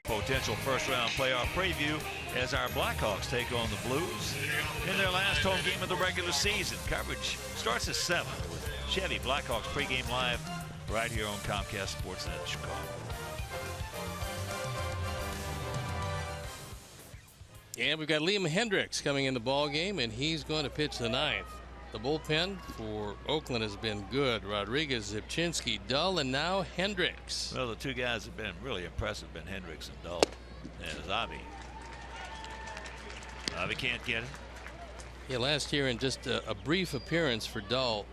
Potential first-round playoff preview as our Blackhawks take on the Blues in their last home game of the regular season. Coverage starts at 7 with Chevy Blackhawks pregame live right here on Comcast Sportsnet Chicago. And we've got Liam Hendricks coming in the ball game, and he's going to pitch the ninth. The bullpen for Oakland has been good. Rodriguez, Zipchinski, Dull, and now Hendricks. Well, the two guys have been really impressive, been Hendricks and Dull. And Zabi. Zabi can't get it. Yeah, last year in just a brief appearance for Dull.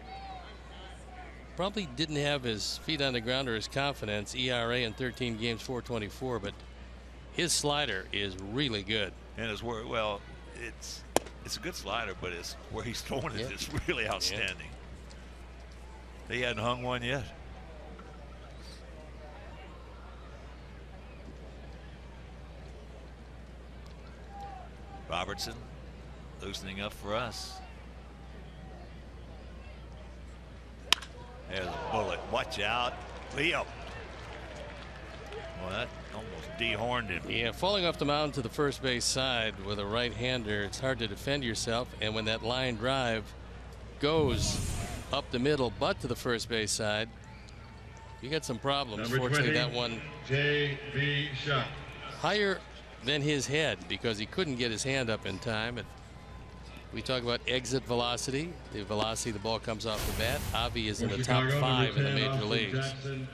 Probably didn't have his feet on the ground or his confidence. ERA in 13 games, 4.24, but his slider is really good. And it's where, well, it's a good slider, but it's where he's throwing it is really outstanding. He hadn't hung one yet. Robertson loosening up for us. There's a bullet. Watch out, Leo. Well, that almost dehorned him. Yeah, falling off the mound to the first base side with a right-hander, it's hard to defend yourself. And when that line drive goes up the middle but to the first base side, you got some problems. Number Fortunately, 20, that one J.B. Shaw. higher than his head because he couldn't get his hand up in time. And we talk about exit velocity, the velocity the ball comes off the bat. Avi is in the top 5 in the major leagues. Jackson,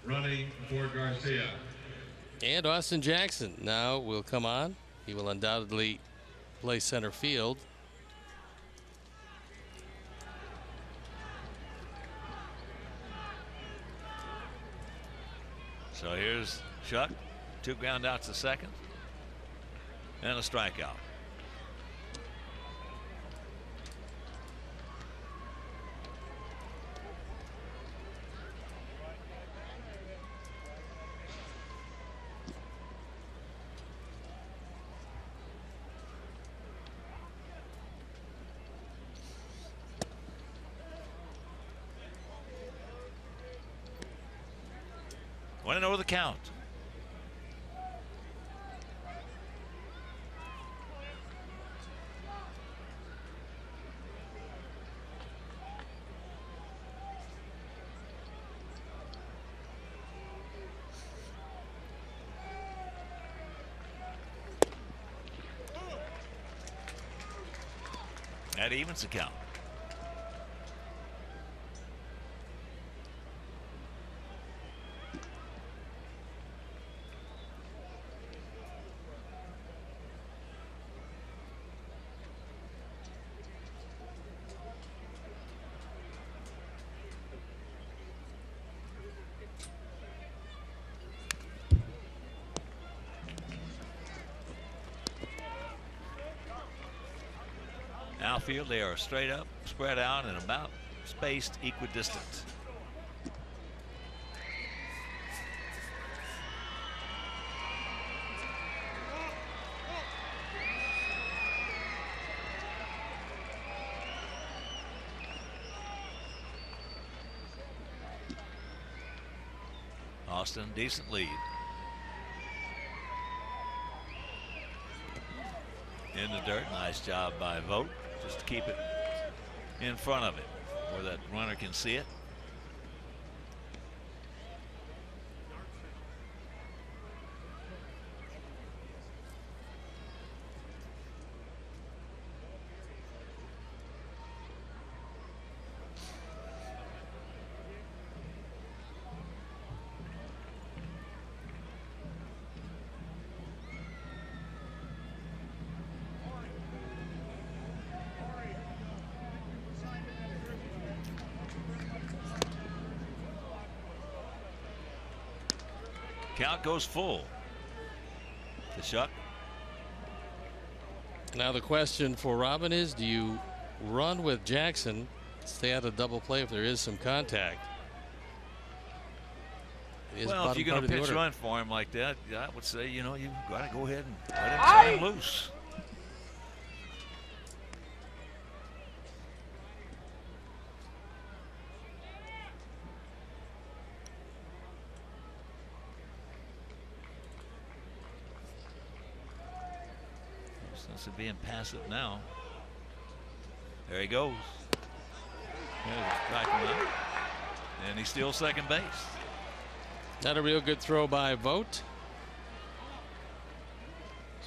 running for Garcia. And Austin Jackson now will come on. He will undoubtedly play center field. So here's Chuck, 2 ground outs to second and a strikeout. Want to know the count? That evens the count. Outfield, they are straight up, spread out, and about spaced equidistant. Austin, decent lead. In the dirt, nice job by Vogt. Just to keep it in front of it where that runner can see it. Count goes full to Chuck. Now the question for Robin is, do you run with Jackson, stay out of double play if there is some contact? Well, if you're going to pitch run for him like that, I would say, you know, you got to go ahead and let him turn loose. Of being passive now. There he goes. There's a strike him out. And he steals second base. Not a real good throw by Vogt.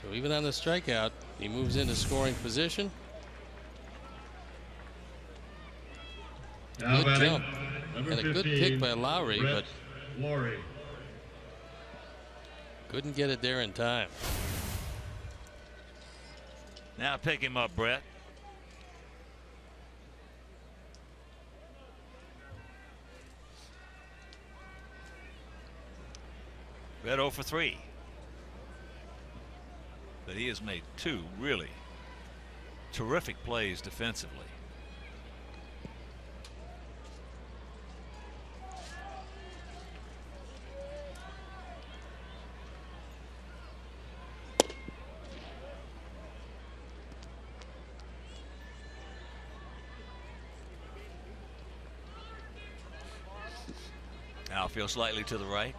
So even on the strikeout, he moves into scoring position. Now good jump. Number And a good 15, pick by Lowry, Brett but Lowry. couldn't get it there in time. Now pick him up, Brett. Brett 0 for 3. But he has made 2 really terrific plays defensively. Outfield slightly to the right.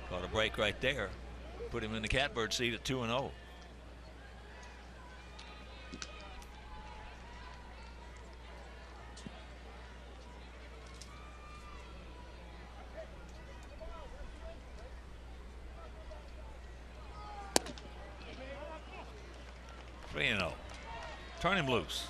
Caught a break right there. Put him in the catbird seat at 2-0. 3-0. Turn him loose.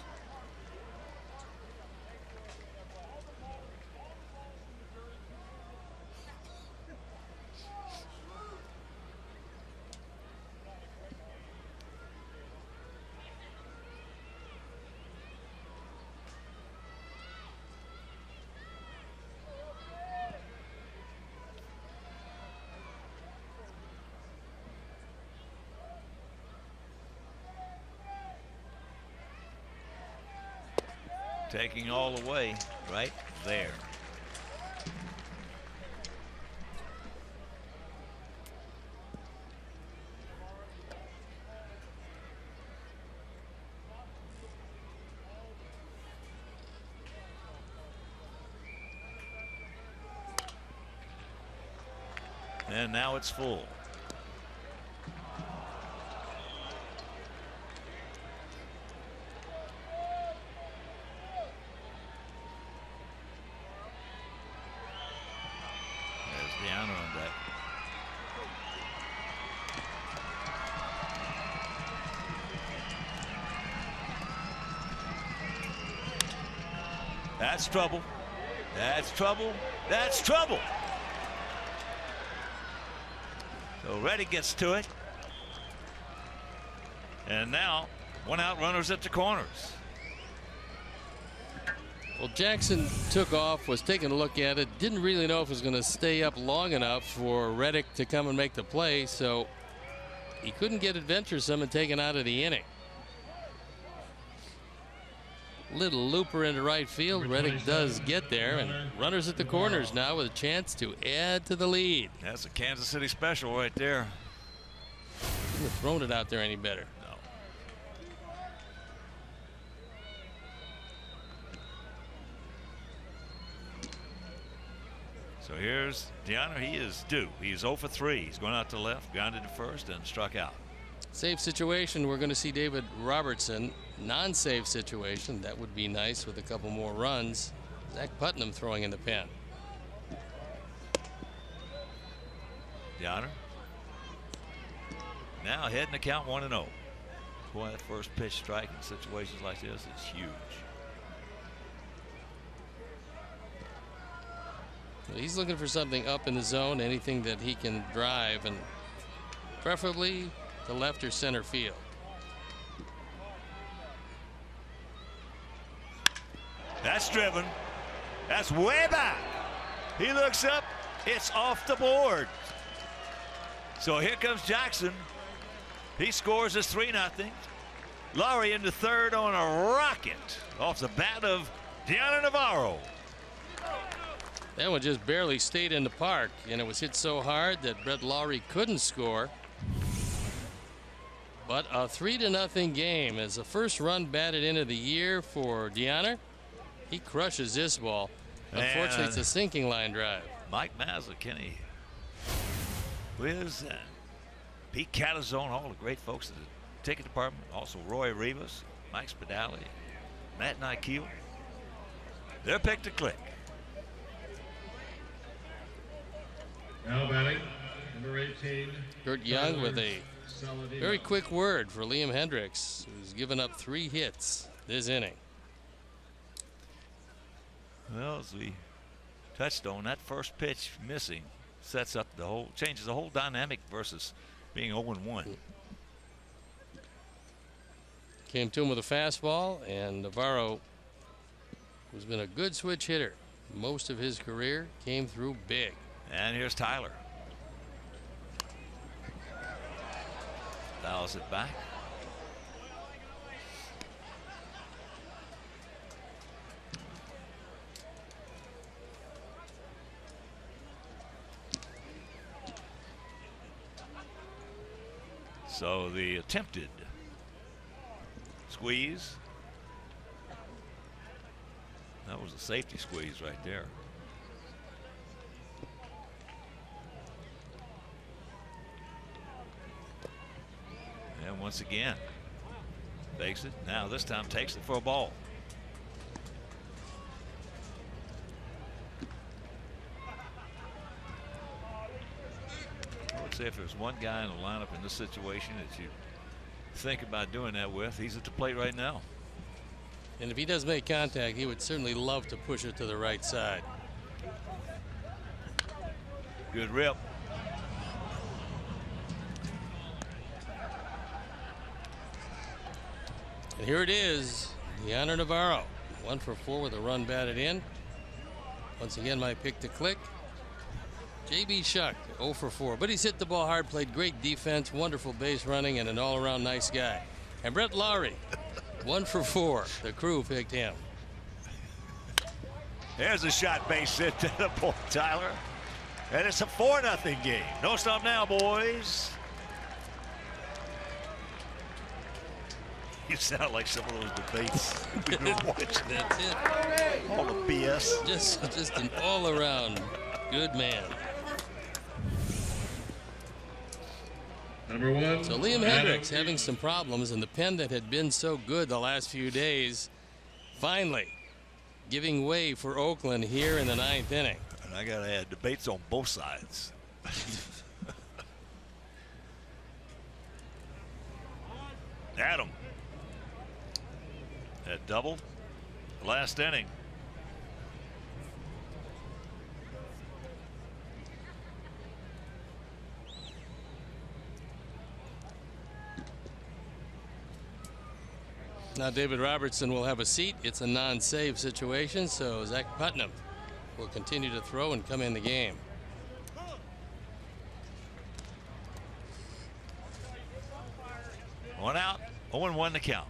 Taking all the way right there. And now it's full. That's trouble. That's trouble. That's trouble. So Reddy gets to it. And now 1 out, runners at the corners. Well, Jackson took off, was taking a look at it, didn't really know if it was going to stay up long enough for Reddick to come and make the play, so he couldn't get adventuresome and taken out of the inning. Little looper into right field. Reddick does get there, and runners at the corners now with a chance to add to the lead. That's a Kansas City special right there. Couldn't have thrown it out there any better. No. So here's Deanna. He is due. He's 0 for 3. He's going out to left, grounded to first, and struck out. Safe situation. We're going to see David Robertson. Non-safe situation. That would be nice with a couple more runs. Zach Putnam throwing in the pen. Deanna. Now heading to count 1-0. Boy, that first pitch strike in situations like this is huge. He's looking for something up in the zone, anything that he can drive, and preferably to left or center field. That's driven. That's way back. He looks up. It's off the board. So here comes Jackson. He scores his 3-0. Laurie into third on a rocket off the bat of Deanna Navarro. That one just barely stayed in the park, and it was hit so hard that Brett Lawrie couldn't score. But a 3-0 game as the first run batted into the year for Deanna. He crushes this ball. Unfortunately, it's a sinking line drive. Mike Mazza, Kenny Wiz, and Pete Catazone, all the great folks at the ticket department. Also Roy Rivas, Mike Spadali, Matt Nykiel. They're picked to click. Now batting, number 18. Kurt Young with a very quick word for Liam Hendricks, who's given up 3 hits this inning. Well, as we touched on, that first pitch missing sets up the whole, changes the whole dynamic versus being 0-1. Came to him with a fastball, and Navarro, who's been a good switch hitter most of his career, came through big. And here's Tyler. Fouls it back. So the attempted squeeze. That was a safety squeeze right there. And once again, fakes it. Now this time takes it for a ball. I would say if there's one guy in the lineup in this situation that you think about doing that with. He's at the plate right now. And if he does make contact, he would certainly love to push it to the right side. Good rip. And here it is, Yonder Navarro. 1 for 4 with a run batted in. Once again, my pick to click. J.B. Shuck, 0 for 4. But he's hit the ball hard, played great defense, wonderful base running, and an all-around nice guy. And Brett Lowry, 1 for 4. The crew picked him. There's a shot base hit to the point, Tyler. And it's a 4-0 game. No stop now, boys. You sound like some of those debates we've been watching. That's it. All the BS. Just an all-around good man. Number 1. So Liam Hendricks having some problems, and the pen that had been so good the last few days finally giving way for Oakland here in the 9th inning. And I got to add, debates on both sides. Adam. That double. Last inning. Now David Robertson will have a seat. It's a non-save situation, so Zach Putnam will continue to throw and come in the game. One out, 0-1 to count.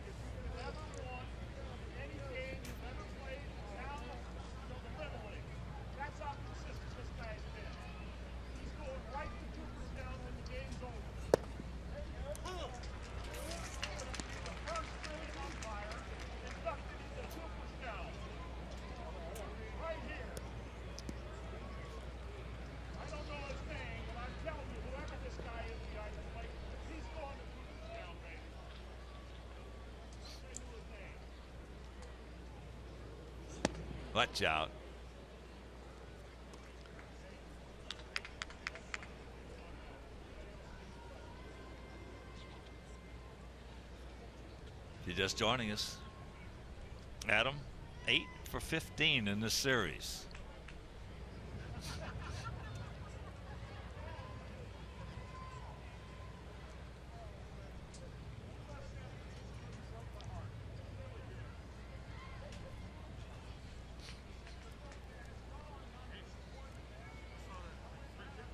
Watch out. If you're just joining us, Adam, 8 for 15 in this series.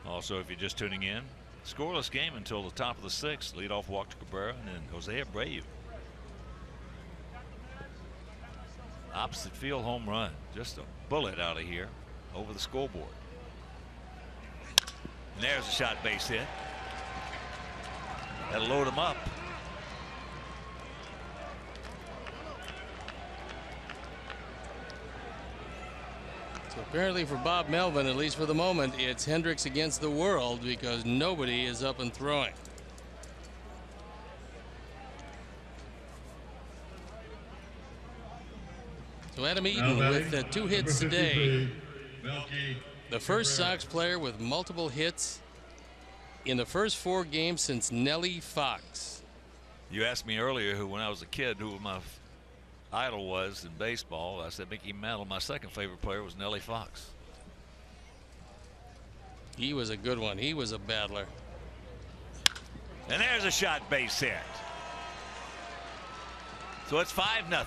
Also, if you're just tuning in, scoreless game until the top of the 6th. Leadoff walk to Cabrera and then Jose Abreu. Opposite field home run. Just a bullet out of here over the scoreboard. And there's a shot base hit. That'll load him up. Apparently for Bob Melvin, at least for the moment, it's Hendricks against the world because nobody is up and throwing. So Adam Eaton with 2 hits today. The first Sox player with multiple hits in the first 4 games since Nellie Fox. You asked me earlier when I was a kid who my idol was in baseball. I said Mickey Mantle. My second favorite player was Nellie Fox. He was a good one. He was a battler. And there's a shot base hit. So it's 5-0.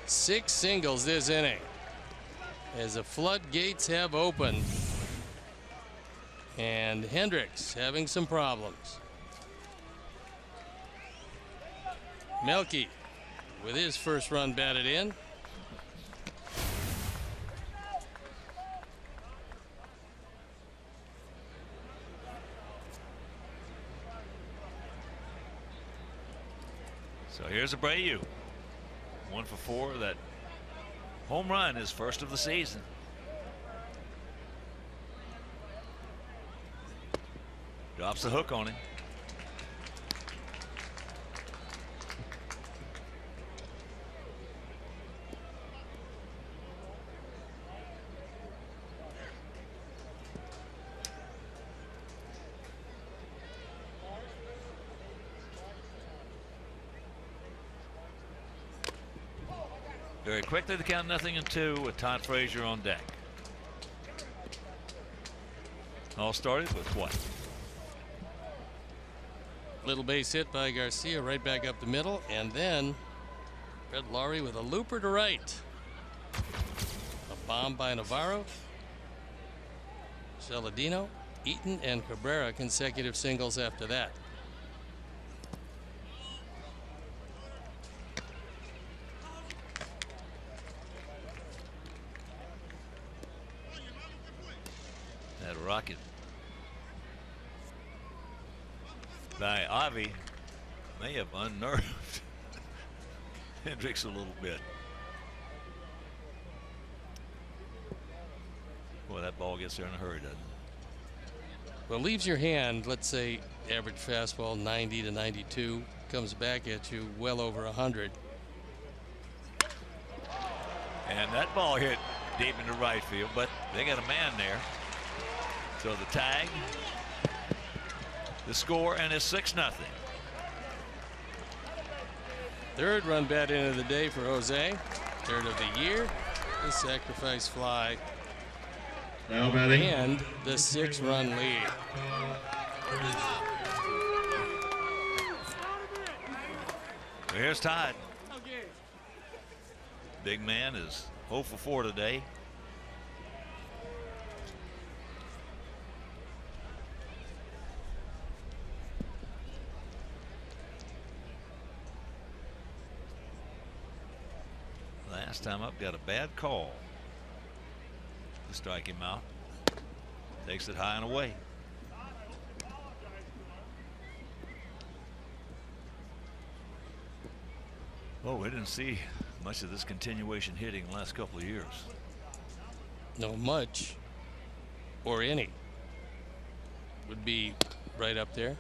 Six singles this inning as the floodgates have opened, and Hendricks having some problems. Melky with his first run batted in. So here's Abreu. 1 for 4. That home run is first of the season. Drops the hook on him. Very quickly, the count 0-2 with Todd Frazier on deck. All started with what? Little base hit by Garcia right back up the middle, and then Fred Lowry with a looper to right. A bomb by Navarro. Saladino, Eaton, and Cabrera consecutive singles after that. That rocket by Avi may have unnerved Hendricks a little bit. Boy, that ball gets there in a hurry, doesn't it? Well, leaves your hand, let's say average fastball 90 to 92, comes back at you well over 100. And that ball hit deep into right field, but they got a man there. So the tag, the score, and it's 6-0. Third run bat in of the day for Jose. Third of the year. The sacrifice fly. Now batting. And the 6-run lead. Here's Todd. Big man is 0 for 4 today. Last time up, got a bad call to strike him out. Takes it high and away. Oh, we didn't see much of this continuation hitting in the last couple of years. No much or any would be right up there.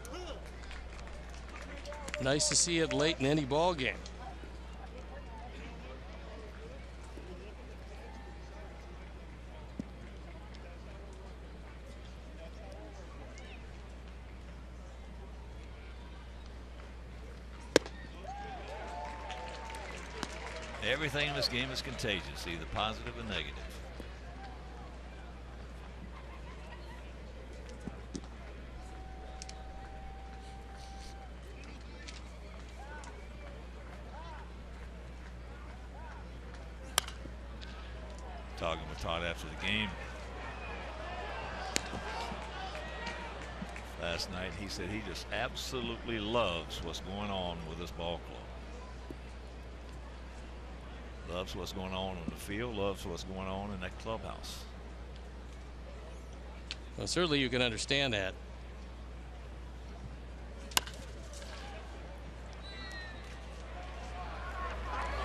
Nice to see it late in any ball game. Everything in this game is contagious, either positive or negative. Talking with Todd after the game last night, he said he just absolutely loves what's going on with this ball club. Loves what's going on the field, loves what's going on in that clubhouse. Well, certainly you can understand that.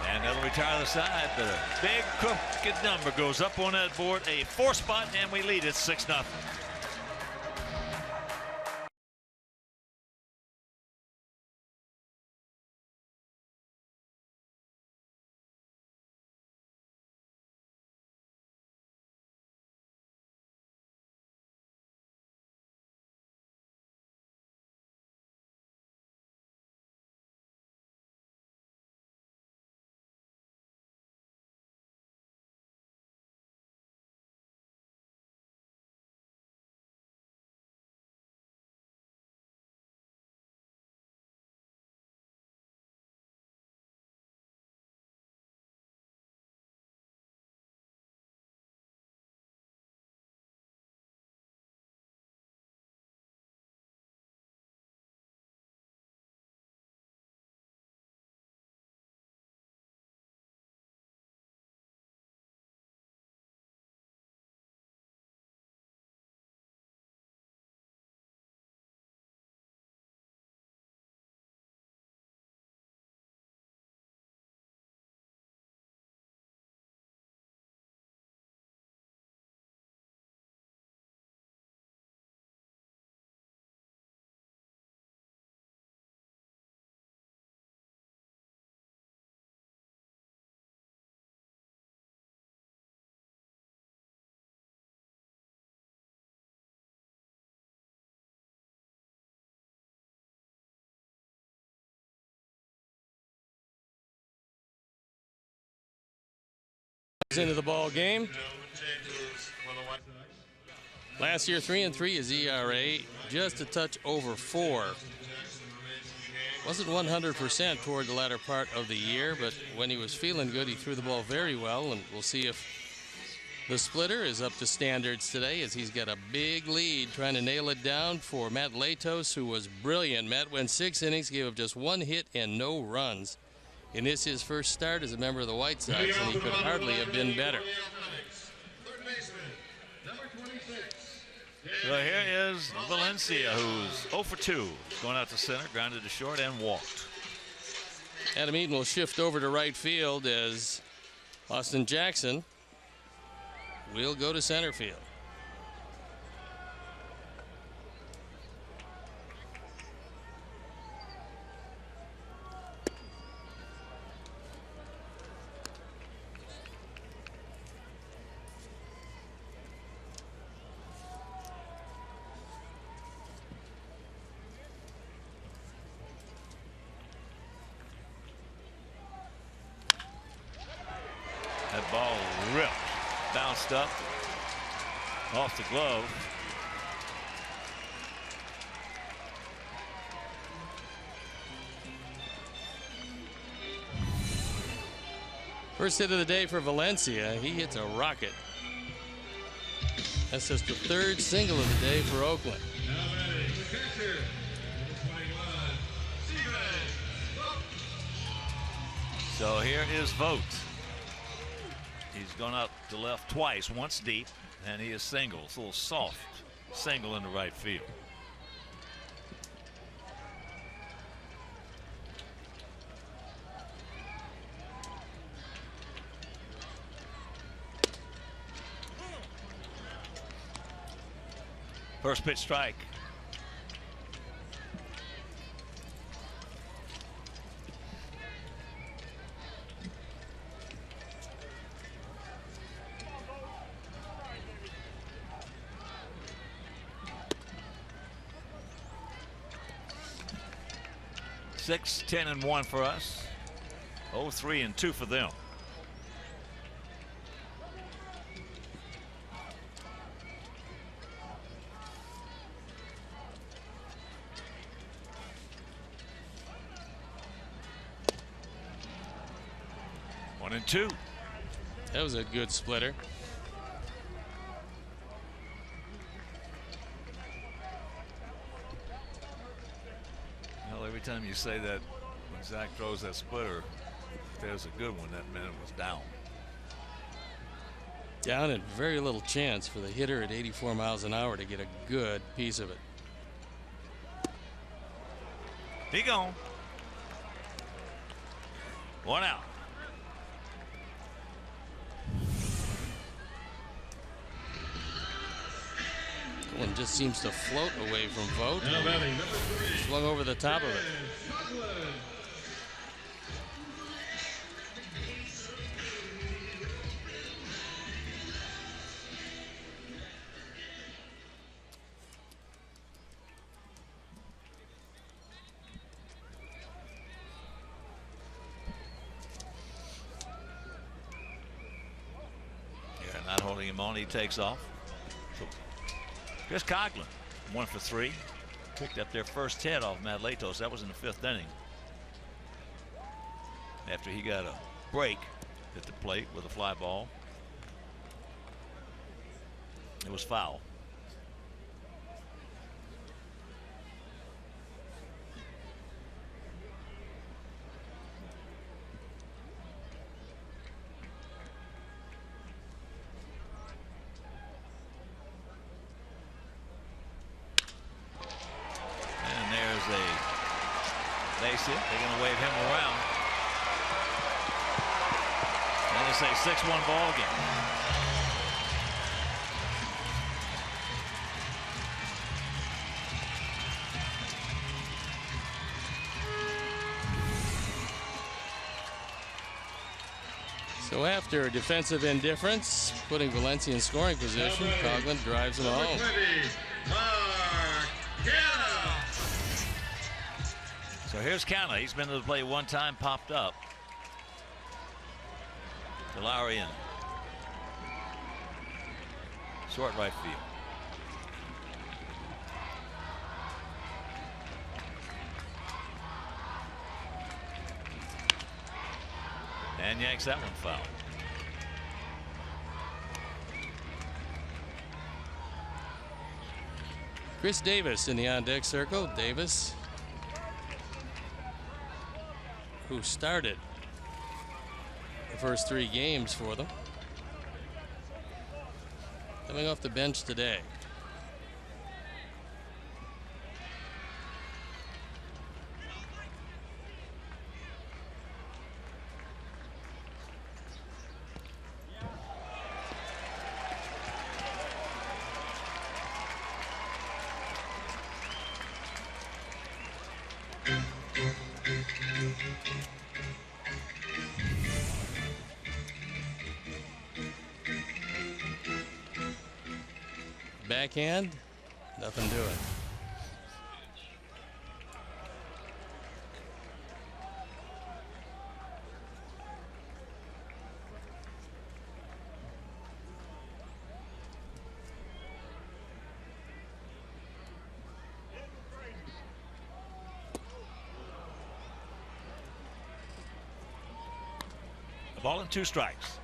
And that'll retire the side, but a big crooked number goes up on that board, a 4 spot, and we lead it 6-0. Into the ball game. Last year, 3-3 is ERA, just a touch over 4. Wasn't 100% toward the latter part of the year, but when he was feeling good, he threw the ball very well, and we'll see if the splitter is up to standards today, as he's got a big lead trying to nail it down for Matt Latos, who was brilliant. Matt went 6 innings, gave up just 1 hit and no runs. And this is his first start as a member of the White Sox, and he could hardly have been better. So here is Valencia, who's 0 for 2. Going out to center, grounded to short, and walked. Adam Eaton will shift over to right field as Austin Jackson will go to center field. That ball ripped, bounced up off the glove. First hit of the day for Valencia. He hits a rocket. That's just the 3rd single of the day for Oakland. So here is Vogt. He's gone out to left twice, once deep, and he is single. It's a little soft single in the right field. First pitch strike. Six, 10, and 1 for us. 0, 3, and 2 for them. One and 2. That was a good splitter. Well, every time you say that, when Zach throws that splitter, if there's a good one, that meant it was down. Down and very little chance for the hitter at 84 miles an hour to get a good piece of it. He gone. 1 out. One just seems to float away from Vogt. Swung over the top of it. Yeah, not holding him on. He takes off. So here's Coughlin, 1 for 3. Picked up their first hit off Matt Latos. That was in the 5th inning. After he got a break at the plate with a fly ball. It was foul. Base hit. They're going to wave him around. And it's a 6-1 ball game. So after defensive indifference, putting Valencia in scoring position, Coughlin drives him home. So here's Canna. He's been to the plate one time, popped up. To Lowry in. short right field. And yanks that one foul. Chris Davis in the on-deck circle. Davis, who started the first 3 games for them, coming off the bench today. Backhand, nothing to it. A ball and 2 strikes.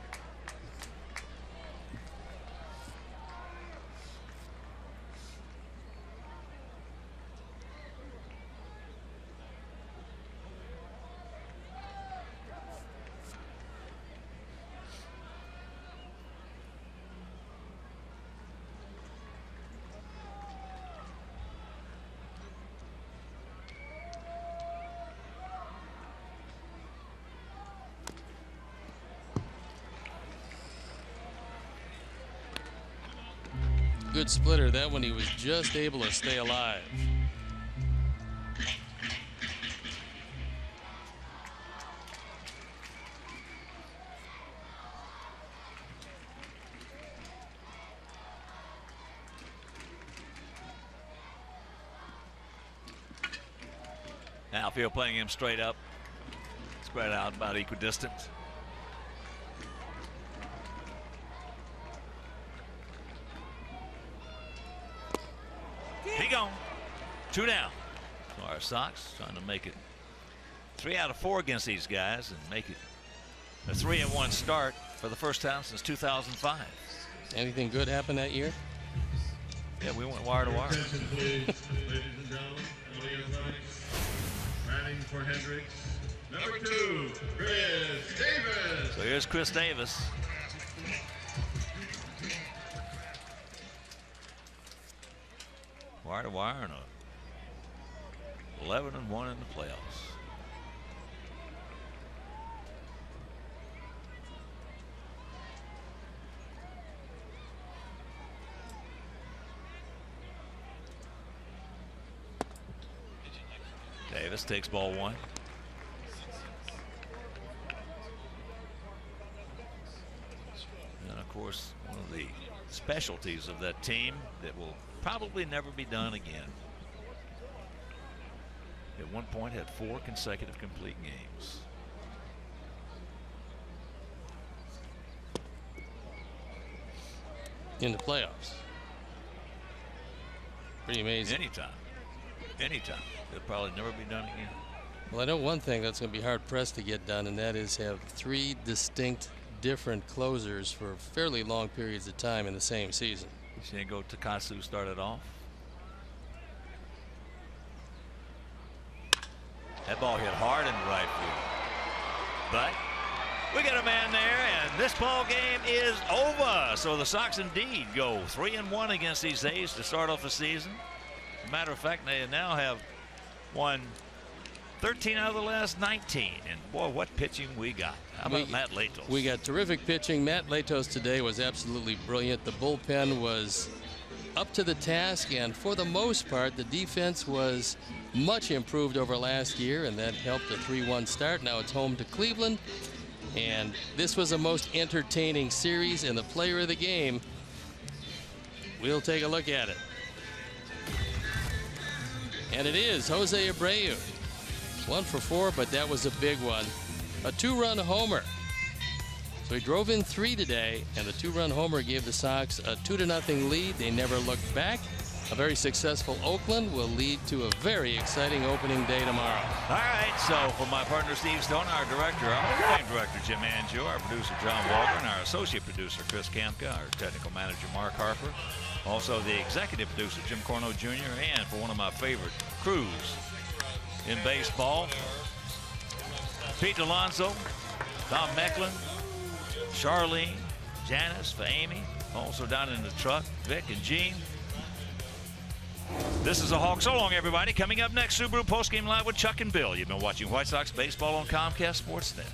Good splitter. That one he was just able to stay alive. Outfield playing him straight up, spread out about equidistant. He gone. 2 down. Our Sox trying to make it 3 out of 4 against these guys and make it a 3-1 start for the first time since 2005. Anything good happened that year? Yeah, we went wire to wire. Attention, please, ladies and gentlemen. Batting for Hendricks, number 2, Chris Davis. So here's Chris Davis. Wire to wire and a 11-1 in the playoffs. Davis takes ball 1. And of course, one of the specialties of that team that will probably never be done again. At one point had 4 consecutive complete games. In the playoffs. Pretty amazing. Anytime. It'll probably never be done again. Well, I know one thing that's going to be hard pressed to get done, and that is have 3 distinct different closers for fairly long periods of time in the same season. Shingo Takasu started off. That ball hit hard in the right field. But we got a man there, and this ball game is over. So the Sox indeed go 3-1 against these A's to start off the season. As a matter of fact, they now have won 13 out of the last 19. And boy, what pitching we got. How about Matt Latos? We got terrific pitching. Matt Latos today was absolutely brilliant. The bullpen was up to the task, and for the most part, the defense was much improved over last year, and that helped a 3-1 start. Now it's home to Cleveland, and this was a most entertaining series, and the player of the game, we'll take a look at it. And it is Jose Abreu. 1 for 4, but that was a big one. A 2-run homer. So he drove in 3 today, and the 2-run homer gave the Sox a 2-0 lead. They never looked back. A very successful Oakland will lead to a very exciting opening day tomorrow. All right, so for my partner Steve Stone, our director, our game director Jim Angio, our producer John Waldron, our associate producer Chris Kamka, our technical manager Mark Harper, also the executive producer Jim Corno Jr., and for one of my favorite crews in baseball, Pete Alonso, Tom Mecklin, Charlene, Janice, for Amy, also down in the truck, Vic and Gene. This is a Hawk. So long, everybody. Coming up next, Subaru Postgame Live with Chuck and Bill. You've been watching White Sox baseball on Comcast Sportsnet.